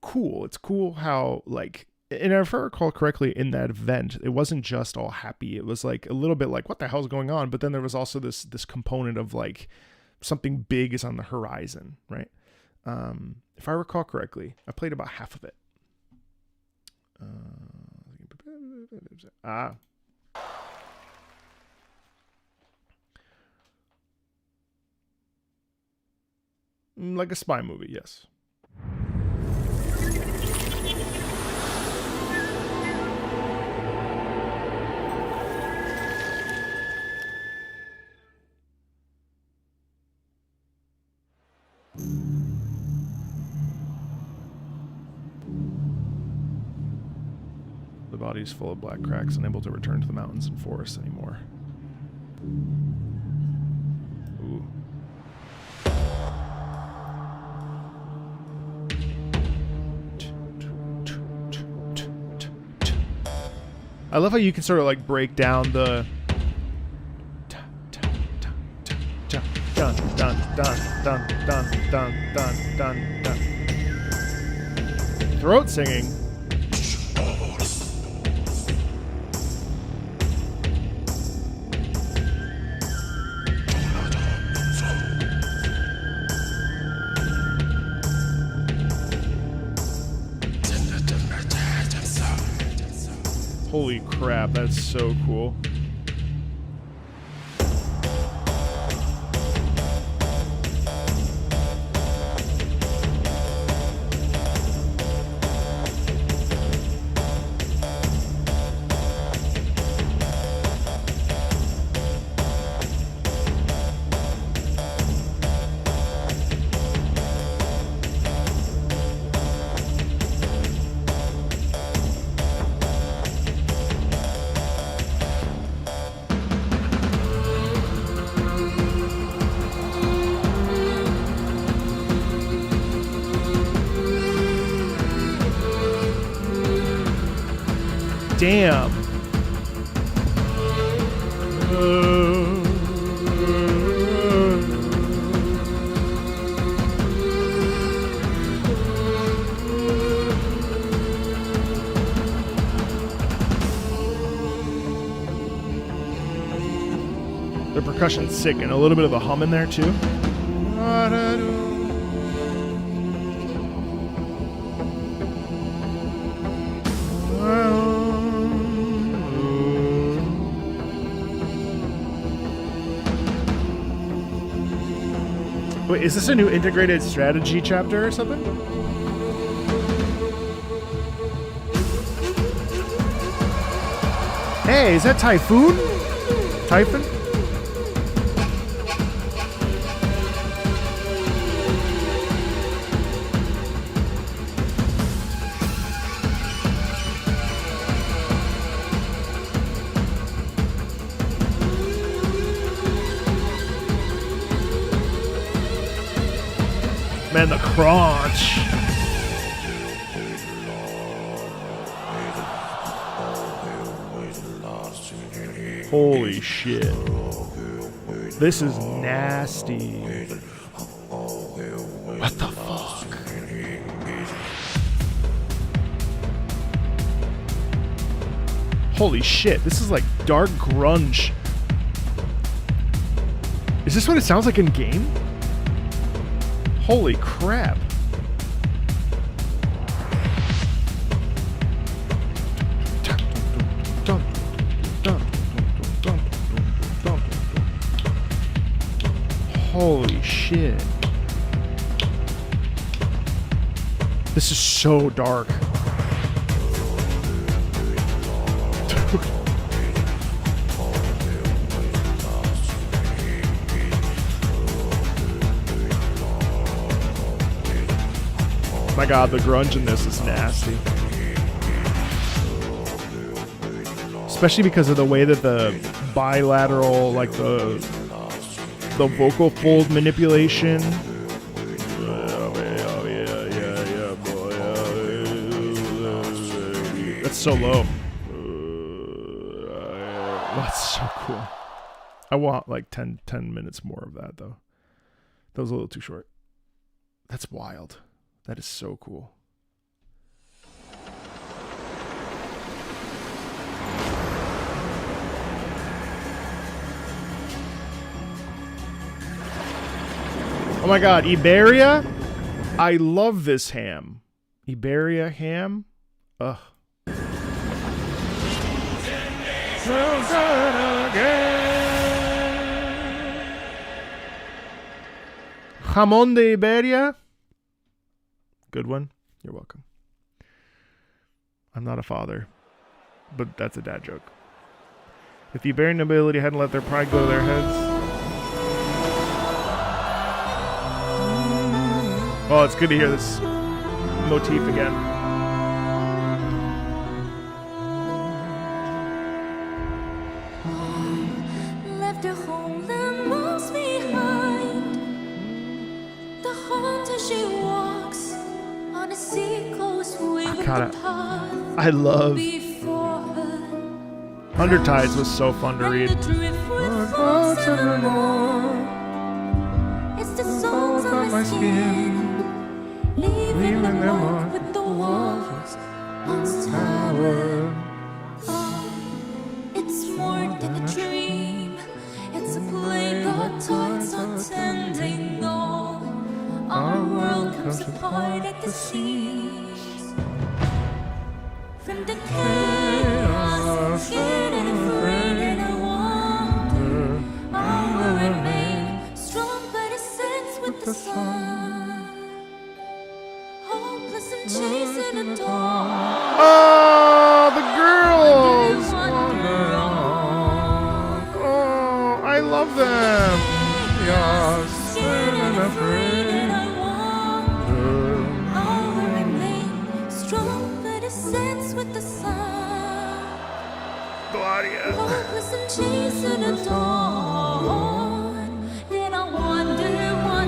cool. It's cool how like, and if I recall correctly, in that event, it wasn't just all happy. It was like a little bit like, what the hell's going on? But then there was also this component of like something big is on the horizon, right? If I recall correctly, I played about half of it. Like a spy movie, yes. The body is full of black cracks, unable to return to the mountains and forests anymore. Ooh. I love how you can sort of like break down the dun dun dun dun dun dun dun dun dun. Throat singing. Holy crap, that's so cool. Damn. The percussion's sick and a little bit of a hum in there too. Wait, is this a new integrated strategy chapter or something? Hey, is that Typhoon? Typhon? Man, the crunch. Holy shit. This is nasty. What the fuck? Holy shit, this is like dark grunge. Is this what it sounds like in game? Holy crap. Holy shit. This is so dark. My god, the grunge in this is nasty. especially because of the way that the bilateral, like the vocal fold manipulation. That's so low. That's so cool. I want like 10 minutes more of that though. That was a little too short. That's wild. That is so cool. Oh my god, Iberia? I love this ham. Iberia ham? Ugh. So good again. Jamón de Iberia? Good one. You're welcome. I'm not a father, but that's a dad joke. If the Iberian nobility hadn't let their pride go to their heads. Oh, it's good to hear this motif again. Left her home and moves behind. The haunter she walks on a sea coast with the path I love before her. Undertides was so fun to read. And the driftwood falls evermore. It's the souls on my skin, leaving the mark with the walls on the tower. Oh, it's more than a dream. It's a play God taught untending all. Our world comes apart at the seams. From the chaos, scared and afraid, and I wonder I will remain strong by the sense with the sun. Hopeless and chasing the dawn. Oh, the girls! Wander on. Oh, I love them. Scared and afraid, and I wonder I will remain strong by the sense with the sun. Claudia. Hopeless and chasing the dawn. Then I wonder on.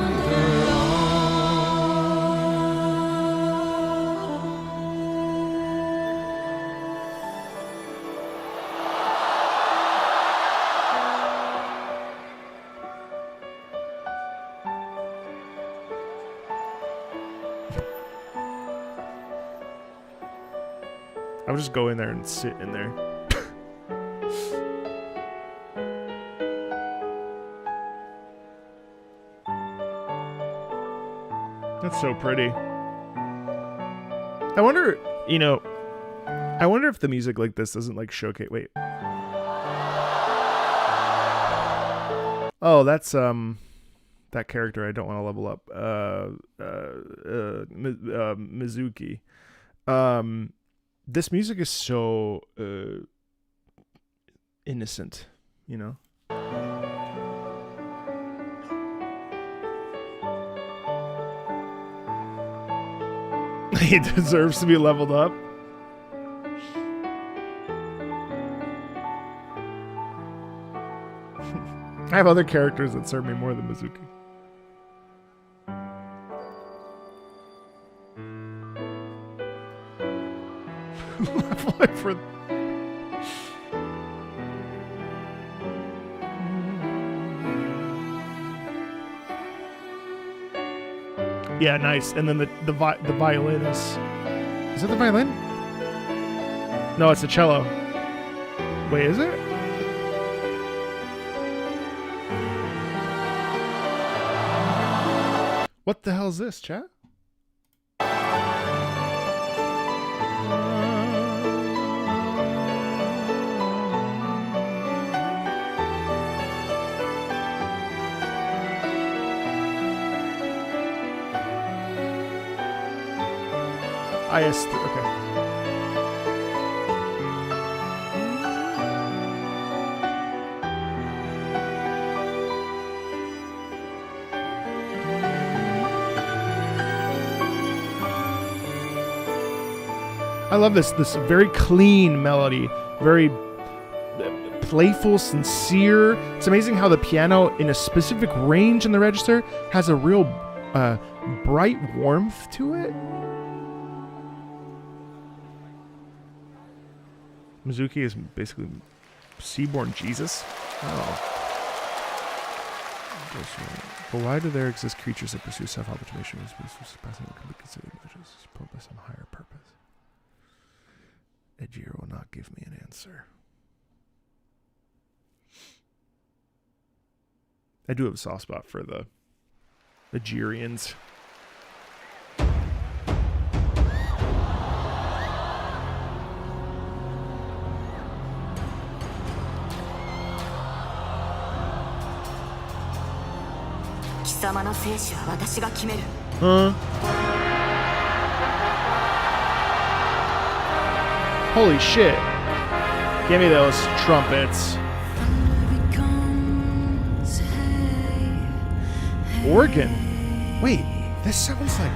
I would just go in there and sit in there. That's so pretty. I wonder, I wonder if the music like this doesn't like showcase. Wait. Oh, that's that character I don't want to level up. Mizuki. This music is so innocent, He deserves to be leveled up. I have other characters that serve me more than Mizuki. Level up for... Yeah, nice. And then the violin is it the violin? No, it's the cello. Wait, is it? What the hell is this, chat? Okay. I love this very clean melody, very playful, sincere. It's amazing how the piano in a specific range in the register has a real bright warmth to it. Mizuki is basically Seaborn Jesus. Oh. But why do there exist creatures that pursue self-optimization as surpassing what can be considered measures supported by some higher purpose? Ejiro will not give me an answer. I do have a soft spot for the Ejirians. Huh? Holy shit. Give me those trumpets. Organ. Wait, this sounds like...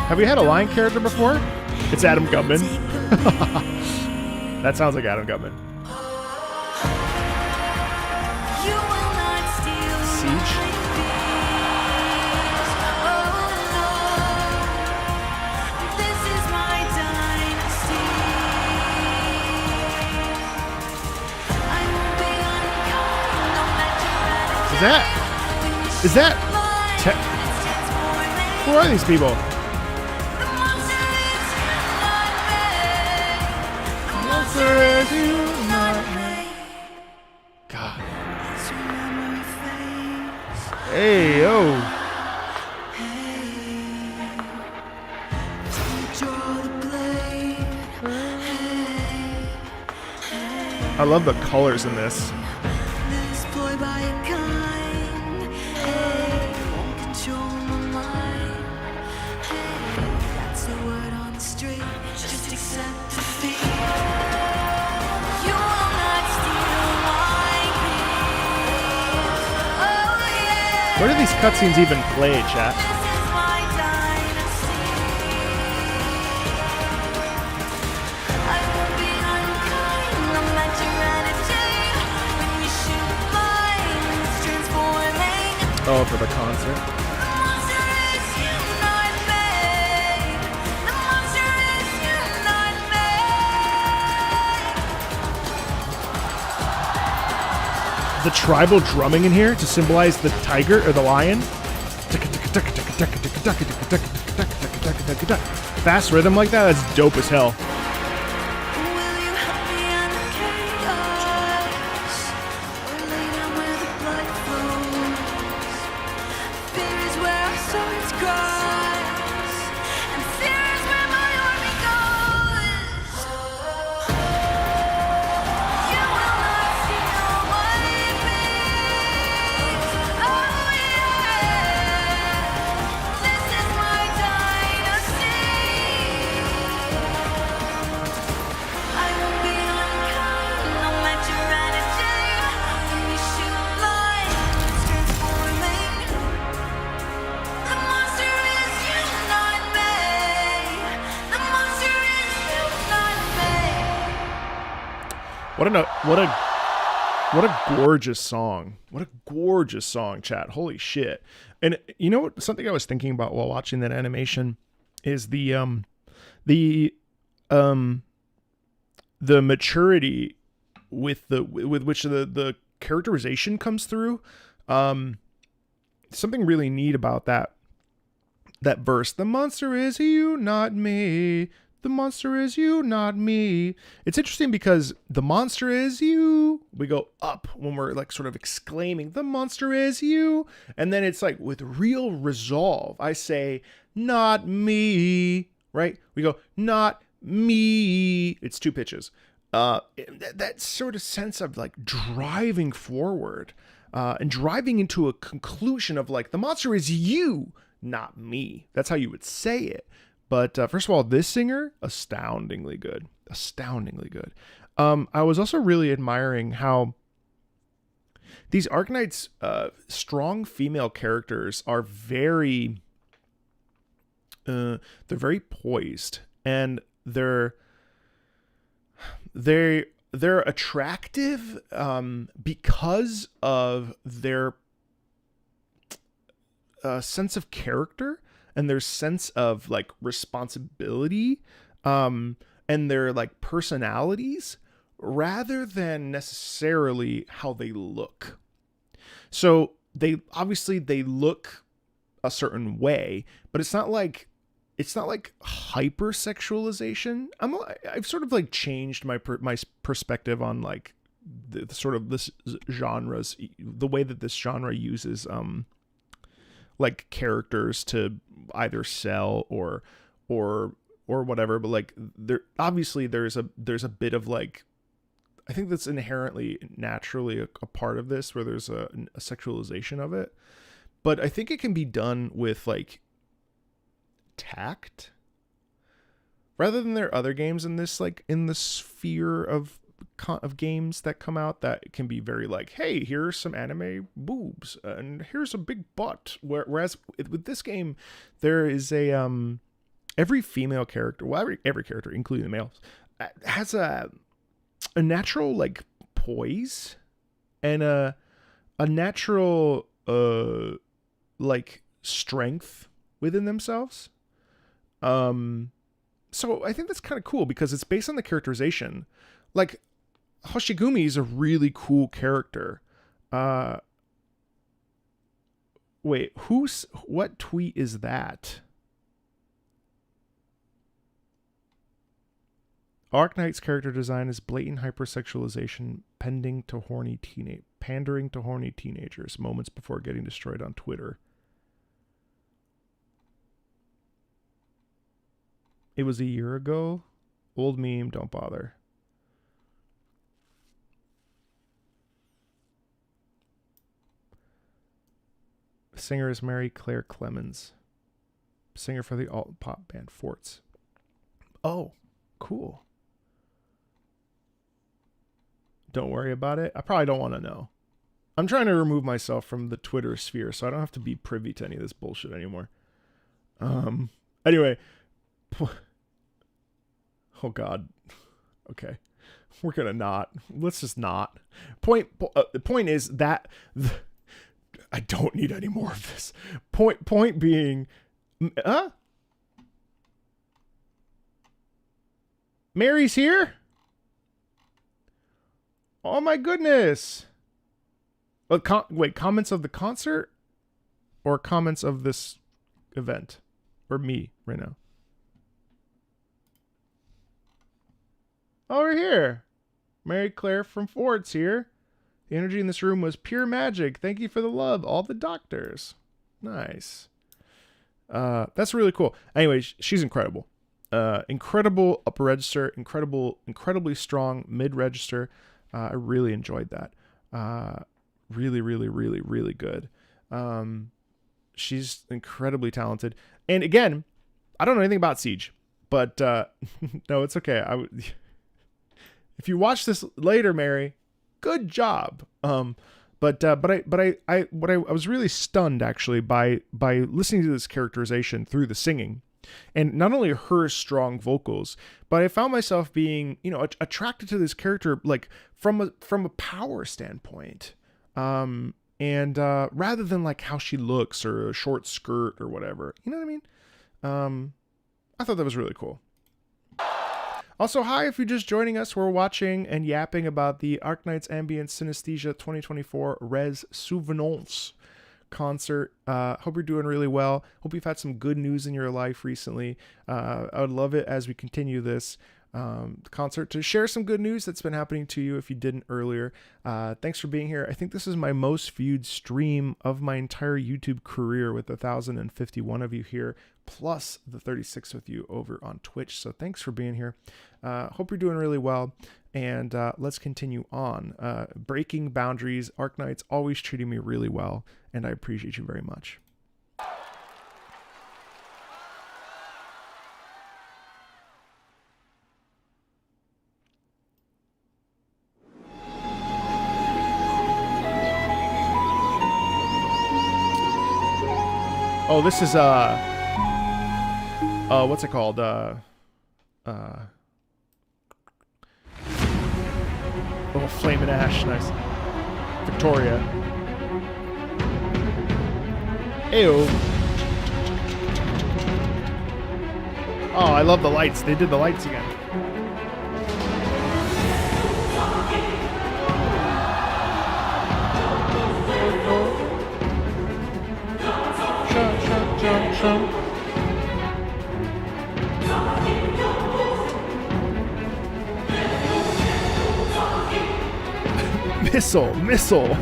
Have we had a line character before? It's Adam Gutman. That sounds like Adam Gutman. Siege? Is that who are these people? God. Hey, yo. I love the colors in this. Where do these cutscenes even play, chat? Oh, for the concert. The tribal drumming in here to symbolize the tiger or the lion. Fast rhythm like that, that's dope as hell. What a gorgeous song. What a gorgeous song, chat. Holy shit. And you know what, something I was thinking about while watching that animation is the maturity with which the characterization comes through. Something really neat about that verse. The monster is you, not me. The monster is you, not me. It's interesting because the monster is you. We go up when we're like sort of exclaiming, the monster is you. And then it's like with real resolve, I say, not me, right? We go, not me. It's two pitches. That sort of sense of like driving forward. and driving into a conclusion of like, the monster is you, not me. That's how you would say it. But first of all, this singer, astoundingly good. Astoundingly good. I was also really admiring how these Arknights, strong female characters are very, they're very poised, and they're attractive because of their sense of character and their sense of like responsibility, and their like personalities, rather than necessarily how they look. So they look a certain way, but it's not like hypersexualization. I've sort of like changed my perspective on like the sort of this genres, the way that this genre uses like characters to either sell or whatever. But like there's a bit of like, I think that's inherently naturally a part of this, where there's a sexualization of it. But I think it can be done with like tact, rather than there are other games in this, like in the sphere of games that come out that can be very like, hey, here's some anime boobs and here's a big butt. Whereas with this game, there is a every female character, well, every character, including the males, has a natural like poise and a natural like strength within themselves. So I think that's kind of cool because it's based on the characterization. Like Hoshigumi is a really cool character. Wait, what tweet is that? Arknight's character design is blatant hypersexualization, pandering to horny teenagers moments before getting destroyed on Twitter. It was a year ago. Old meme, don't bother. Singer is Mary Claire Clemens. Singer for the alt pop band Forts. Oh, cool. Don't worry about it. I probably don't want to know. I'm trying to remove myself from the Twitter sphere so I don't have to be privy to any of this bullshit anymore. Anyway. Oh God. Okay. We're gonna not. Let's just not. The point is that I don't need any more of this. Point being, Mary's here? Oh my goodness. Wait, comments of the concert or comments of this event? Or me right now? Oh, we're here. Mary Claire from Ford's here. The energy in this room was pure magic. Thank you for the love. All the doctors. Nice. That's really cool. Anyway, she's incredible. Incredible upper register. Incredibly strong mid register. I really enjoyed that. Really, really, really, really good. She's incredibly talented. And again, I don't know anything about Siege, but no, it's okay. If you watch this later, Mary, good job. But I was really stunned actually by listening to this characterization through the singing, and not only her strong vocals, but I found myself being, attracted to this character like from a power standpoint. And rather than like how she looks or a short skirt or whatever, you know what I mean? I thought that was really cool. Also, hi, if you're just joining us, we're watching and yapping about the Arknights Ambience Synesthesia 2024 Res Souvenance concert. Hope you're doing really well. Hope you've had some good news in your life recently. I would love it as we continue this concert to share some good news that's been happening to you if you didn't earlier. Thanks for being here. I think this is my most viewed stream of my entire YouTube career with 1,051 of you here, plus the 36 with you over on Twitch. So thanks for being here. Hope you're doing really well. And let's continue on. Breaking boundaries. Arknights always treating me really well, and I appreciate you very much. Oh, this is what's it called? Oh, Flame and Ash, nice. Victoria. Ew. Oh, I love the lights. They did the lights again. Missile.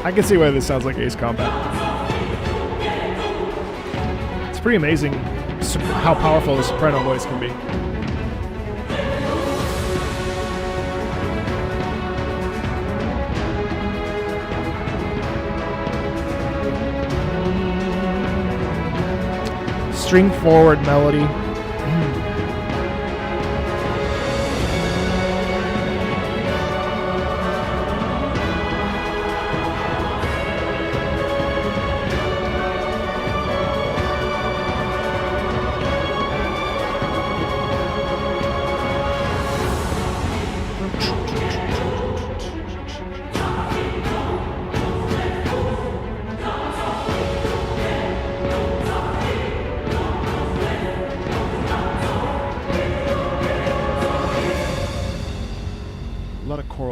I can see why this sounds like Ace Combat. It's pretty amazing how powerful the soprano voice can be. String forward melody.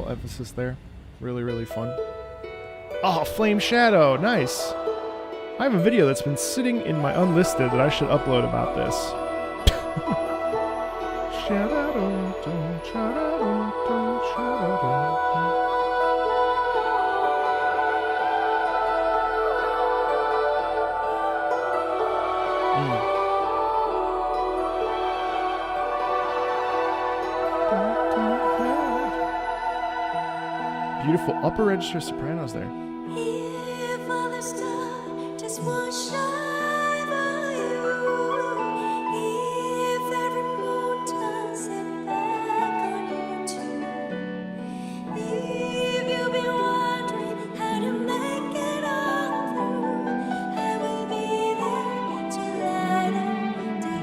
Emphasis there. Really fun. Oh, Flame Shadow. Nice. I have a video that's been sitting in my unlisted that I should upload about this. Beautiful upper register sopranos there. If all the stars just won't shine for you, if every moon turns it back on you too, if you've been wondering how to make it all through, I will be there to light up the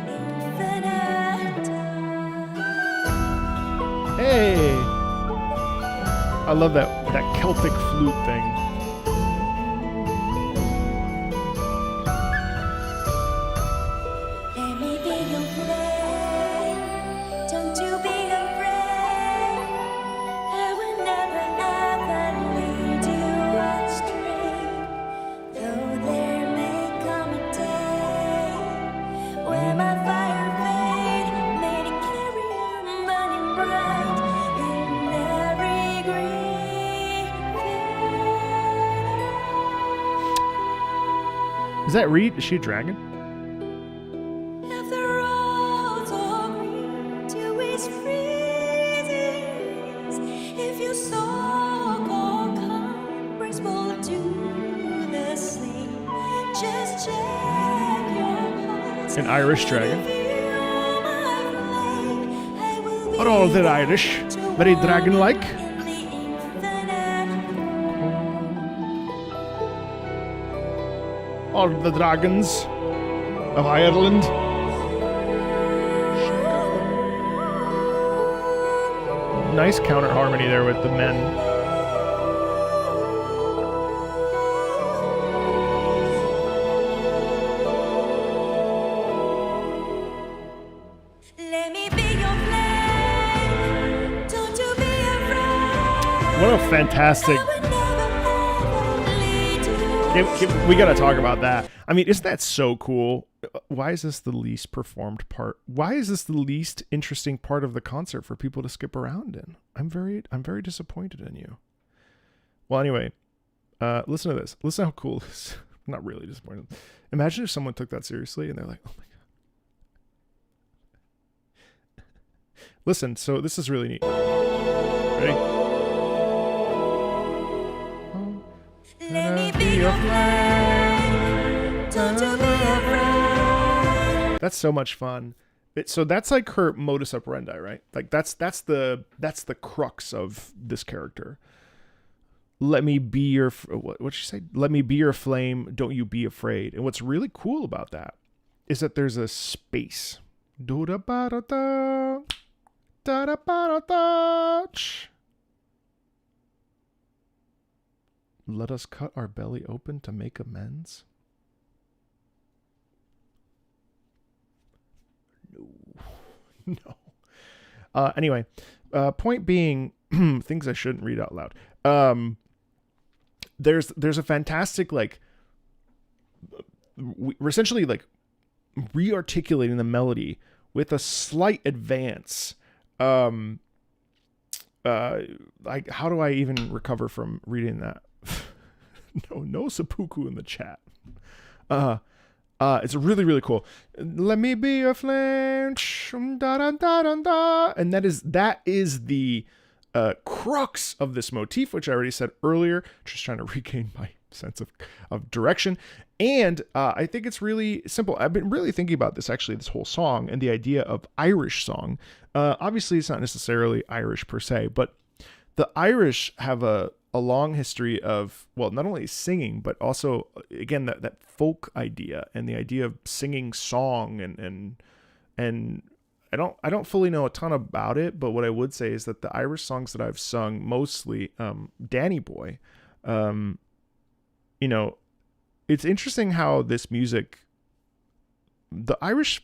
infinite. Hey! I love that Celtic flute thing. Let me be your friend. Don't you be afraid. I will never ever lead you astray. Though there may come a day when my fire fade, may it carry on burning bright in every green field. Is that Reed? Is she a dragon? If the roads are green to its freezing, if your soul or comrades will do the same, just check your pulse. An Irish dragon. Feel my flame. I will be Are all the Irish very dragon-like? in the infinite. All the dragons of Ireland? Nice counter harmony there with the men. Let me be your flame. Don't you be afraid. What a fantastic... I will never ever lead you We gotta talk about that. I mean, isn't that so cool? Why is this the least performed part? Why is this the least interesting part of the concert for people to skip around in? I'm very disappointed in you. Well, anyway, listen to this. Listen how cool this is. I'm not really disappointed. Imagine if someone took that seriously and they're like, oh my God. Listen, so this is really neat. Ready? Let me be your flame. Don't you be afraid. That's so much fun. So that's like her modus operandi, right? Like that's the crux of this character. Let me be your what'd she say? Let me be your flame. Don't you be afraid. And what's really cool about that is that there's a space. Do-da-ba-da-da, da-da-ba-da-da. Let us cut our belly open to make amends. No. Anyway, point being, things I shouldn't read out loud. There's a fantastic, like, we're essentially like re-articulating the melody with a slight advance. Like, how do I even recover from reading that? No seppuku in the chat. It's really, really cool. Let me be your flame. And that is the crux of this motif, which I already said earlier. Just trying to regain my sense of direction. And I think it's really simple. I've been really thinking about this, actually, this whole song and the idea of Irish song. Obviously, it's not necessarily Irish per se, but the Irish have a long history of, well, not only singing, but also, again, that folk idea and the idea of singing song and I don't fully know a ton about it, but what I would say is that the Irish songs that I've sung, mostly Danny Boy, you know, it's interesting how this music, the Irish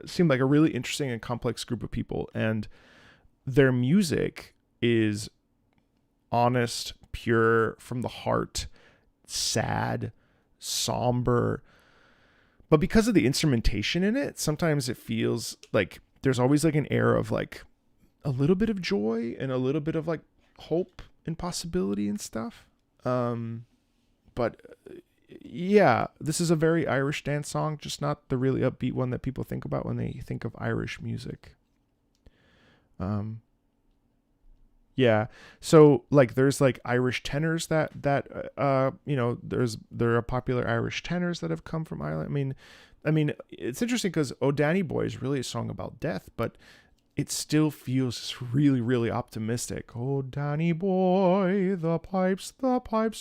seem like a really interesting and complex group of people, and their music is honest, pure, from the heart, sad, somber. But because of the instrumentation in it, sometimes it feels like there's always like an air of like a little bit of joy and a little bit of like hope and possibility and stuff. But yeah, this is a very Irish dance song, just not the really upbeat one that people think about when they think of Irish music. Yeah. So like there's like Irish tenors that you know, there are popular Irish tenors that have come from Ireland. I mean it's interesting because Oh Danny Boy is really a song about death, but it still feels really, really optimistic. Oh, Danny boy, the pipes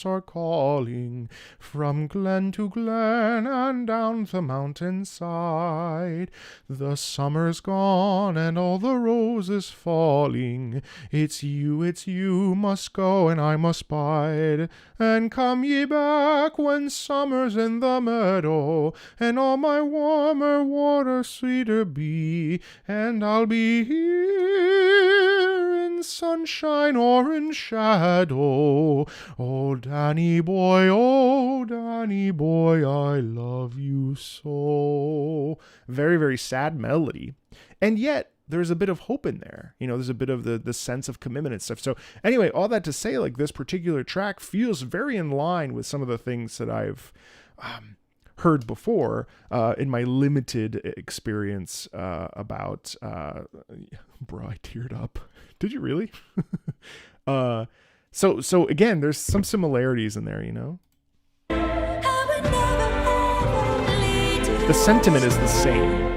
are calling from glen to glen and down the mountainside. The summer's gone and all the roses falling. It's you must go and I must bide. And come ye back when summer's in the meadow, and all my warmer water sweeter be, and I'll be here in sunshine or in shadow. Oh, Danny boy, I love you so. Very, very sad melody. And yet, there's a bit of hope in there. You know, there's a bit of the sense of commitment and stuff. So anyway, all that to say, like, this particular track feels very in line with some of the things that I've heard before in my limited experience about bro, I teared up. Did you really? So again, there's some similarities in there, you know. The sentiment is the same.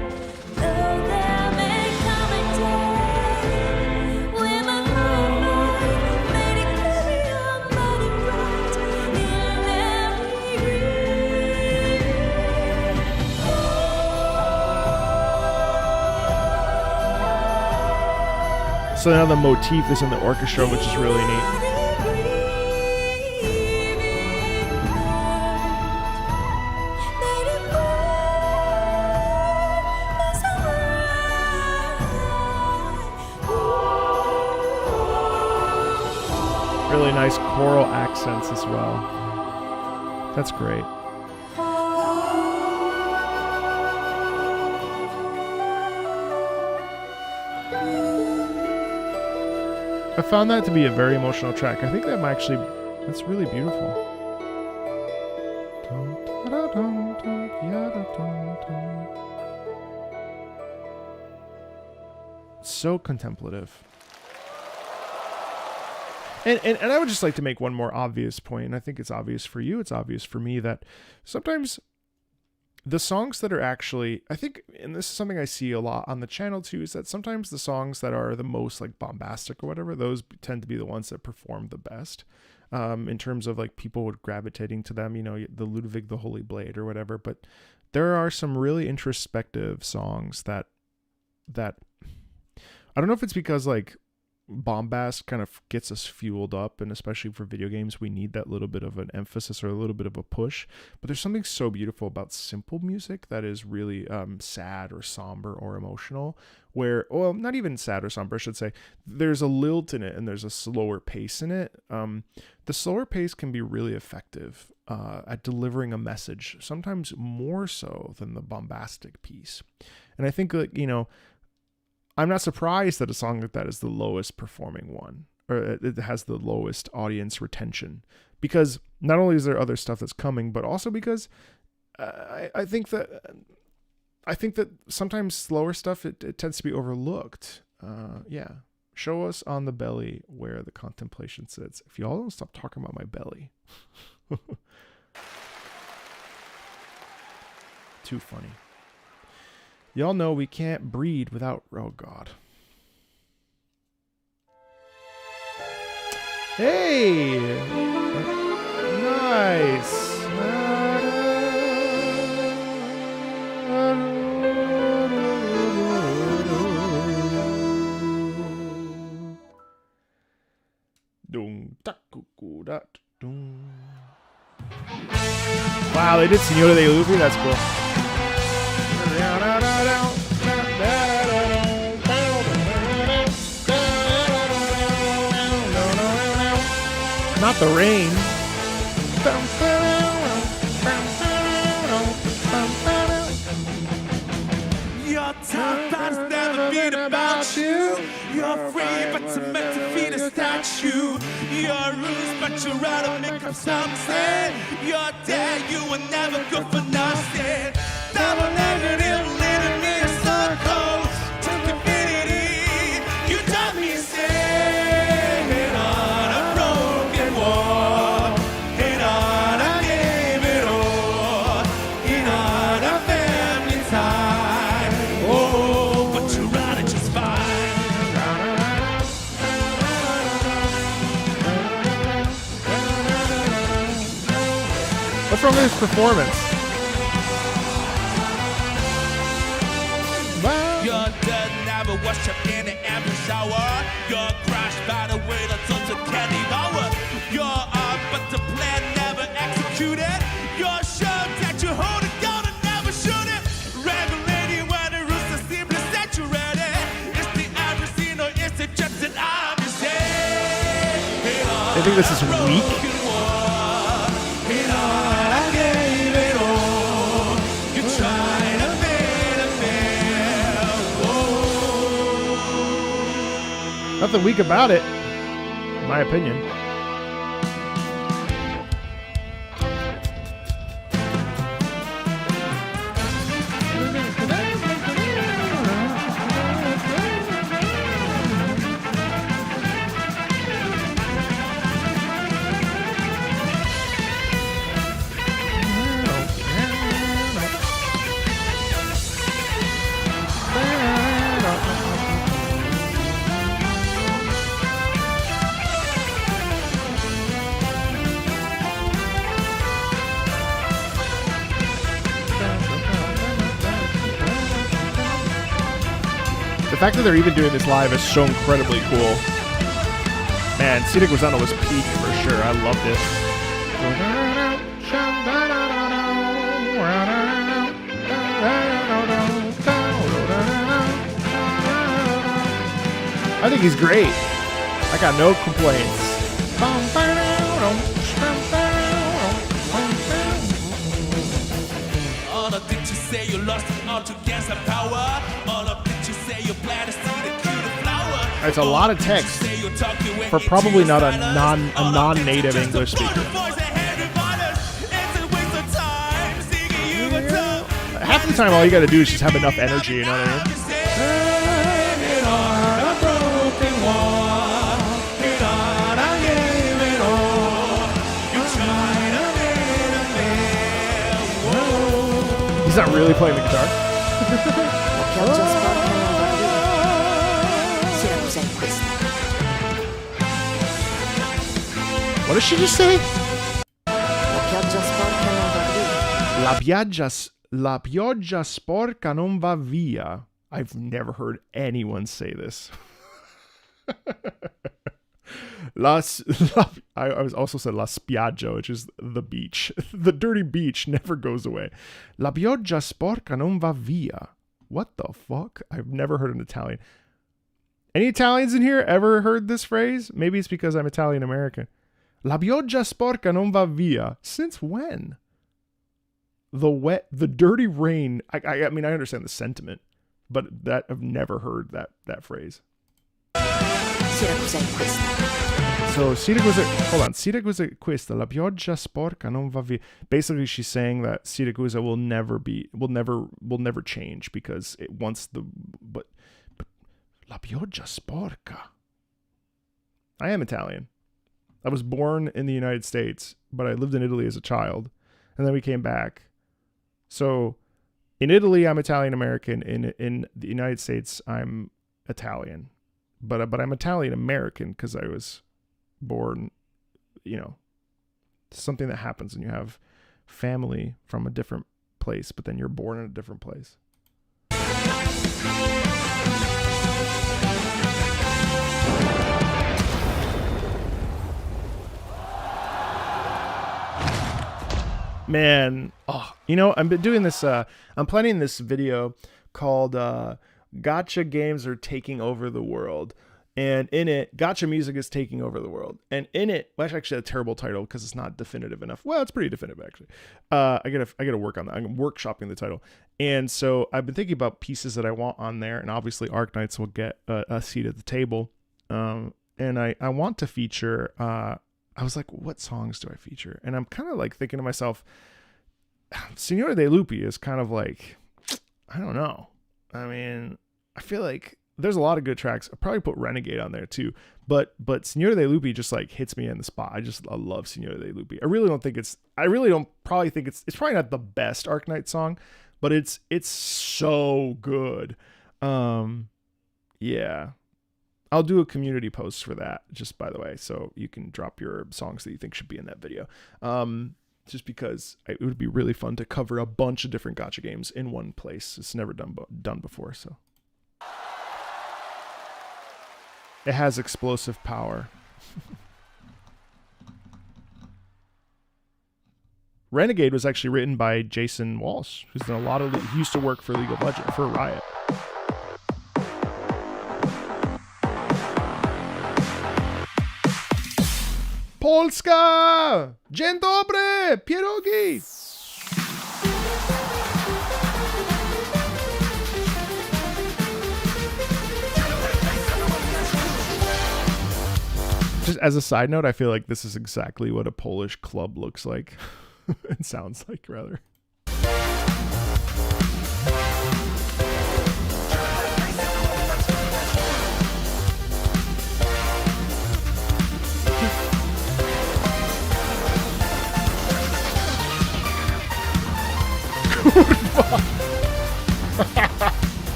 So now the motif is in the orchestra, which is really neat. Really nice choral accents as well. That's great. I found that to be a very emotional track. I think that might actually, that's really beautiful. so contemplative. And I would just like to make one more obvious point, and I think it's obvious for you, it's obvious for me, that sometimes the songs that are actually, I think, and this is something I see a lot on the channel too, is that sometimes the songs that are the most like bombastic or whatever, those tend to be the ones that perform the best, in terms of like people gravitating to them, you know, the Ludwig the Holy Blade or whatever. But there are some really introspective songs that I don't know if it's because like bombast kind of gets us fueled up, and especially for video games we need that little bit of an emphasis or a little bit of a push, but there's something so beautiful about simple music that is really sad or somber or emotional, where, well, not even sad or somber, I should say. There's a lilt in it and there's a slower pace in it. The slower pace can be really effective at delivering a message, sometimes more so than the bombastic piece. And I think, like, you know, I'm not surprised that a song like that is the lowest performing one, or it has the lowest audience retention, because not only is there other stuff that's coming, but also because I think that sometimes slower stuff, it tends to be overlooked. Yeah. Show us on the belly where the contemplation sits. If y'all don't stop talking about my belly. Too funny. Y'all know we can't breed without... Oh, God. Hey! Nice! Wow, they did Signore de Luffy? That's cool. Not the rain. Your top has never been about you. You're free, but you're meant to feed a statue. You're loose, but you're out to make up something. You're dead, you were never good for nothing. Double negative, leading me in circles to infinity. You taught me singing on a broken wall, and on I gave it all, and on a family time. Oh, but you're running just fine. What's wrong with his performance? You're dead, never wash up in the every shower. You're crashed by the way the thoughts of candy power. You're up, but the plan never executed. You're sure that you hold it down and never shoot it. Regulating when the rules are simply saturated. Is the average scene or is it just an obvious day? I think this is weak. Nothing weak about it, in my opinion. The fact that they're even doing this live is so incredibly cool. Man, Scenic Rosano was peak for sure. I loved it. I think he's great. I got no complaints. All of did you say you lost it all to cancer power? All of did you say you plan to see the cute flower? It's a lot of text for probably not a non-native English speaker. Half the time, all you got to do is just have enough energy. You know what I mean? He's not really playing the guitar. Pioggia sporca non va via. Sia cos'è questa? What did she just say? La pioggia sporca non va via. La pioggia sporca non va via. I've never heard anyone say this. I was also said la spiaggia, which is the beach. The dirty beach never goes away. La pioggia sporca non va via. What the fuck? I've never heard an Italian. Any Italians in here ever heard this phrase? Maybe it's because I'm Italian American. La pioggia sporca non va via. Since when? The dirty rain. I mean, I understand the sentiment, but that I've never heard that phrase. So Siracusa questa, la pioggia sporca non va via. Basically, she's saying that Siracusa will never change because it wants but la pioggia sporca. I am Italian. I was born in the United States, but I lived in Italy as a child, and then we came back. So in Italy, I'm Italian American. In the United States, I'm Italian. But I'm Italian American because I was born, something that happens when you have family from a different place, but then you're born in a different place. Man, I've been doing this, I'm planning this video called Gacha Games Are Taking Over the World. And in it, gacha music is taking over the world. And in it, well, that's actually a terrible title because it's not definitive enough. Well, it's pretty definitive, actually. I gotta work on that. I'm workshopping the title. And so I've been thinking about pieces that I want on there. And obviously, Arknights will get a seat at the table. And I want to feature... I was like, what songs do I feature? And I'm kind of like thinking to myself, Signore De Lupi is kind of like, I don't know. I mean, I feel like there's a lot of good tracks. I'll probably put Renegade on there too. But Signore De Lupi just like hits me in the spot. I love Signore De Lupi. I really don't think it's probably not the best Arknight song, but it's so good. Yeah. I'll do a community post for that, just by the way, so you can drop your songs that you think should be in that video. Just because it would be really fun to cover a bunch of different gacha games in one place. It's never done before, so. It has explosive power. Renegade was actually written by Jason Walsh, who's done a lot of. He used to work for League of Legends, for Riot. Polska! Dzień dobry! Pierogi! Just as a side note, I feel like this is exactly what a Polish club looks like. It sounds like, rather.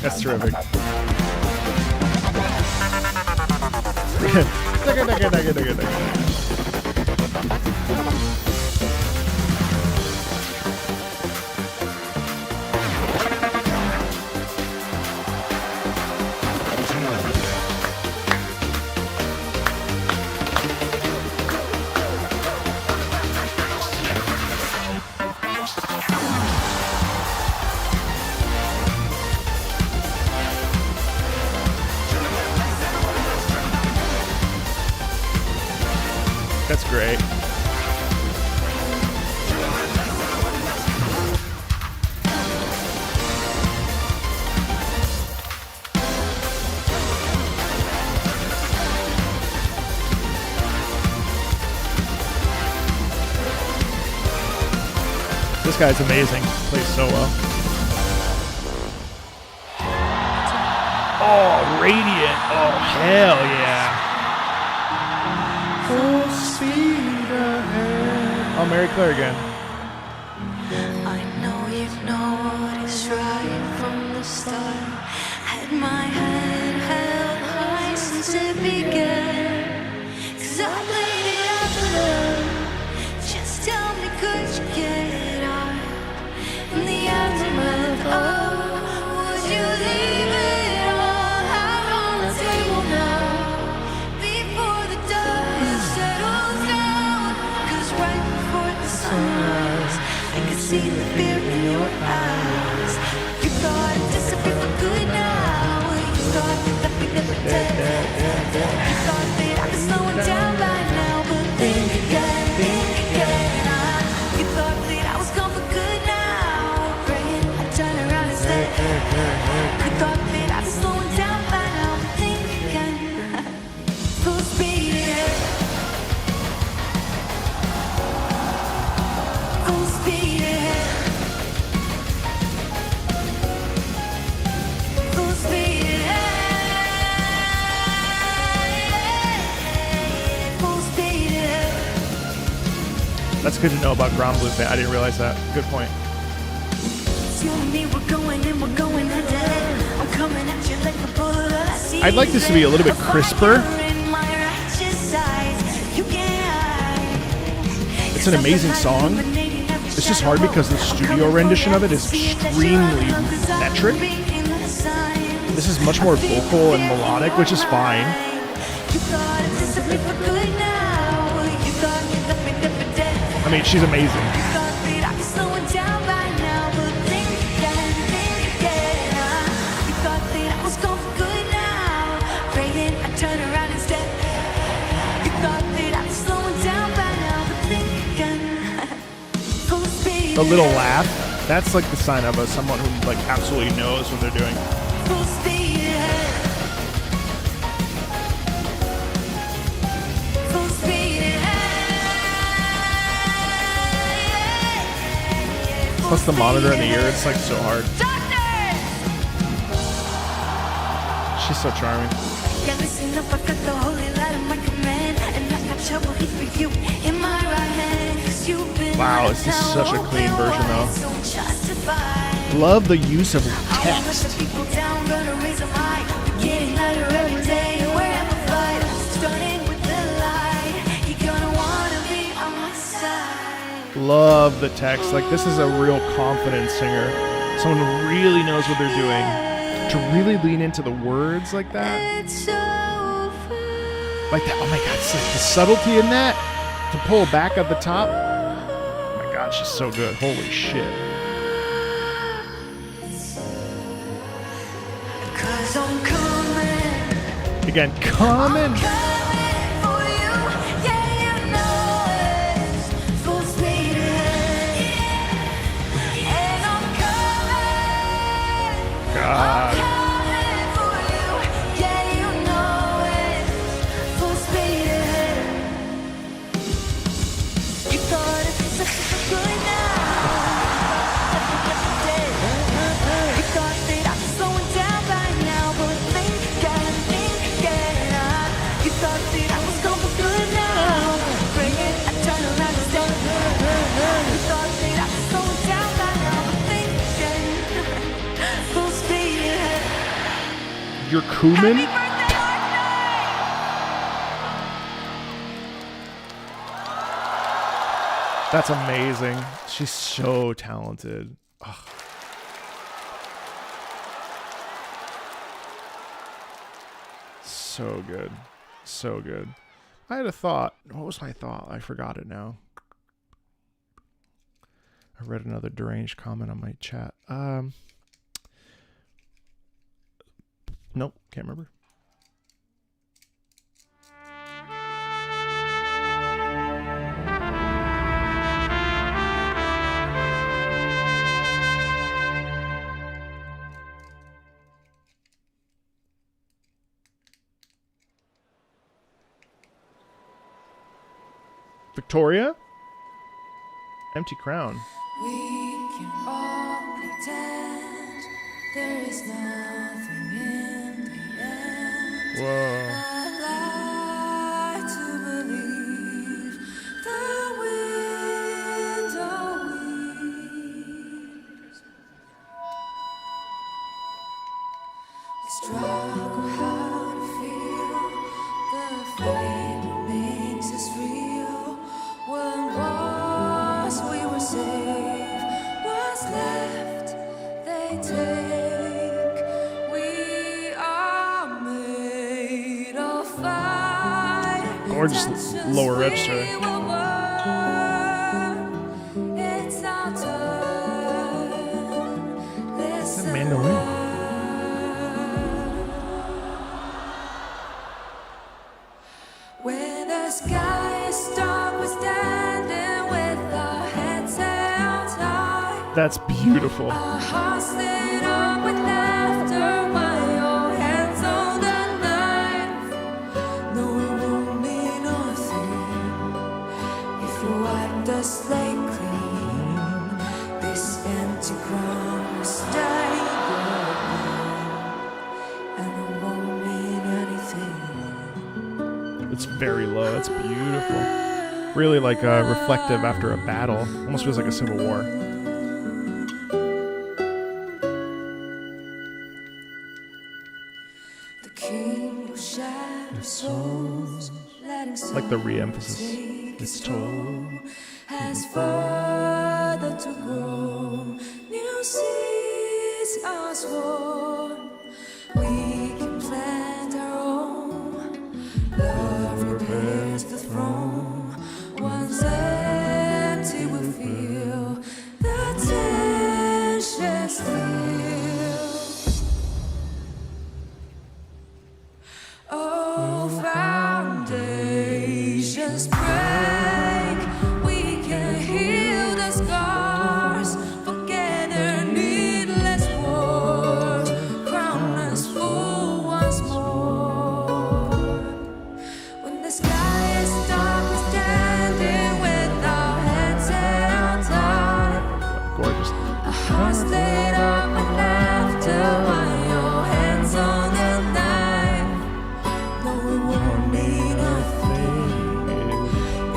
That's terrific. This guy's amazing. Plays so well. Oh, Radiant. Oh, hell yeah. Full speed ahead. Oh, Mary Claire again. I know you know what is right from the start. Had my head held high since it began. 'Cause I played it out for love. Just tell me, could you get it on? In the aftermath, oh, would you leave it all out on the table now? Before the dust settles down. 'Cause right before the sunrise, I could see the fear in your eyes. You thought it disappeared for good now. You thought that we never dead. You thought that I was slowing down by now. But think again, think again. You thought that I was gone for good now. Praying I turn around instead. You thought that I was slowing down by now. But think again. Full speed ahead. Full speed ahead. Full speed ahead. Full speed ahead. That's good to know about ground blueprint. I didn't realize that. Good point. You and me, we're going and we're going ahead. I'm coming at you like a bullet. I see I'd like this to be a little bit crisper. in my righteous eyes. You can't. It's an amazing song. It's just hard because the studio rendition of it is extremely metric. This is much more vocal and melodic, which is fine. I mean, she's amazing. Turn around instead. You thought that I was slowing down by now, but think again. Full speed. The little laugh, that's like the sign of someone who like absolutely knows what they're doing. Full speed ahead. Full speed ahead. Plus the monitor in the ear, it's like so hard. She's so charming. Yeah, listen up, I got the holy light of my command, and I got trouble here for you in my right hand. 'Cause you've been Wow, this is such a clean version though. Love the use of text. People down, gonna raise them high. Getting lighter every day, and wherever fight. Starting with the light, you're gonna wanna be on my side. Love the text. Like, this is a real confident singer. Someone who really knows what they're doing. To really lean into the words like that. It's over. Like that. Oh my god, it's like the subtlety in that. To pull back at the top. Oh my god, she's so good. Holy shit. 'Cause I'm coming. Again, coming. Coming for you, yeah, you know it. Full speed ahead, and I'm coming. God. Coming for you, yeah, you know it. Full speed ahead. You thought it was such a good now. You thought that I was slowing down by now, but think again, think again. You thought that I was gone for good now. Bring it, I turn around instead. You thought that I was slowing down by now, but think again. Full speed ahead. Your Kuman? Happy birthday, Arknights! That's amazing. She's so talented. Ugh. So good. So good. I had a thought. What was my thought? I forgot it now. I read another deranged comment on my chat. Nope, can't remember. Victoria? Empty crown. We can all pretend there is nothing in the end. Whoa. I like to believe that we don't struggle how to feel the fate makes us real. When once we were safe, what's left they take. We are made of fire. Gorgeous lower register. We will burn. It's our turn. Listen. Mandolin. When the sky is dark, we're standing with our heads held high. That's beautiful. Our hearts lit up with laughter while your hands on the knife. No, it won't mean nothing if you wipe the slate clean. This empty ground will stay young, and it won't mean anything. It's very low. That's beautiful. Really like reflective after a battle. Almost feels like a civil war. The king will shatter souls, letting Like the re-emphasis. take It's its toll. toll. Has further to grow. New seas are sworn. We can plant our own. Love repairs the throne. Once empty, we feel the tension still. Oh, foundations break. We can heal the scars. Forget our needless wars. Crown us full once more. When the sky is dark, we're standing with our heads held high. Gorgeous. Our hearts laid up with laughter while your hands on the knife. No, it won't mean nothing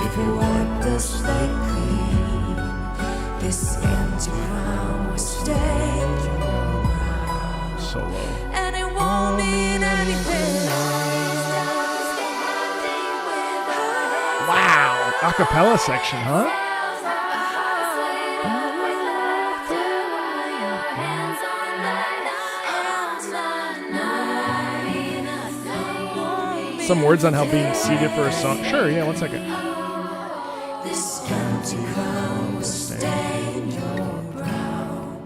if you wipe the slate clean. This empty crown will stay your crown, So low. and it won't mean anything. Wow. Acapella section, huh? Some words on how being seated for a song. Sure, yeah, 1 second. This empty crown will stain your brow,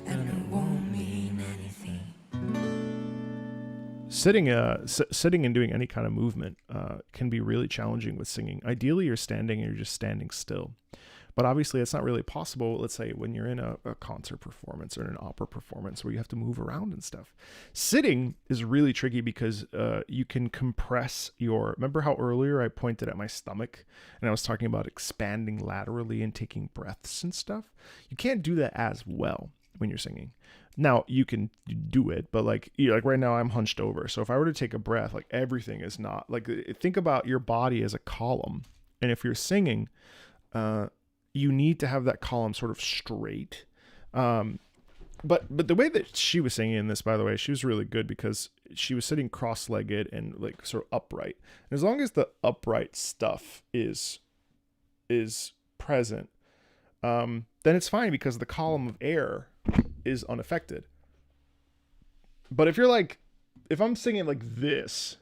and it won't mean anything. Sitting and doing any kind of movement can be really challenging with singing. Ideally, you're standing and you're just standing still. But obviously, it's not really possible, let's say, when you're in a concert performance or in an opera performance where you have to move around and stuff. Sitting is really tricky because you can compress your... Remember how earlier I pointed at my stomach and I was talking about expanding laterally and taking breaths and stuff? You can't do that as well when you're singing. Now, you can do it, but like right now I'm hunched over. So if I were to take a breath, like everything is not... Like, think about your body as a column. And if you're singing... you need to have that column sort of straight. But the way that she was singing in this, by the way, she was really good because she was sitting cross-legged and like sort of upright. And as long as the upright stuff is present, then it's fine because the column of air is unaffected. But if I'm singing like this,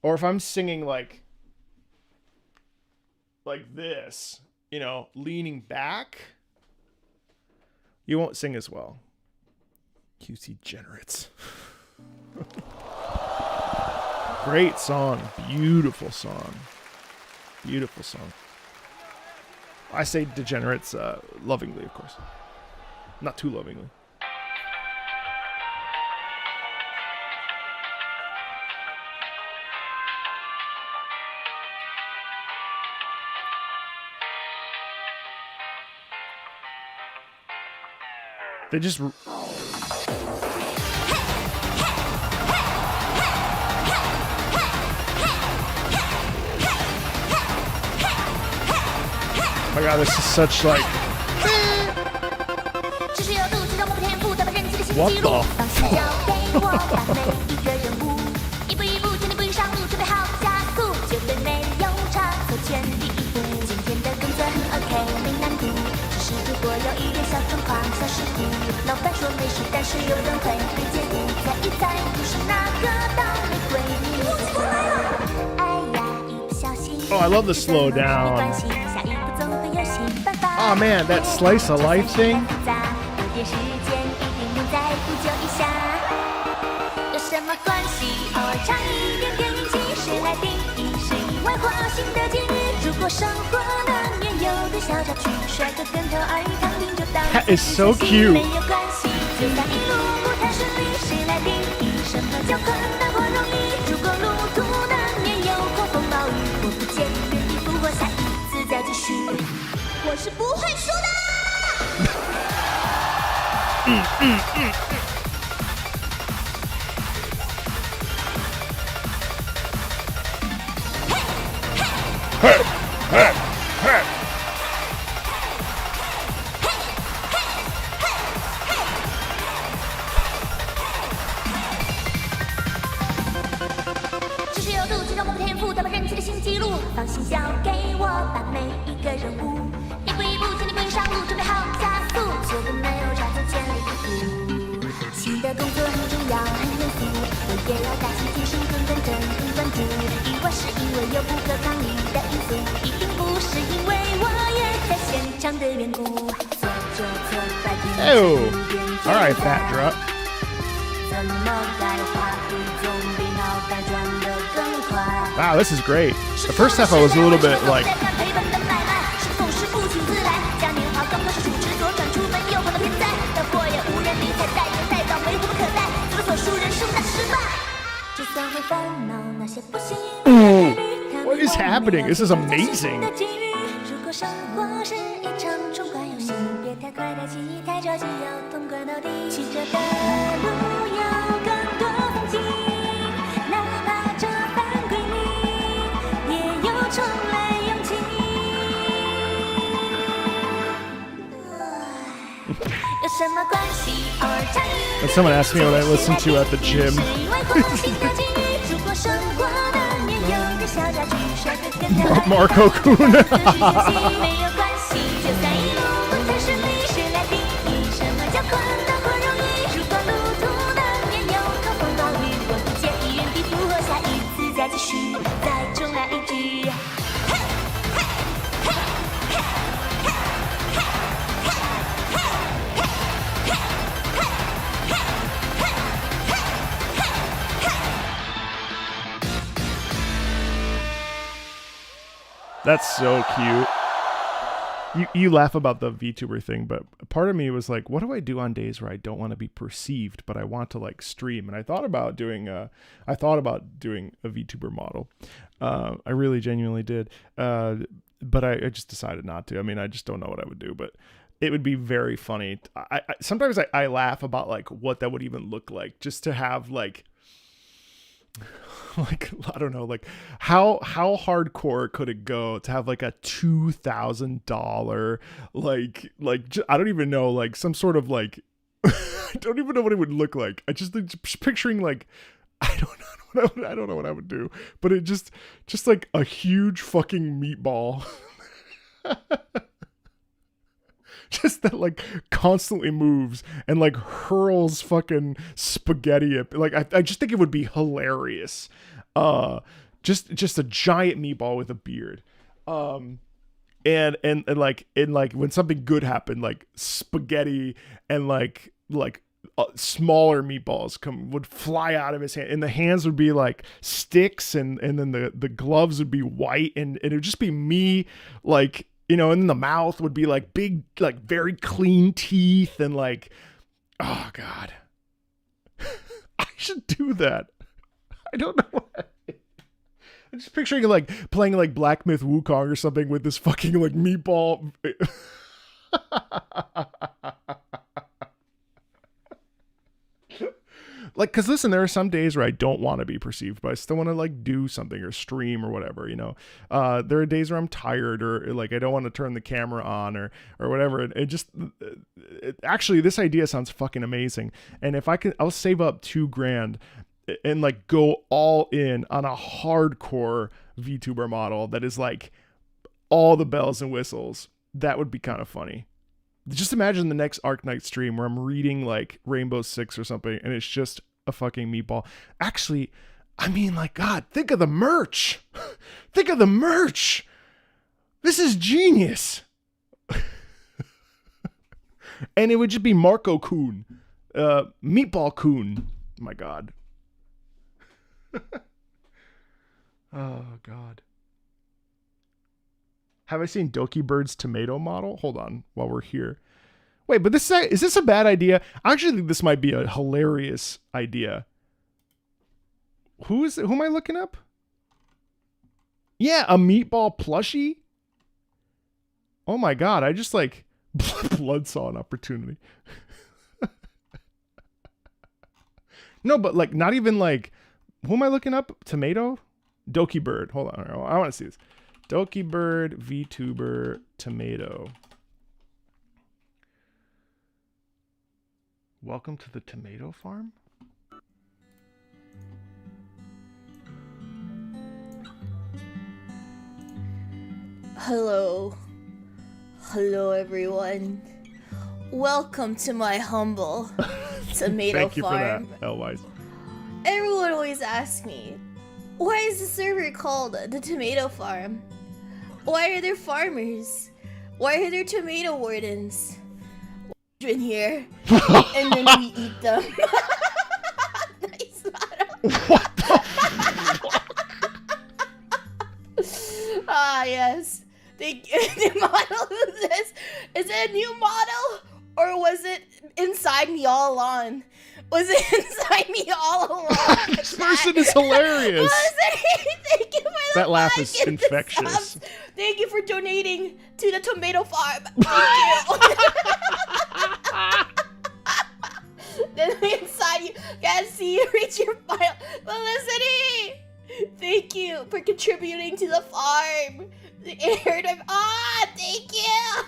or if I'm singing like this, leaning back, you won't sing as well. QC Generates. Great song. Beautiful song. Beautiful song. I say degenerates lovingly, of course. Not too lovingly. They just. Oh my god, this is such like. What the Oh, I love the slow down. Oh man, that slice of life thing. That is so cute. Oh, all right, fat drop. Wow, this is great. The first half I was a little bit like. What is happening? This is amazing. And someone asked me what I listen to at the gym. Marco Kuna. That's so cute. You laugh about the VTuber thing, but part of me was like, what do I do on days where I don't want to be perceived, but I want to like stream? And I thought about doing a VTuber model. I really genuinely did. But I just decided not to. I mean, I just don't know what I would do, but it would be very funny. Sometimes I laugh about like what that would even look like, just to have like I don't know, like how hardcore could it go to have like a $2,000 I don't even know, like some sort of like I don't even know what it would look like. I just picturing like I don't know what I would do, but it just like a huge fucking meatball. Just that like constantly moves and like hurls fucking spaghetti at, like I just think it would be hilarious. Just a giant meatball with a beard. And like when something good happened, like spaghetti and like smaller meatballs would fly out of his hand, and the hands would be like sticks, and then the gloves would be white, and it would just be me, like, you know, and then the mouth would be like big, like very clean teeth, and like, oh God, I should do that. I don't know what. I'm just picturing like playing like Black Myth Wukong or something with this fucking like meatball. like, because listen, there are some days where I don't want to be perceived, but I still want to like do something or stream or whatever, you know. There are days where I'm tired or like I don't want to turn the camera on or whatever. Actually, this idea sounds fucking amazing. And if I can, I'll save up $2,000 and like go all in on a hardcore VTuber model that is like all the bells and whistles. That would be kind of funny. Just imagine the next Arknights stream where I'm reading like Rainbow Six or something and it's just a fucking meatball. Actually, I mean, like, God, think of the merch. Think of the merch. This is genius. And it would just be Marco Kun. Meatball Kun. My God. Oh, God. Have I seen Doki Bird's tomato model? Hold on while we're here. Wait, but is this a bad idea? I actually think this might be a hilarious idea. Who am I looking up? Yeah, a meatball plushie? Oh my God, I just like blood saw an opportunity. No, but like not even like, who am I looking up? Tomato? Doki Bird. Hold on, I want to see this. Doki Bird, VTuber, tomato. Welcome to the tomato farm? Hello. Hello, everyone. Welcome to my humble tomato Thank you farm. for that, Elwise. Everyone always asks me, why is the server called the tomato farm? Why are there farmers? Why are there tomato wardens? In here, and then we eat them. Nice model. What the Ah, yes. The model of this, is it a new model? Or was it inside me all along? Was it inside me all along? This person is hilarious. Thank you for the That laugh like is and the infectious. subs. Thank you for donating to the tomato farm. Thank you. Then inside you can see you reach your final Felicity. Thank you for contributing to the farm. The air of thank you.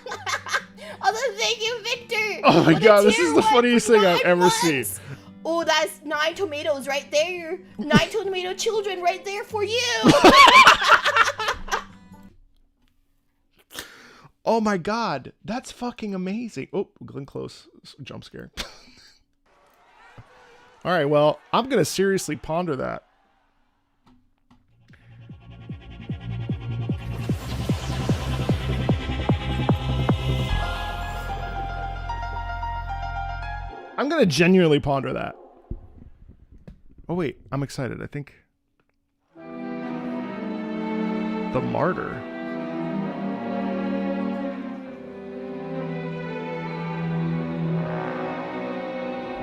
Also, thank you, Victor. Oh my for the God, this tier is the 1 funniest for thing I've 9 ever months. seen. Oh, that's 9 tomatoes right there. 9 tomato children right there for you. Oh my God, that's fucking amazing. Oh, Glenn Close, jump scare. All right, well, I'm going to seriously ponder that. I'm going to genuinely ponder that. Oh, wait, I'm excited. I think the Martyr.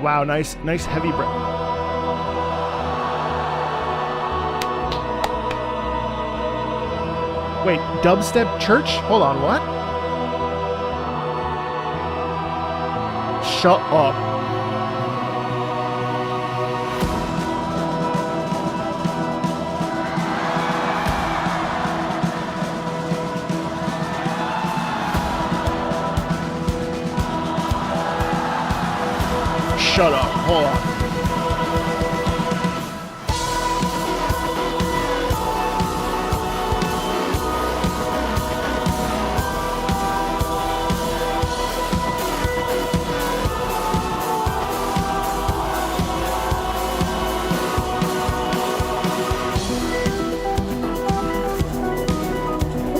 Wow, nice heavy breath. Wait, dubstep church? Hold on, what? Shut up. Shut up. Hold on.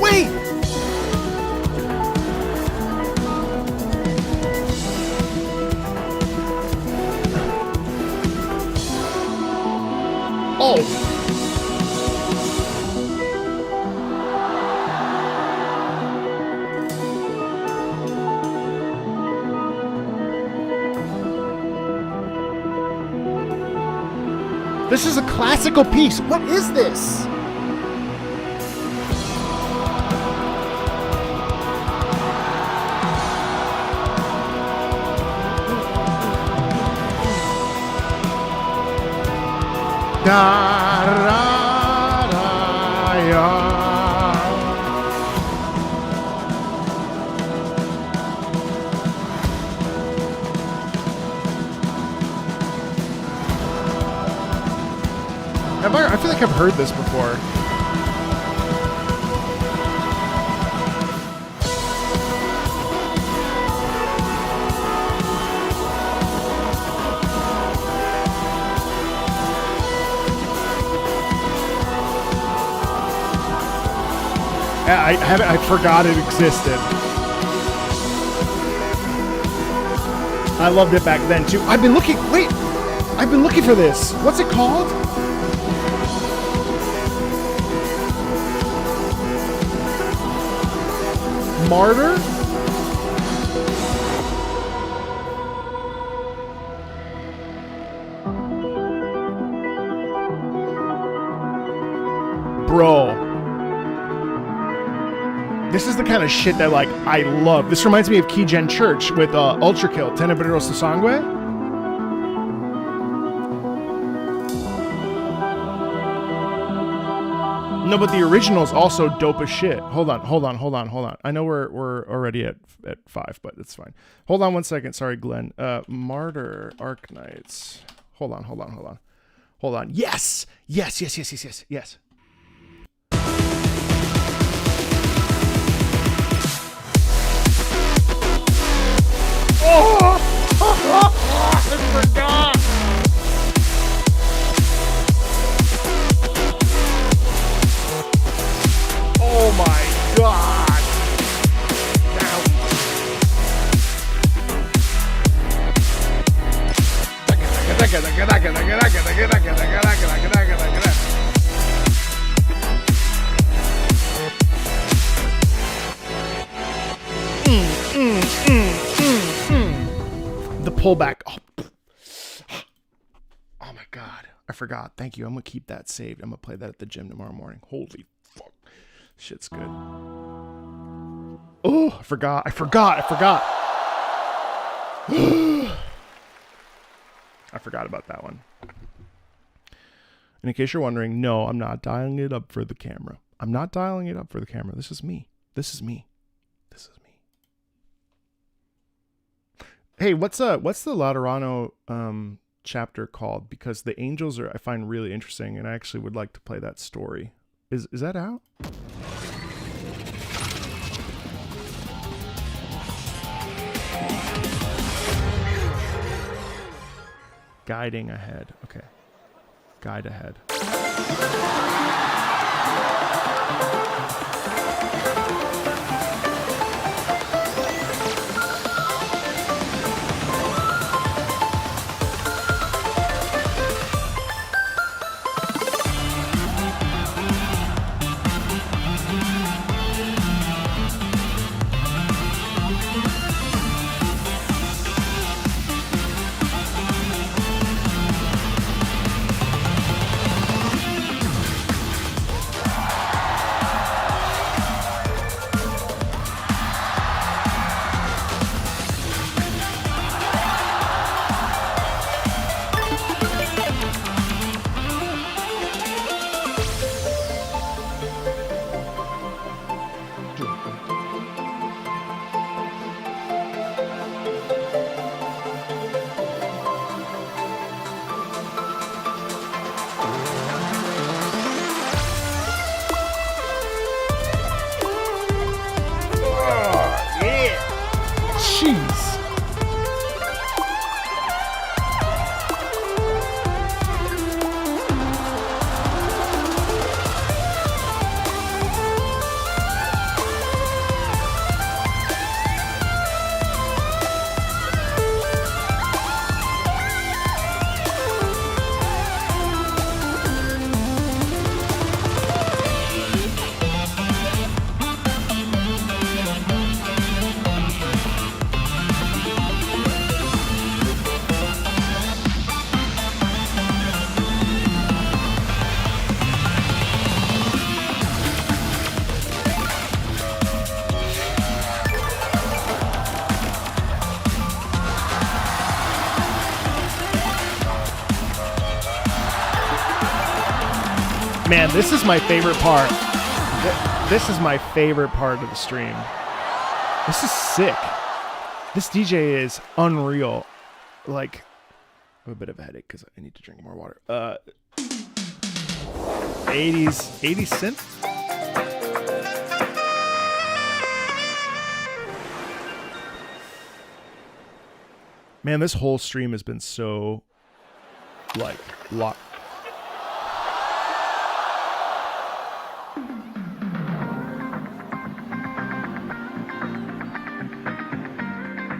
Wait! Oh! This is a classical piece. What is this? Da, da, da, yeah. I feel like I've heard this before. I forgot it existed. I loved it back then too. I've been looking for this. What's it called? Martyr? Bro. This is the kind of shit that, like, I love. This reminds me of Keygen Church with Ultra Kill, Tenebreros de Sangue. No, but the original is also dope as shit. Hold on. I know we're already at 5, but it's fine. Hold on one second. Sorry, Glenn. Martyr Arknights. Hold on. Yes. I forgot. Oh my god. The pullback. Oh my god. I forgot. Thank you. I'm gonna keep that saved. I'm gonna play that at the gym tomorrow morning. Holy fuck. Shit's good. Oh, I forgot. I forgot about that one. And in case you're wondering, no, I'm not dialing it up for the camera. This is me. Hey, what's the Laterano chapter called? Because the angels I find really interesting, and I actually would like to play that story. Is that out? Guiding ahead. Okay. Guide ahead. Man, this is my favorite part. This is my favorite part of the stream. This is sick. This DJ is unreal. Like, I have a bit of a headache because I need to drink more water. 80s synth. Man, this whole stream has been so, like, locked.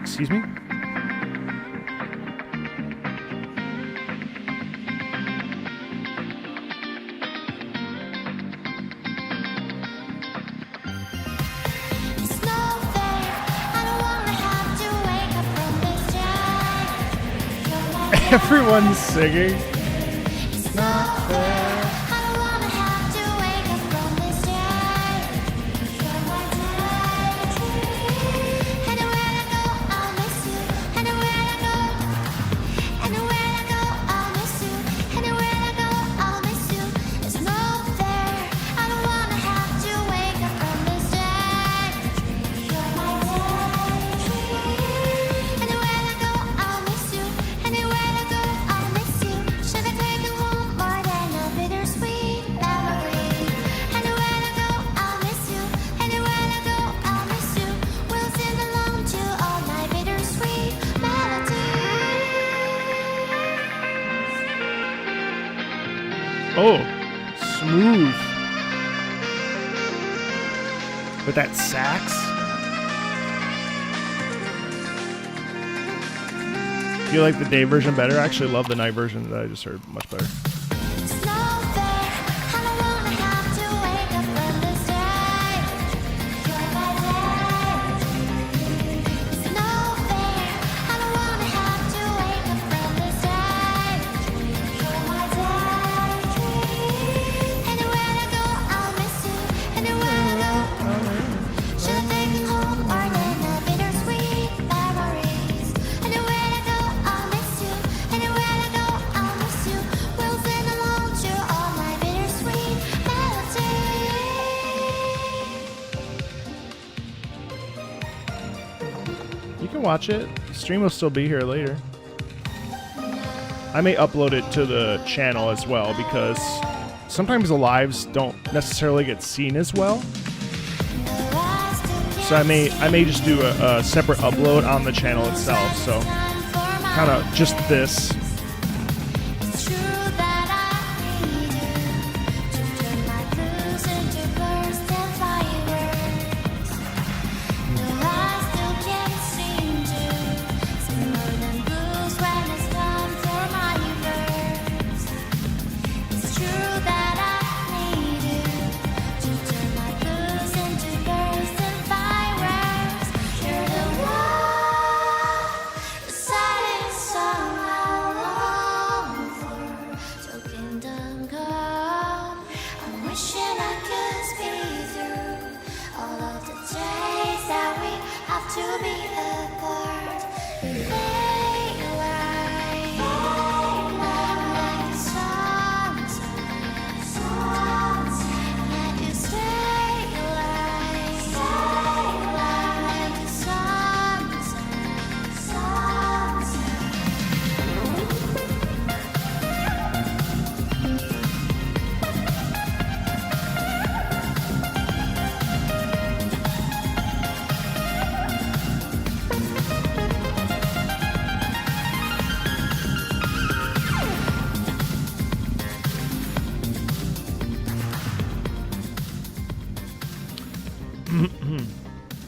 Excuse me? Everyone's singing. It's not fair. Oh, smooth. With that sax. You like the day version better? I actually love the night version that I just heard much better. Watch it. The stream will still be here later. I may upload it to the channel as well because sometimes the lives don't necessarily get seen as well. So I may just do a separate upload on the channel itself. So kind of just this.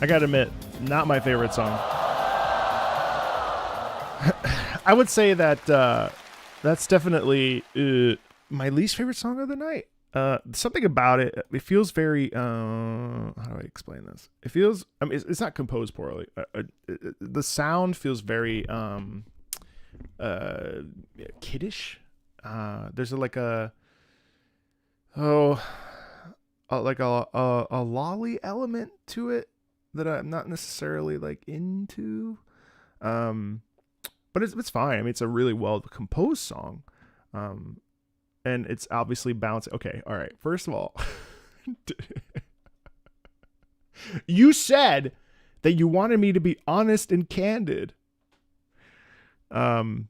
I gotta admit, not my favorite song. I would say that that's definitely my least favorite song of the night. Something about it, it feels very, how do I explain this? It feels, I mean, it's not composed poorly. The sound feels very kiddish. There's like a lolly element to it that I'm not necessarily like into. But it's fine. I mean, it's a really well composed song. and it's obviously bouncing. Okay, all right. First of all, you said that you wanted me to be honest and candid. I'm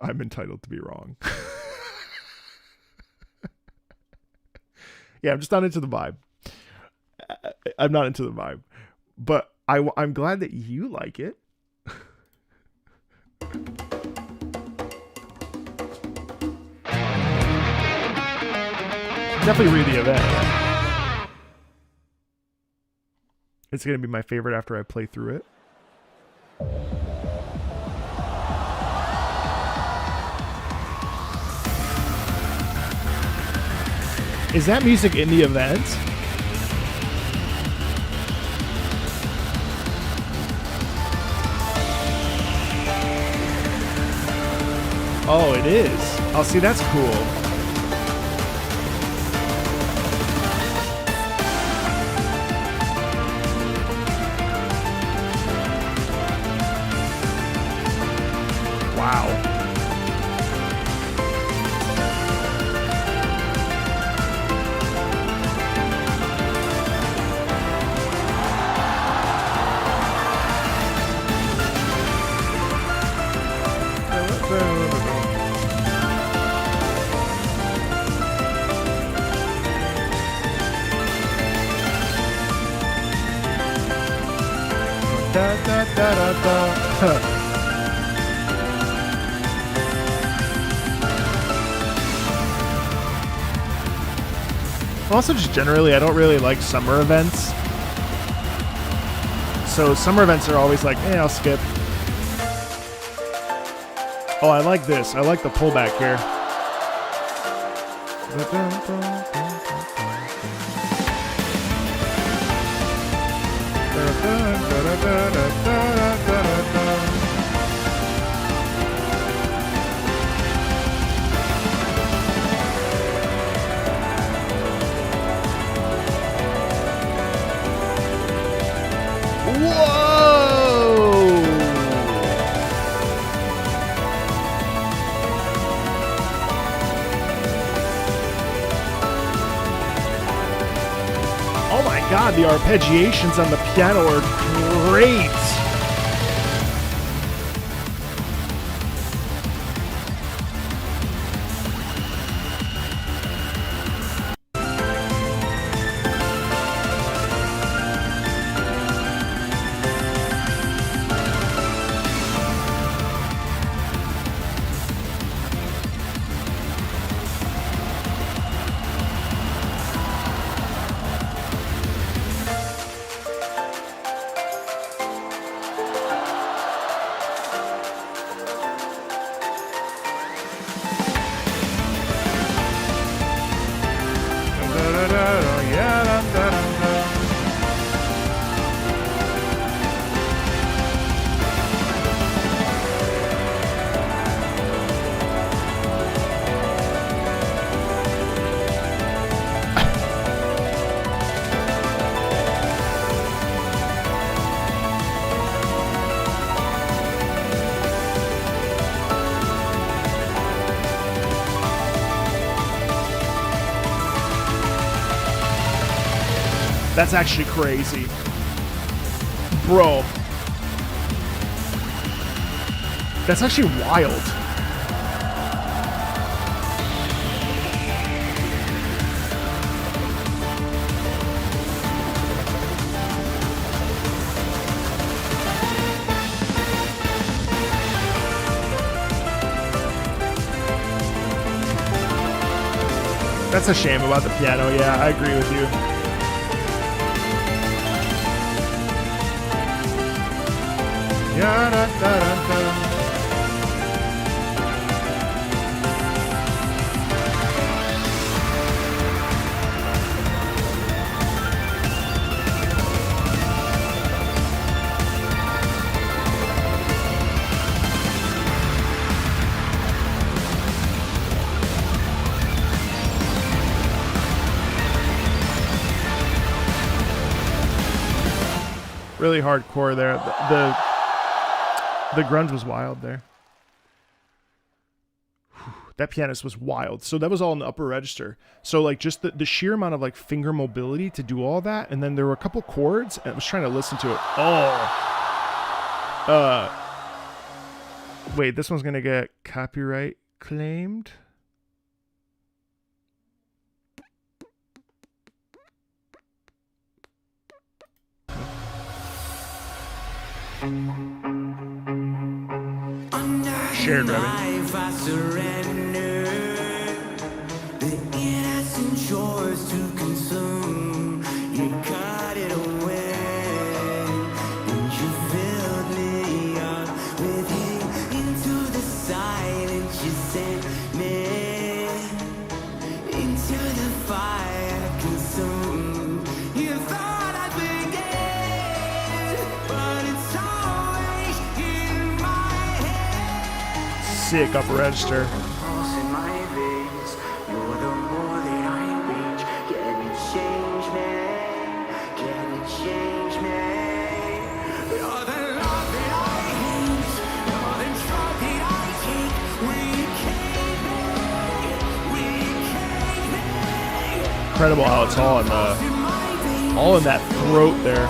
entitled to be wrong. Yeah, I'm just not into the vibe. I'm not into the vibe, but I'm glad that you like it. Definitely read the event. It's going to be my favorite after I play through it. Is that music in the event? Oh, it is. Oh, see, that's cool. Wow. Da, da, da, da, da. Huh. Also, just generally, I don't really like summer events. So summer events are always like, I'll skip. Oh, I like this. I like the pullback here. Oh my god, the arpeggiations on the piano are great. That's actually crazy. Bro. That's actually wild. That's a shame about the piano. Yeah, I agree with you. Really hardcore there. The grunge was wild there. That pianist was wild. So that was all in the upper register. So like just the sheer amount of like finger mobility to do all that. And then there were a couple chords and I was trying to listen to it. Wait, this one's going to get copyright claimed. Shared revenue. I surrender the innocent chores to consume. You cut it away, and you filled me up with you into the silence. You sent me into the fire consumed. You thought I'd begin, but it's always in my head. Sick upper register. Pulse in my veins, you're the more that I reach. Can you change me? Can you change me? You're the love that I hate, you're the drug that I take. We can't be. Incredible how it's all in that throat there.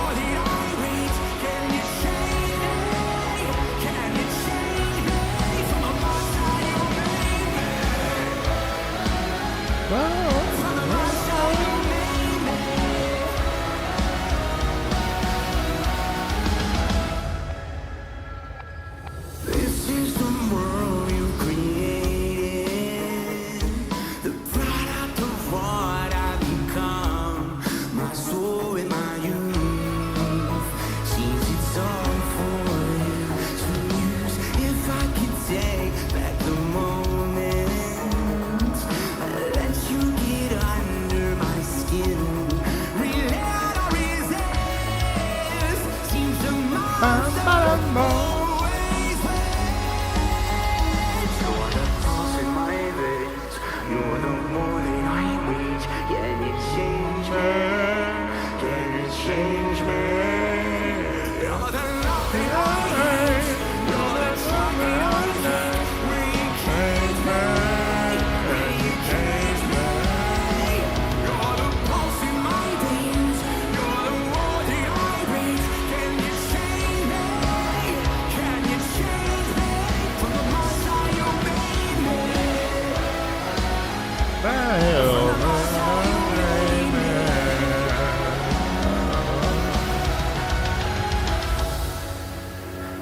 This is the world you created, the product of what I've become. My soul and my youth seems it's all for you to use. If I could take back the moment, let you get under my skin. Relent or resist seems the most always wins. You're the pulse in my veins, you're the more that I reach. Can you change me? Can you change me? You're the love that I hate, you're the drug that I take. We can't me. You're the pulse in my veins, you're the more that I reach. Can you change me? Can you change me? From the monster you made me.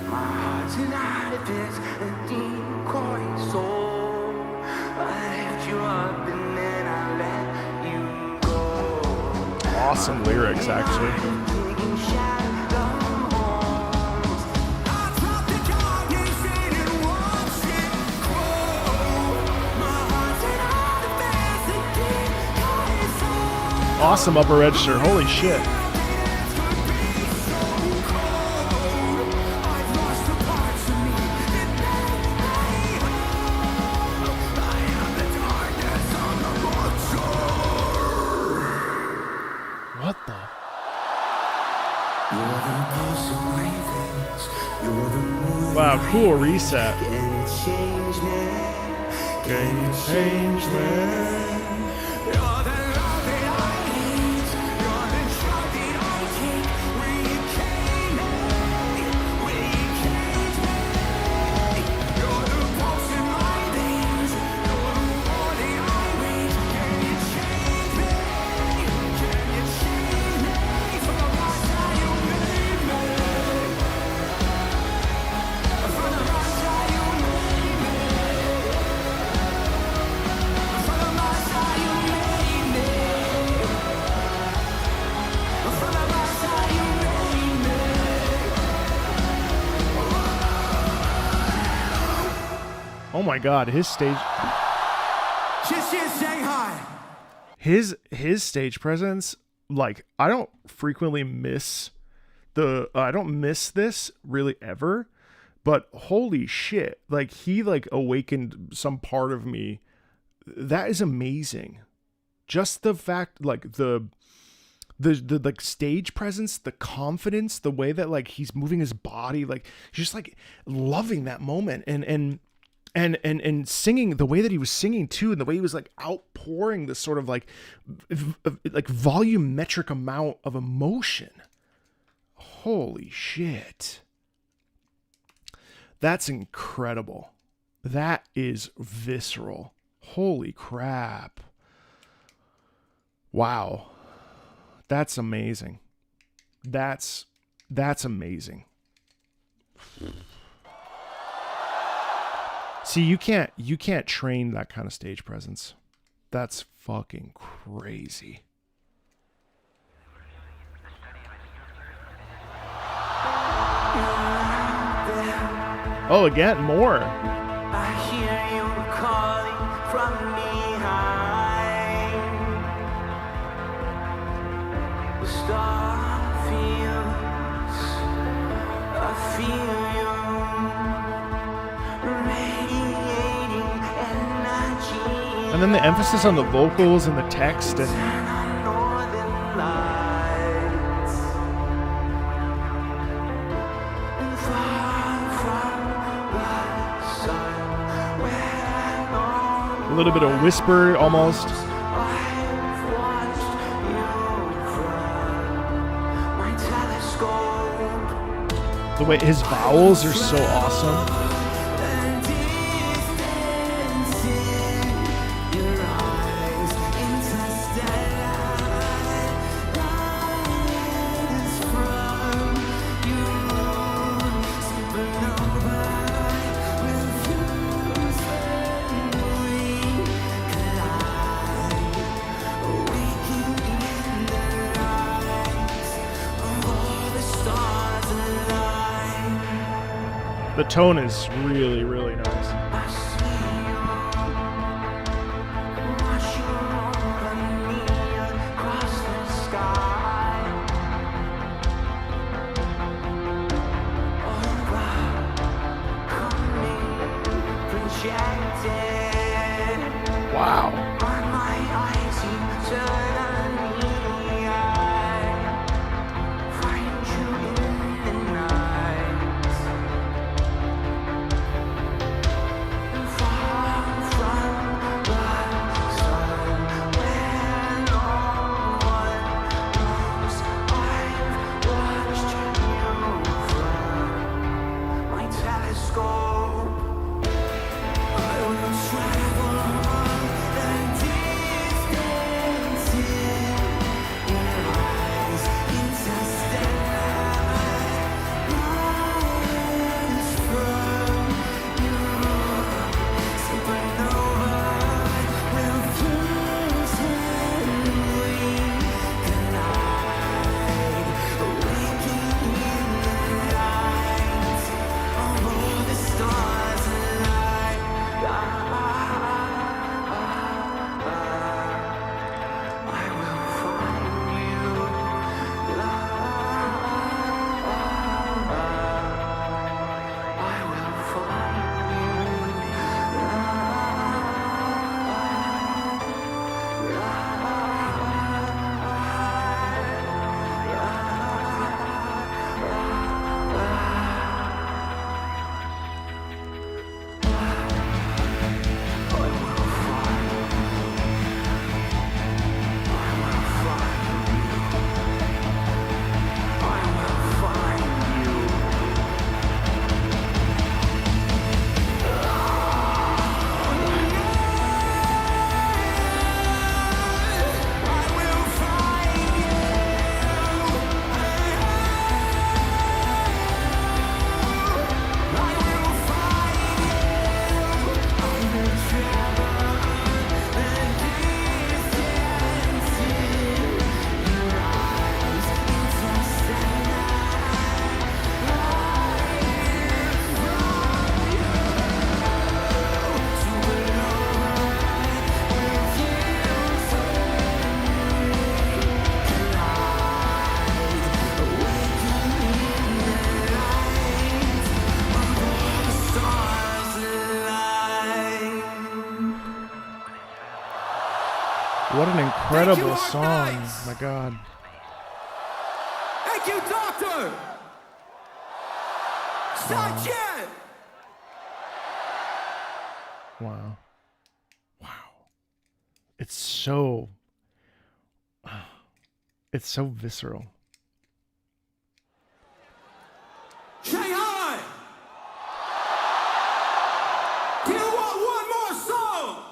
My heart's an artifice, a decoy soul. I lift you up and then I let you go. Awesome lyrics, actually. Digging shadows. I drop the darkness in and watch it grow. My heart's an artifice, a decoy soul. Awesome upper register. Holy shit. What the? Wow, cool reset. Can you change me? Can you change me? You're the love that I hate, you're the drug that I take. We can't make. You're the pulse in my veins, you're the more that I reach. Can you change me? Can you change me? From the monster you made me. From the monster you made me. From the monster you made me. From the monster you made me. Oh my god, his stage Just in Shanghai. his stage presence, like I don't frequently miss I don't miss this really ever, but holy shit, like he like awakened some part of me. That is amazing. Just the fact, like the like stage presence, the confidence, the way that like he's moving his body, like just like loving that moment. And and singing the way that he was singing too, and the way he was like outpouring this sort of like volumetric amount of emotion. Holy shit. That's incredible. That is visceral. Holy crap. Wow. That's amazing. That's amazing. See, you can't train that kind of stage presence. That's fucking crazy. Oh, again, more. I hear you calling from behind. The star fields, I feel you radiating energy. And then the emphasis on the vocals and the text and Northern lights, and far from the sun, where I know a little bit of whisper almost. I've watched you from my telescope. The way his vowels are so awesome. And distance in your eyes, interstellar lines from you. Supernova will fuse when we collide, waking in the lights of all the stars alive. The tone is really, really nice. I see you washing over me across the sky. Overcoming, projected Wow. on my eyes eternally. I find you in the night. Far from the sun, where no one knows, I've watched you from my telescope. I will travel on the distance in your eyes, interstellar lines from you. Supernova will fuse when we collide, waking in the light of all the stars alive. I will find you. I will What an incredible Thank you, song. Arknights. My God. Thank you, Doctor! Start Wow. Wow. It's so visceral. Shanghai! Do you want one more song?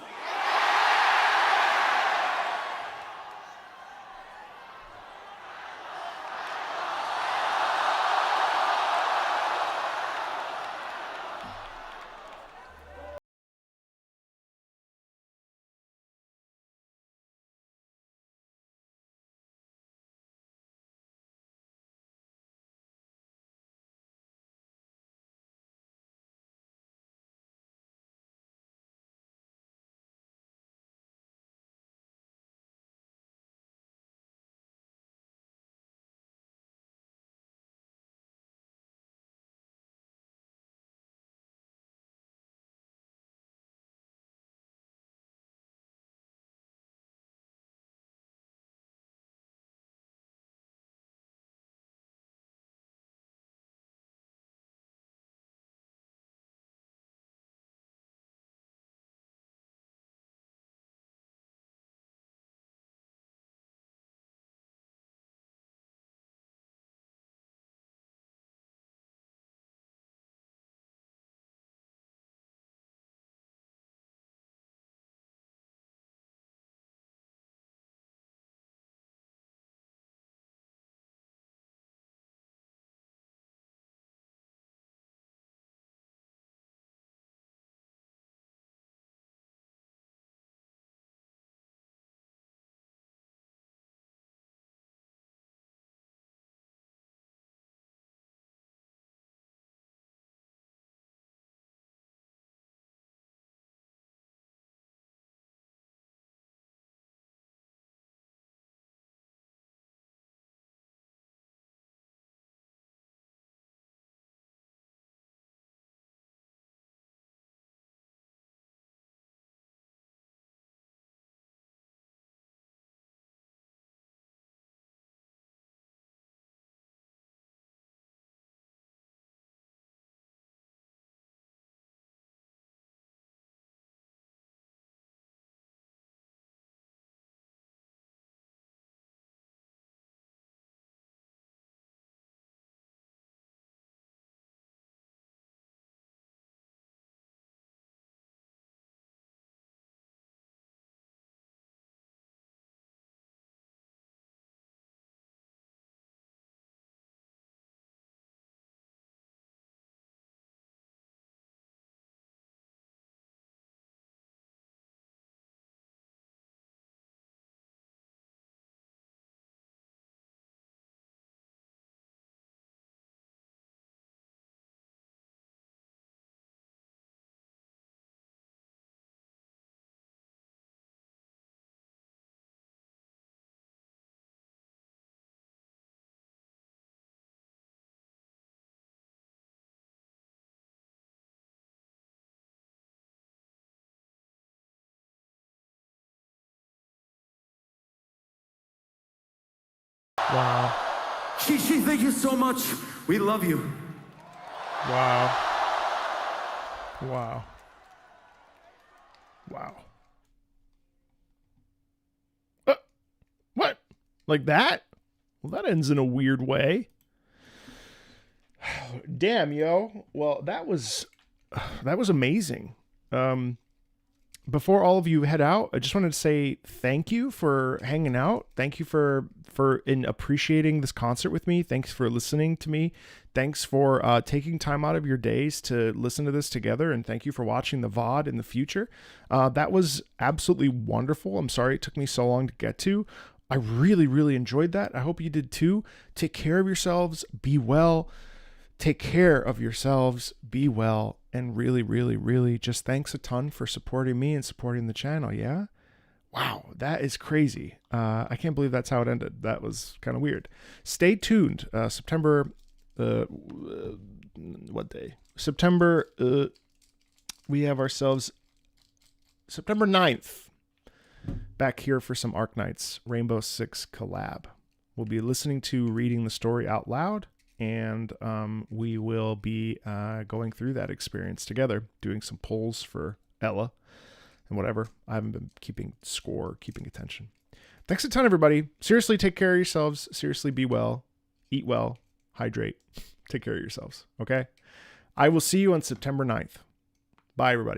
Wow. Shishi, thank you so much. We love you. Wow. Wow. Wow. What? Like that? Well, that ends in a weird way. Damn, yo. Well, that was amazing. Before all of you head out, I just wanted to say thank you for hanging out. Thank you for in appreciating this concert with me. Thanks for listening to me. Thanks for taking time out of your days to listen to this together. And thank you for watching the VOD in the future. That was absolutely wonderful. I'm sorry it took me so long to get to. I really, really enjoyed that. I hope you did too. Take care of yourselves. Be well. Take care of yourselves. Be well. And really, really, really just thanks a ton for supporting me and supporting the channel. Yeah. Wow. That is crazy. I can't believe that's how it ended. That was kind of weird. Stay tuned. September, what day? September, we have ourselves September 9th back here for some Arknights Rainbow Six collab. We'll be listening to reading the story out loud. And we will be going through that experience together, doing some polls for Ella, and whatever. I haven't been keeping attention. Thanks a ton, everybody. Seriously, take care of yourselves. Seriously, be well, eat well, hydrate, take care of yourselves. Okay. I will see you on September 9th. Bye, everybody.